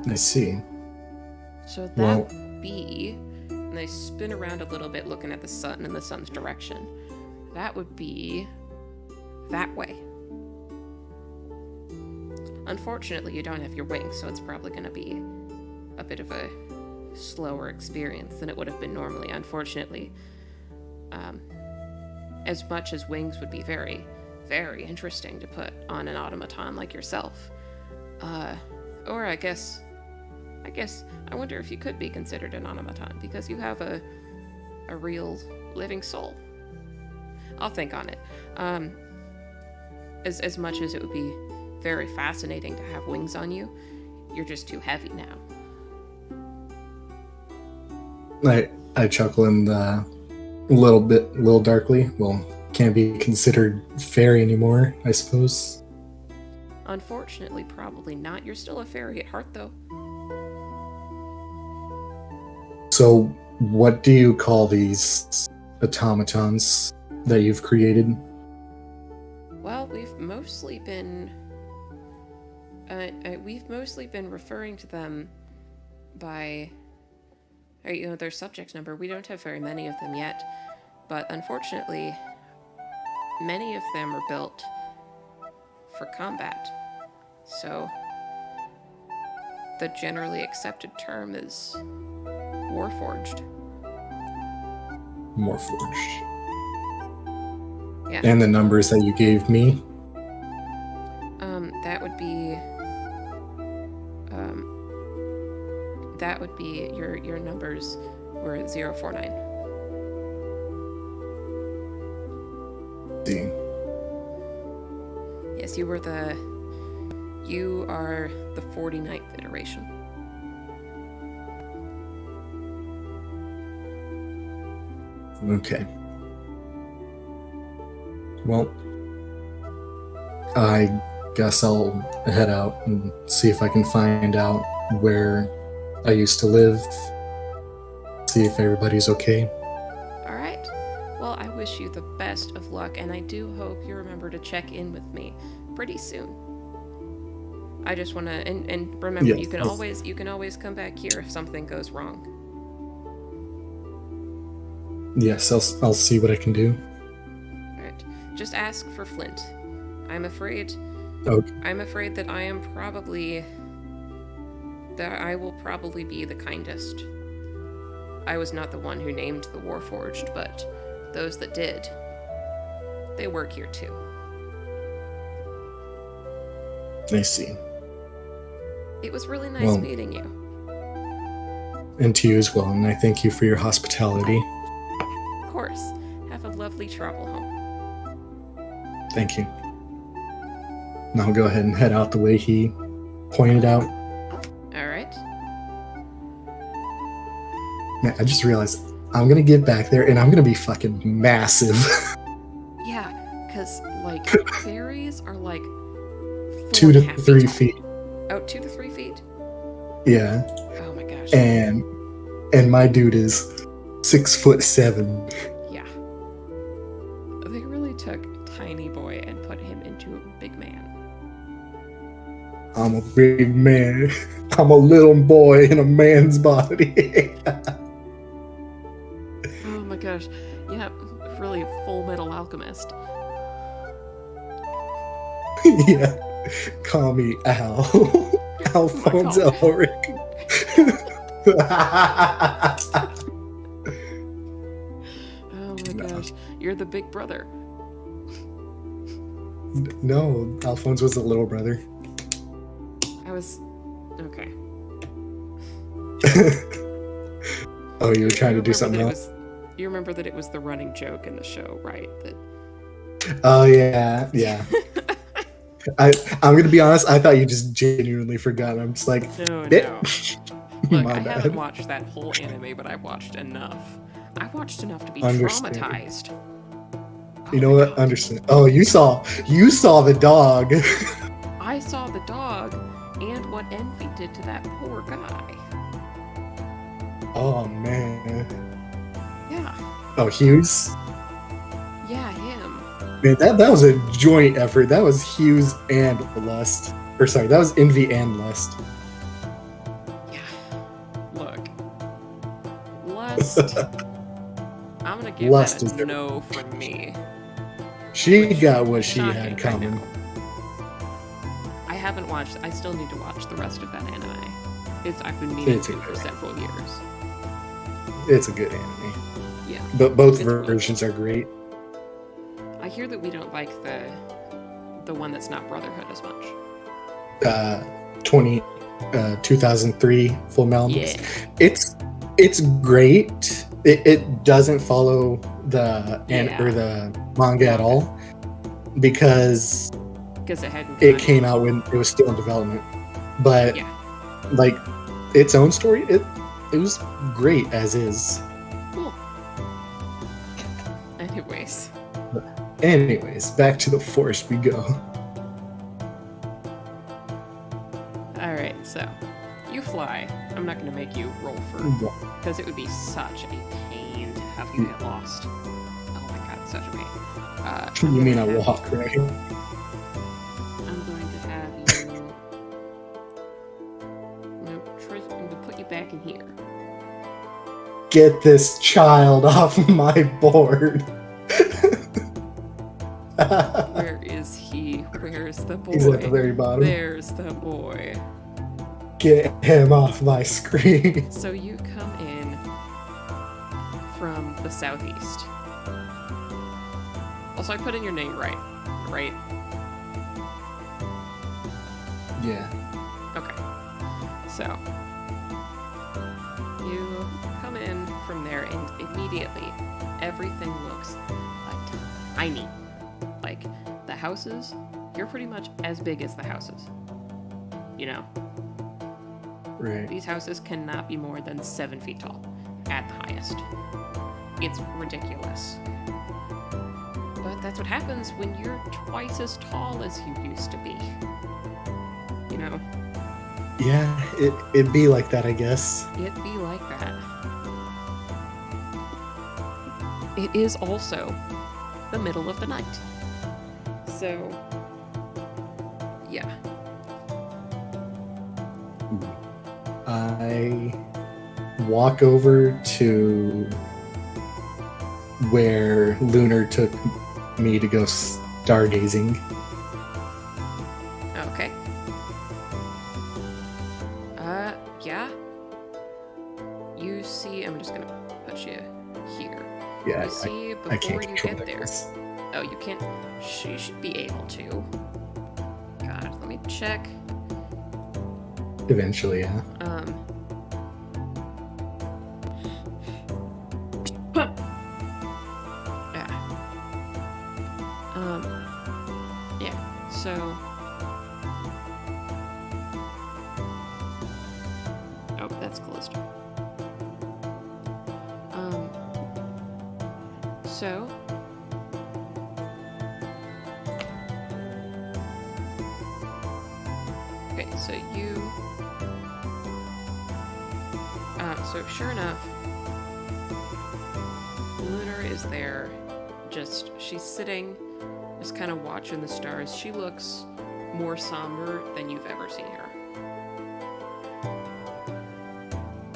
I see. So that would be, and they spin around a little bit looking at the sun and the sun's direction. That would be that way. Unfortunately, you don't have your wings, so it's probably going to be a bit of a slower experience than it would have been normally, unfortunately. As much as wings would be very, very interesting to put on an automaton like yourself. Or I guess I wonder if you could be considered an automaton, because you have a real living soul. I'll think on it. As much as it would be very fascinating to have wings on you, you're just too heavy now. I chuckle in the little darkly. Well, can't be considered fairy anymore, I suppose. Unfortunately, probably not. You're still a fairy at heart, though. So, what do you call these automatons that you've created? Well, we've mostly been referring to them by, their subject number. We don't have very many of them yet, but unfortunately, many of them are built for combat. So, the generally accepted term is Warforged. Warforged. Yeah. And the numbers that you gave me? That would be your numbers were 049. See. Yes, you are the 49th iteration. Okay. Well, I guess I'll head out and see if I can find out where I used to live. See if everybody's okay. All right. Well, I wish you the best of luck, and I do hope you remember to check in with me pretty soon. I just want to, and remember, Yes, you can always come back here if something goes wrong. Yes, I'll see what I can do. All right. Just ask for Flint. I'm afraid that I will probably be the kindest. I was not the one who named the Warforged, but those that did, they work here too. I see. It was really nice meeting you. And to you as well, and I thank you for your hospitality. Of course. Have a lovely travel home. Thank you. Now I'll go ahead and head out the way he pointed out. All right. Man, I just realized I'm gonna get back there and I'm gonna be fucking massive. Yeah, because, like, fairies are, like, 2 to 3 feet. Oh, 2 to 3 feet? Yeah. Oh my gosh. And my dude is 6'7". Yeah. They really took Tiny Boy and put him into a big man. I'm a big man. I'm a little boy in a man's body. Oh my gosh. Yeah, really Full Metal Alchemist. Yeah. Call me Al. Alphonse Oh Elric. Oh my gosh. You're the big brother. No, Alphonse was the little brother. Okay. Oh, you were trying to do something else? You remember that it was the running joke in the show, right? Oh, yeah. I'm gonna be honest, I thought you just genuinely forgot. I'm just like, No. Look, I haven't watched that whole anime, but I watched enough. I watched enough to be traumatized. You know what? Understand. Oh, you saw the dog. I saw the dog and what Envy did to that poor guy. Oh man. Yeah. Oh, Hughes. Yeah, him. Man, that was a joint effort. That was Hughes and Lust. Or sorry, that was Envy and Lust. Yeah. Look. Lust. I'm gonna give Lust that is a no from me. She got what she had coming. I haven't watched. I still need to watch the rest of that anime. I've been meaning to for several years. It's a good anime. Yeah. But both versions are great. I hear that we don't like the one that's not Brotherhood as much. 2003 Full Metal. Yeah. It's great. It doesn't follow the manga at all because it came out when it was still in development. But like its own story, it was great as is. Anyways, back to the forest we go. Alright, so you fly. I'm not going to make you roll for because it would be such a pain to have you get lost. Oh my god, such a pain. You mean I walk, right? I'm going to have you. Nope, I'm going to put you back in here. Get this child off my board. Where is he? Where's the boy? He's at the very bottom. There's the boy. Get him off my screen. So you come in from the southeast. Also, I put in your name right? Yeah. Okay. So, you come in from there and immediately everything looks tiny. Like, the houses, you're pretty much as big as the houses. You know? Right. These houses cannot be more than 7 feet tall, at the highest. It's ridiculous. But that's what happens when you're twice as tall as you used to be. You know? Yeah, it'd be like that, I guess. It'd be like that. It is also the middle of the night. So, yeah. I walk over to where Lunar took me to go stargazing. Okay. Yeah. You see, I'm just gonna put you here. Yeah, You see, I can't before you control get there. this. Oh, you can't. She should be able to. God, let me check. Eventually, yeah. Yeah. So. Oh, that's closed. So. Okay, so you. So sure enough, Lunar is there. She's sitting, just kind of watching the stars. She looks more somber than you've ever seen her.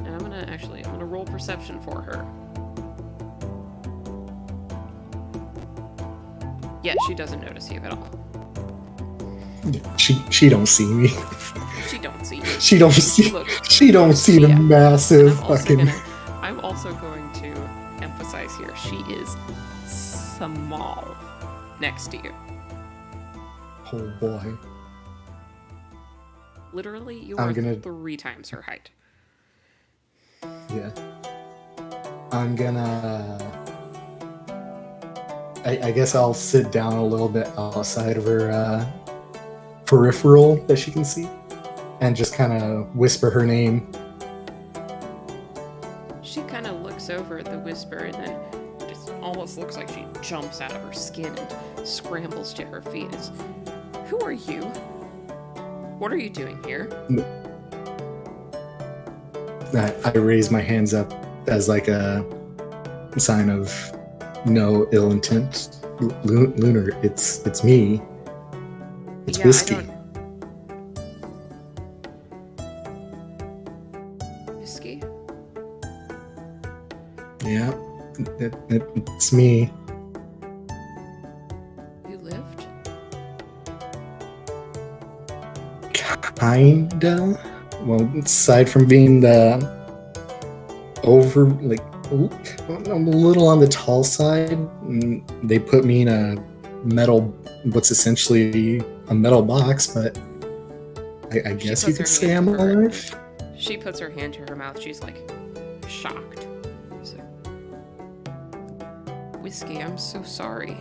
And I'm gonna roll perception for her. Yeah, she doesn't notice you at all. She don't see me. She don't see you. She don't see. Look, She don't see the yeah. massive And fucking. I'm also going to emphasize here, she is small next to you. Oh boy. Literally, you I'm are gonna- 3 times her height. Yeah. I'm gonna. I guess I'll sit down a little bit outside of her peripheral that she can see, and just kind of whisper her name. She kind of looks over at the whisper and then just almost looks like she jumps out of her skin and scrambles to her feet. Who are you? What are you doing here? I raise my hands up as like a sign of no ill intent. Lunar, it's me. It's Yeah, Whiskey. Whiskey? Yeah, it's me. You lived? Kinda. Well, aside from being the I'm a little on the tall side. They put me in a what's essentially a metal box, but I guess you puts could her say hand I'm to her- alive. She puts her hand to her mouth. She's like shocked. So, Whiskey, I'm so sorry.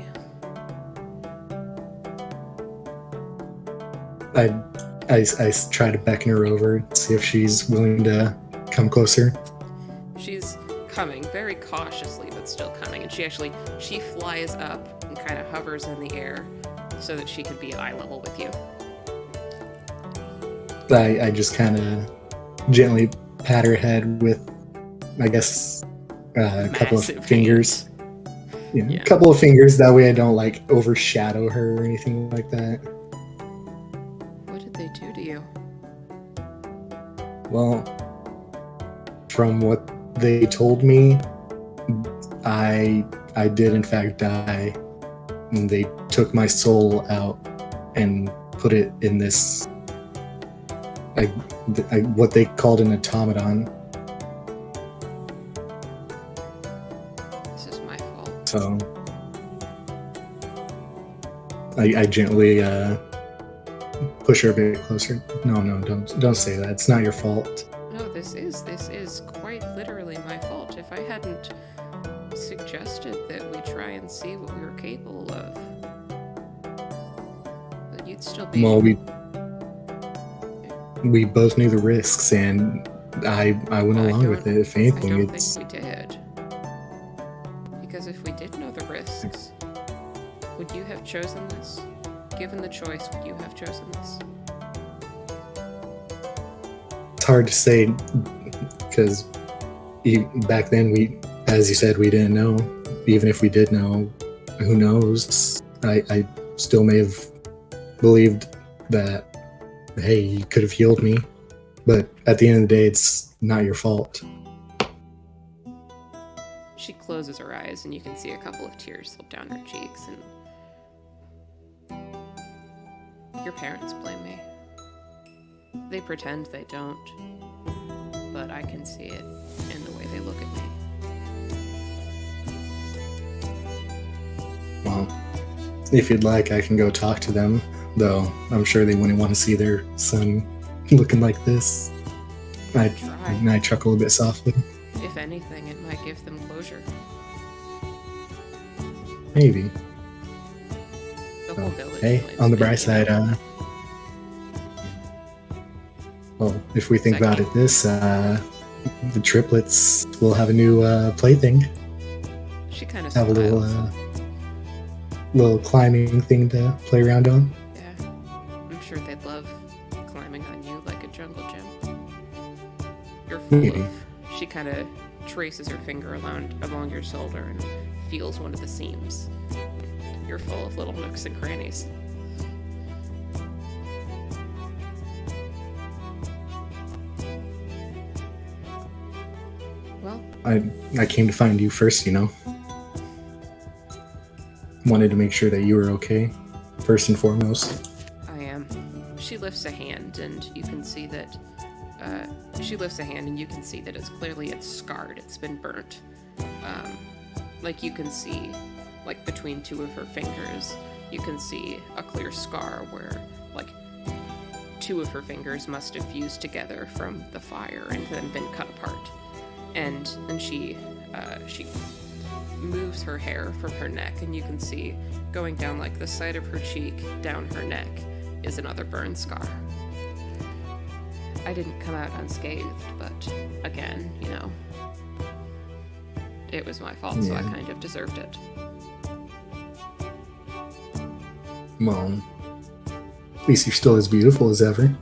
I try to beckon her over, see if she's willing to come closer. She's coming very cautiously, but it's still coming. And she flies up and kind of hovers in the air so that she could be eye level with you. I just kind of gently pat her head with, I guess, a couple of Massive fingers. Yeah. A couple of fingers. That way I don't like overshadow her or anything like that. What did they do to you? Well, from what they told me, I did in fact die. And they took my soul out and put it in this, what they called an automaton. This is my fault. So I gently push her a bit closer. No, don't say that. It's not your fault. No, this is quite literally my fault. If I hadn't suggested that we try and see what we were capable of, then you'd still be... Well, we both knew the risks, and I went along with it. If anything, I don't it's... think we did. Because if we did know the risks, would you have chosen this? Given the choice, would you have chosen this? It's hard to say, because back then, as you said, we didn't know. Even if we did know, who knows? I still may have believed that, hey, you could have healed me, but at the end of the day, it's not your fault. She closes her eyes, and you can see a couple of tears slip down her cheeks, and your parents blame me. They pretend they don't, but I can see it in the way they look at me. Well, if you'd like, I can go talk to them, though I'm sure they wouldn't want to see their son looking like this. I chuckle a bit softly. If anything, it might give them closure. Maybe. The whole village. Hey, blames on the me, bright you side, know? well, if we think about it, the triplets will have a new plaything. She kind of Have smiles. a little climbing thing to play around on. Yeah, I'm sure they'd love climbing on you like a jungle gym. You're full Maybe. of... She kind of traces her finger along your shoulder and feels one of the seams. You're full of little nooks and crannies. Well, I came to find you first, you know. Wanted to make sure that you were okay, first and foremost. I am. She lifts a hand, and you can see that. It's scarred. It's been burnt. Like you can see, like between two of her fingers, you can see a clear scar where, like, two of her fingers must have fused together from the fire and then been cut apart. And then she moves her hair from her neck, and you can see going down like the side of her cheek, down her neck, is another burn scar. I didn't come out unscathed, but again, you know, it was my fault, so I Yeah. kind of deserved it. Well, at least you're still as beautiful as ever.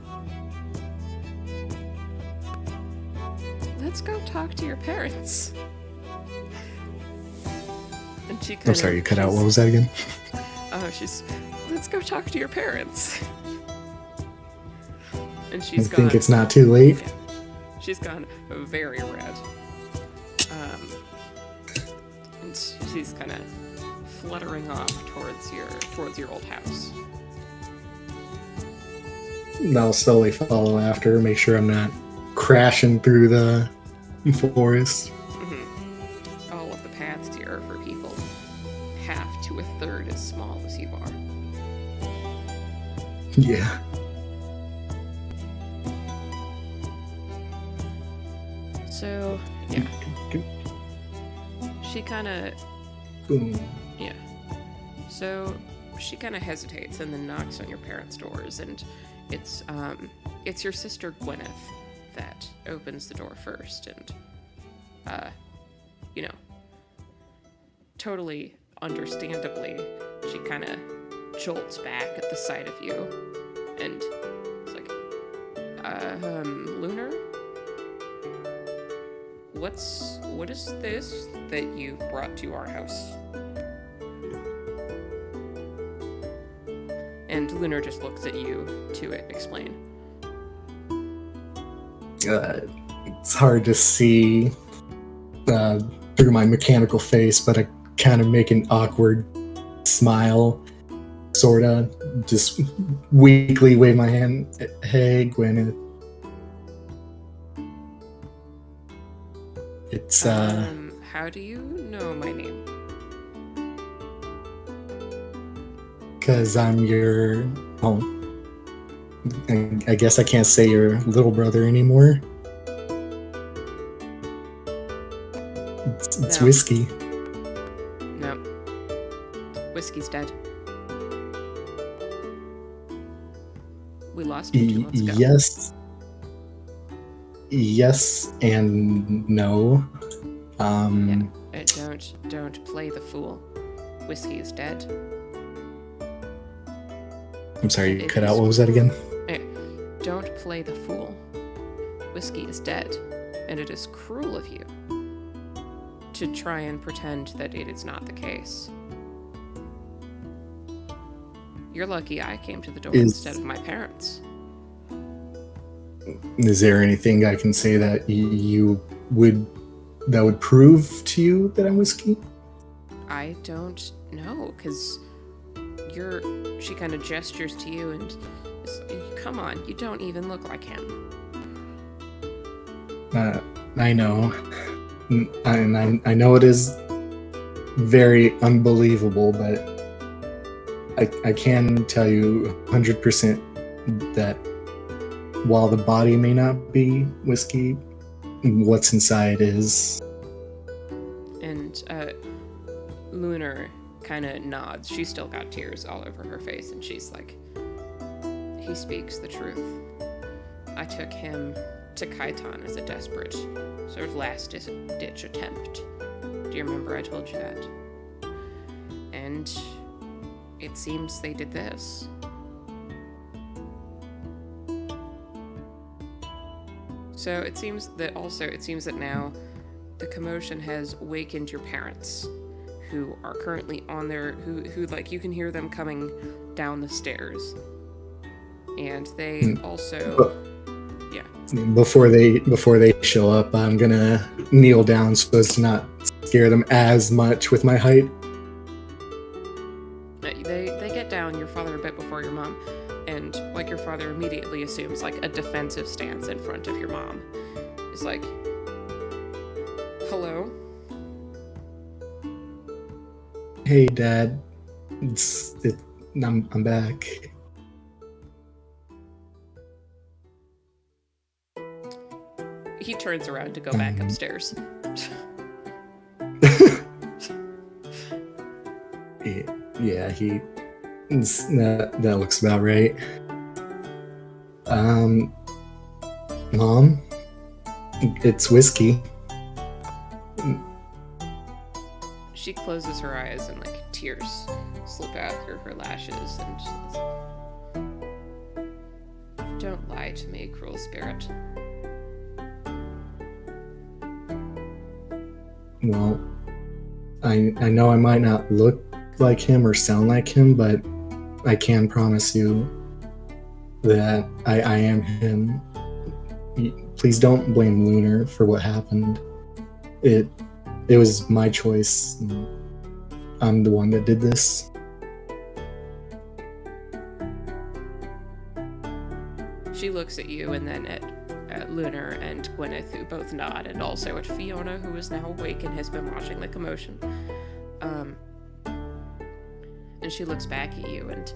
Let's go talk to your parents. And she I'm sorry, you cut out. What was that again? Let's go talk to your parents. And I she's think gone. it's not too late. Yeah. She's gone very red. And she's kind of fluttering off towards your old house. I'll slowly follow after, make sure I'm not crashing through the forest. Mm-hmm. All of the paths here are for people half to a third as small as you are. Yeah. So, yeah. She kind of... Boom. Yeah. So she kind of hesitates and then knocks on your parents' doors, and it's your sister Gwyneth that opens the door first, and you know, totally understandably, she kind of jolts back at the sight of you, and it's like, Lunar? What is this that you've brought to our house? And Lunar just looks at you to explain. It's hard to see through my mechanical face, but I kind of make an awkward smile, sorta, just weakly wave my hand. Hey, Gwyneth. It's How do you know my name? Because I'm your, I guess I can't say your little brother anymore. It's No. Whiskey. No. Whiskey's dead. We lost him 2 months ago. Yes and no. Don't play the fool. Whiskey is dead. I'm sorry, you It cut is- out. What was that again? Don't play the fool. Whiskey is dead, and it is cruel of you to try and pretend that it is not the case. You're lucky I came to the door instead of my parents. Is there anything I can say that that would prove to you that I'm Whiskey? I don't know, because she kind of gestures to you and is, come on, you don't even look like him. I know. And I know it is very unbelievable, but I can tell you 100% that while the body may not be Whiskey, what's inside is. And Lunar kind of nods. She's still got tears all over her face, and she's like, he speaks the truth. I took him to Kaitan as a desperate sort of last-ditch attempt. Do you remember I told you that? And it seems they did this. So it seems that now the commotion has wakened your parents, who are currently on their, who like, you can hear them coming down the stairs. And they also, yeah. Before they show up, I'm gonna kneel down so as to not scare them as much with my height. They get down, your father a bit before your mom, and like your father immediately assumes like a defensive stance in front of your mom. It's like, hello? Hey, Dad. I'm back. He turns around to go back upstairs. Yeah, that looks about right. Mom, it's Whiskey. She closes her eyes and like tears slip out through her lashes and says, don't lie to me, cruel spirit. Well, I know I might not look like him or sound like him, but I can promise you that I am him. Please don't blame Lunar for what happened. It was my choice. I'm the one that did this. She looks at you and then at Lunar and Gwyneth, who both nod, and also at Fiona, who is now awake and has been watching the commotion. And she looks back at you and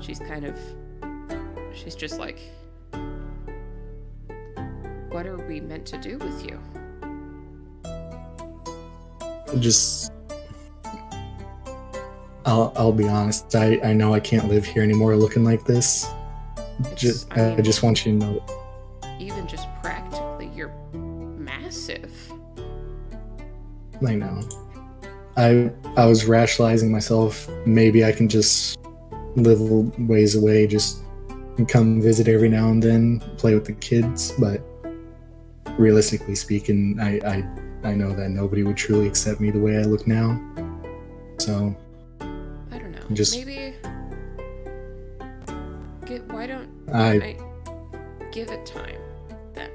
she's just like, what are we meant to do with you? Just, I'll be honest. I know I can't live here anymore looking like this. I just want you to know. Even just practically, you're massive. I know. I was rationalizing myself. Maybe I can just live a ways away, just come visit every now and then, play with the kids. But realistically speaking, I know that nobody would truly accept me the way I look now. So I don't know. just Maybe. Why don't I give it time then?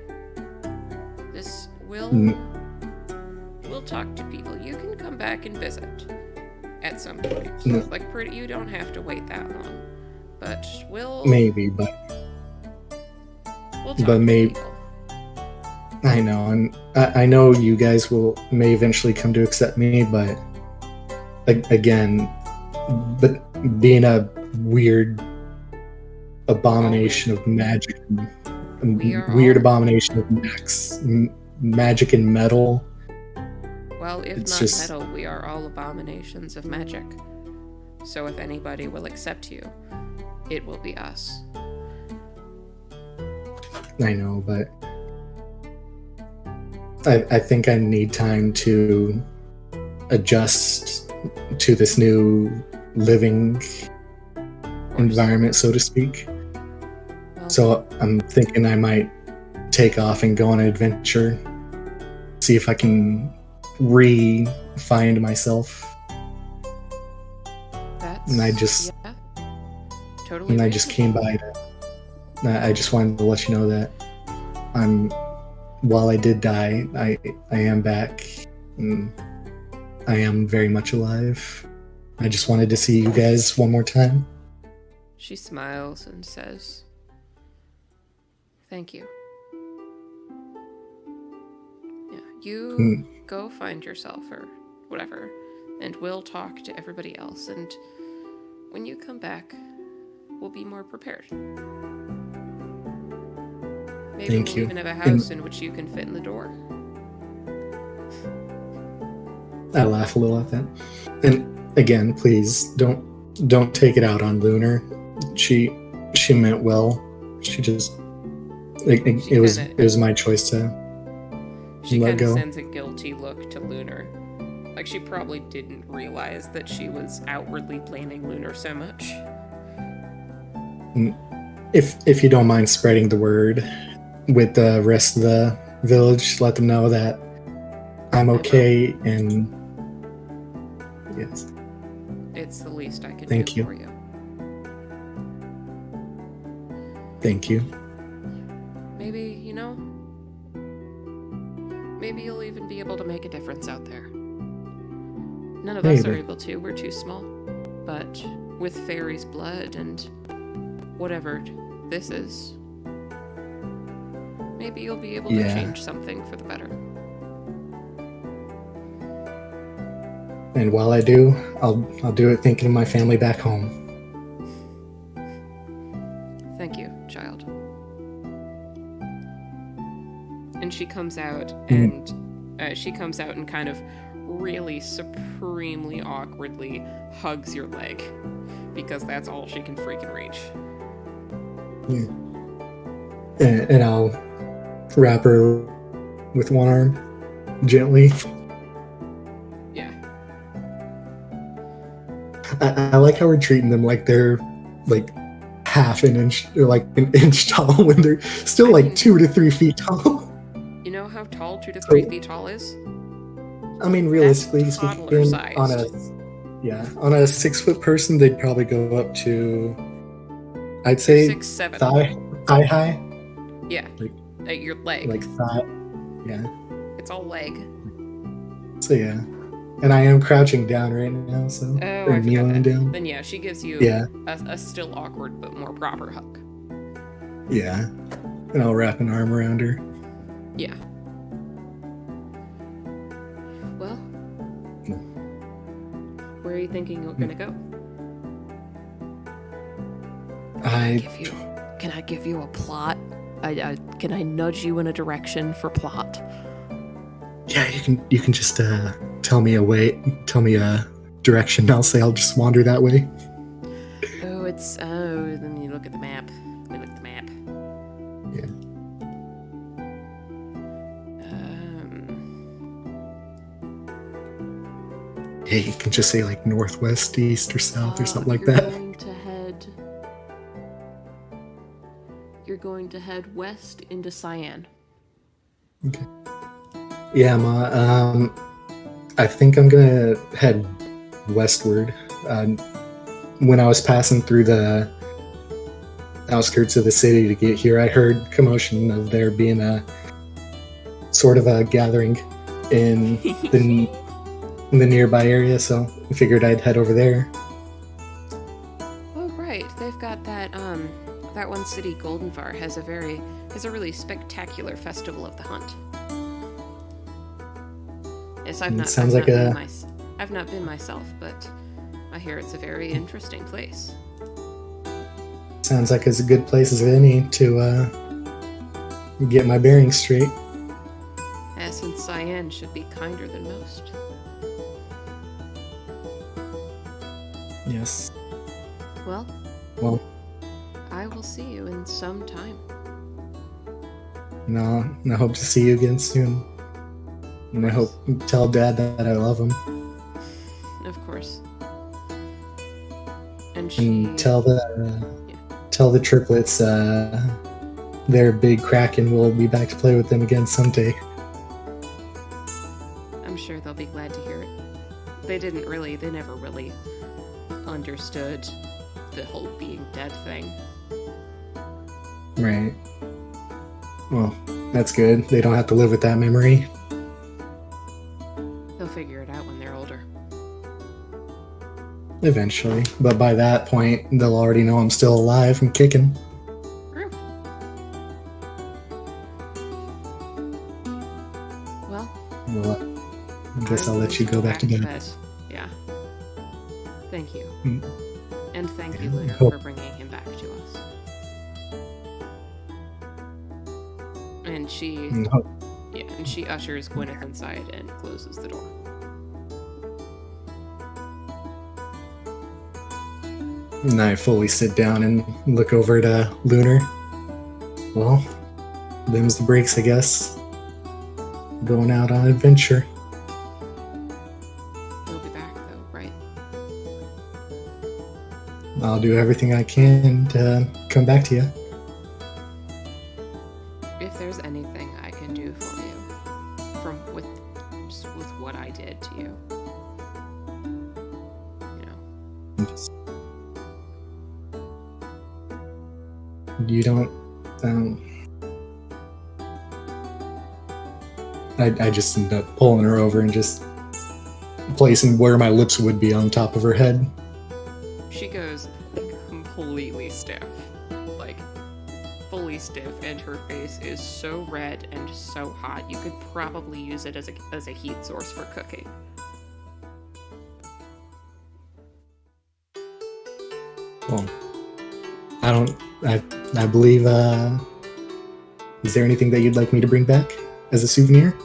This will. We'll talk to people. You can come back and visit at some point. No. Like, you don't have to wait that long. But maybe, but we'll talk but to maybe. people. I know, and I know you guys may eventually come to accept me, but again, but being a weird abomination of magic, weird abomination of magic and metal. Well, if It's not just- metal, we are all abominations of magic. So if anybody will accept you, it will be us. I know, but I think I need time to adjust to this new living environment, so to speak. Well, So I'm thinking I might take off and go on an adventure, see if I can re-find myself. that's, and I just- yeah, totally. And I just came by to. I just wanted to let you know that while I did die, I am back. And I am very much alive. I just wanted to see you guys one more time. She smiles and says, "Thank you." Yeah, you go find yourself or whatever, and we'll talk to everybody else. And when you come back, we'll be more prepared. Maybe Thank we'll you. even have a house in which you can fit in the door. I laugh a little at that. And again, please don't take it out on Lunar. She meant well. She just it was my choice to She let kind of go. sends a guilty look to Lunar. Like she probably didn't realize that she was outwardly blaming Lunar so much. If you don't mind spreading the word with the rest of the village, let them know that I'm okay. And yes, It's the least I can Thank do you. for you. thank you. Maybe, maybe you'll even be able to make a difference out there. None of us are Maybe. able to, we're too small. But with fairy's blood and whatever this is, maybe you'll be able to Yeah. change something for the better. And while I do, I'll do it thinking of my family back home. Thank you, child. And she comes out and kind of really supremely awkwardly hugs your leg because that's all she can freaking reach. And I'll wrap her with one arm gently. Yeah. I like how we're treating them like they're like half an inch or like an inch tall when they're still I like mean- 2 to 3 feet tall. You know how tall 2 to 3 feet tall is? I mean, realistically That's speaking, toddler-sized. on a 6-foot person, they'd probably go up to, I'd say 6'7". thigh high, Yeah. like- At your leg. like thigh. Yeah. It's all leg. So yeah, and I am crouching down right now, so Oh, or I forgot kneeling that. down. Then yeah, she gives you Yeah. a still awkward but more proper hug. Yeah, and I'll wrap an arm around her. Yeah. Well, where are you thinking you're gonna go? Can I give you a plot? Can I nudge you in a direction for plot? Yeah, you can just tell me a direction. I'll say I'll just wander that way. Then you look at the map. Let me look at the map. Yeah. Yeah, you can just say like northwest, east, or south, or something like you're that. Going to head. You're going to head west into Cyan. Okay. Yeah, Ma. I think I'm gonna head westward. When I was passing through the outskirts of the city to get here, I heard commotion of there being a sort of a gathering in the nearby area, so I figured I'd head over there. Oh right, they've got that that one city, Goldenvar, has a really spectacular festival of the hunt. Yes, I've not been myself, but I hear it's a very interesting place. Sounds like it's a good place as any to get my bearings straight. Since Cyan should be kinder than most. Yes. Well, Well, I will see you in some time. no, I hope to see you again soon. And I hope tell Dad that I love him. Of course. And Tell the triplets they're big Kraken. We'll be back to play with them again someday. I'm sure they'll be glad to hear it. They never really understood the whole being dead thing. Right. Well, that's good. They don't have to live with that memory. They'll figure it out when they're older. Eventually. But by that point, they'll already know I'm still alive and kicking. True. Well, I guess I'll let you go back to bed. Yeah. Thank you. Mm. And thank you, Lunar, Hope- for bringing him back to us. And she ushers Gwyneth inside and closes the door. And I fully sit down and look over to Lunar. Well, them's the breaks, I guess. Going out on an adventure. You'll be back, though, right? I'll do everything I can to come back to you. If there's anything I can do for you, with what I did to you, You don't. I just end up pulling her over and just placing where my lips would be on top of her head. She goes completely stiff. Like, fully stiff, and her face is so red and so hot, you could probably use it as a heat source for cooking. Well, I believe, is there anything that you'd like me to bring back as a souvenir?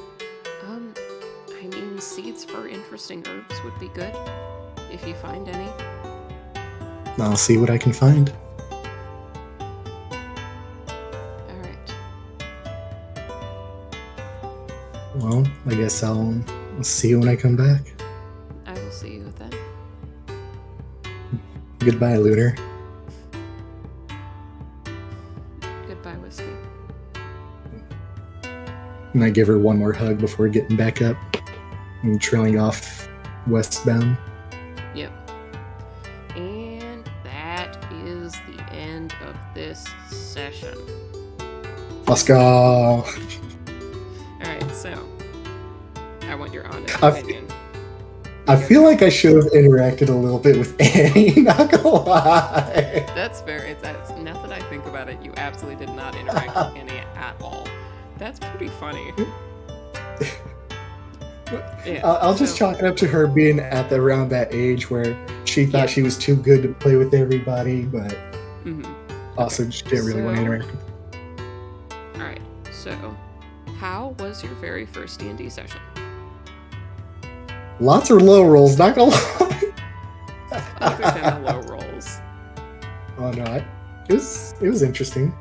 I mean, seeds for interesting herbs would be good, if you find any. I'll see what I can find. Alright. Well, I guess I'll see you when I come back. I will see you then. Goodbye, Lunar. Goodbye, Whiskey. And I give her one more hug before getting back up and trailing off westbound. Yep. And that is the end of this session. Let's go! Alright, so I want your honest I've- opinion. I feel like I should have interacted a little bit with Annie, not gonna lie. That's fair. Now that I think about it, you absolutely did not interact with Annie at all. That's pretty funny. Yeah, I'll just chalk it up to her being at around that age where she thought she was too good to play with everybody, but also she didn't really want to interact. Alright, so how was your very first D&D session? Lots of low rolls, not gonna lie. Other than the low rolls. Oh no, it was interesting.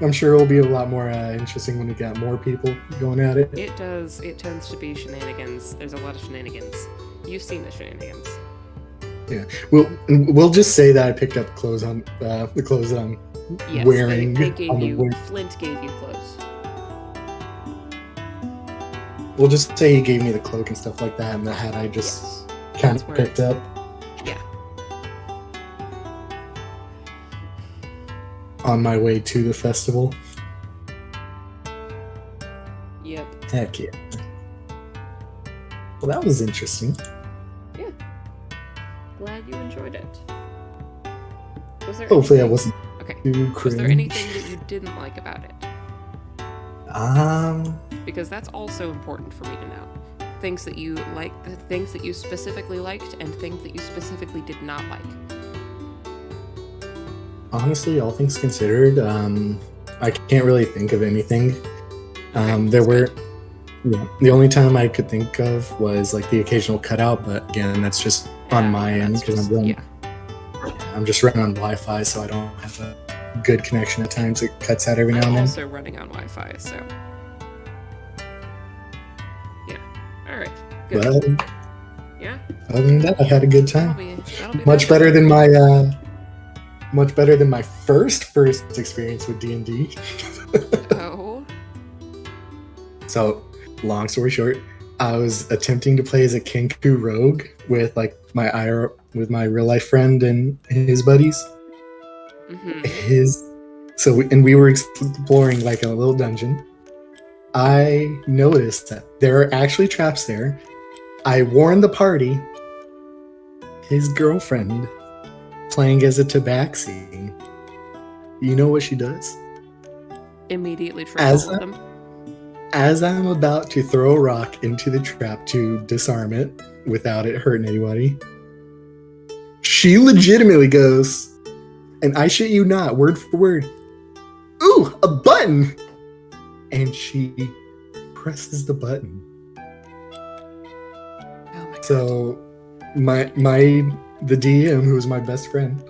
I'm sure it'll be a lot more interesting when we got more people going at it. It does. It tends to be shenanigans. There's a lot of shenanigans You've seen the shenanigans. Yeah. We'll just say that I picked up clothes on the clothes that I'm Yes, wearing. they gave on the you. way. Flint gave you clothes. We'll just say he gave me the cloak and stuff like that, and the hat I just Yes. kind That's of where- picked up Yeah. on my way to the festival. Yep. Heck yeah. Well, that was interesting. Yeah. Glad you enjoyed it. Was there Hopefully, I anything- wasn't Okay. too Was cringe. there anything that you didn't like about it? Because that's also important for me to know. Things that you liked, the things that you specifically liked, and things that you specifically did not like. Honestly, all things considered, I can't really think of anything. There that's were, good. yeah, the only time I could think of was like the occasional cutout, but again, that's just on my end that's because just- I'm just running on Wi-Fi, so I don't have a good connection at times. It cuts out every now I'm and then. also running on Wi-Fi, so yeah. All right. Good. But Yeah. other than that, I had a good time. That'll be Much that. better than my first experience with D&D. Oh. So, long story short, I was attempting to play as a Kenku rogue with like my real life friend and his buddies. Mm-hmm. We were exploring like a little dungeon. I noticed that there are actually traps there. I warned the party. His girlfriend, playing as a tabaxi. You know what she does? Immediately As trouble with them. As I'm about to throw a rock into the trap to disarm it without it hurting anybody, she legitimately goes, and I shit you not, word for word, "Ooh, a button!" And she presses the button. Oh my god. So the DM, who was my best friend,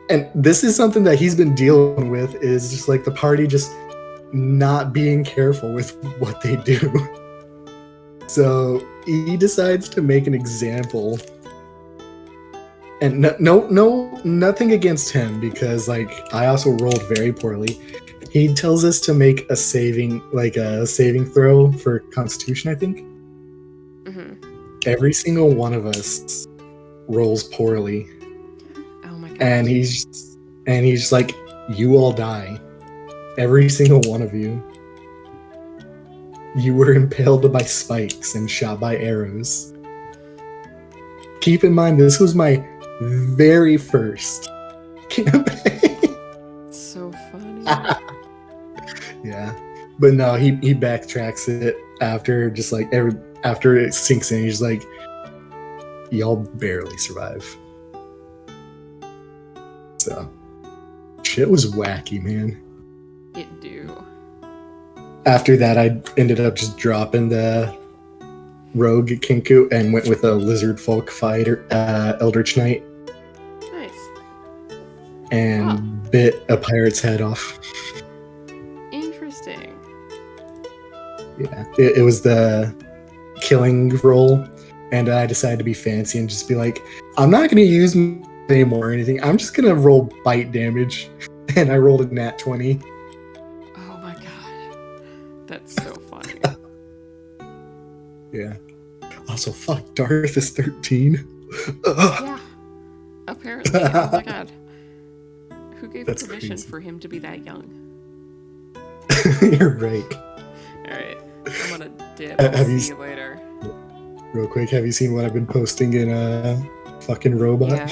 and this is something that he's been dealing with, is just like the party just not being careful with what they do. So he decides to make an example, and nothing against him, because like I also rolled very poorly. He tells us to make a saving throw for Constitution, I think. Mm-hmm. Every single one of us rolls poorly, Oh my god. and he's just like, "You all die. Every single one of you. You were impaled by spikes and shot by arrows." Keep in mind, this was my very first campaign. It's so funny. Yeah, but no, he backtracks it after after it sinks in. He's like, "Y'all barely survive." So shit was wacky, man. It do. After that, I ended up just dropping the rogue Kinku and went with a lizard folk fighter, Eldritch Knight, Nice. and bit a pirate's head off. Interesting. Yeah, it was the killing roll, and I decided to be fancy and just be like, "I'm not going to use anymore or anything. I'm just going to roll bite damage," and I rolled a nat 20. Oh my god. That's so funny. Yeah. Also, fuck, Darth is 13. Ugh. Yeah. Apparently. Oh my god. Who gave That's permission crazy. for him to be that young? You're right. Alright. I'm gonna dip. Have See you you later. Real quick, have you seen what I've been posting in fucking robot? Yeah.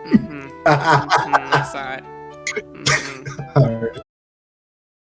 Mm-hmm. I saw it. Mm-hmm. All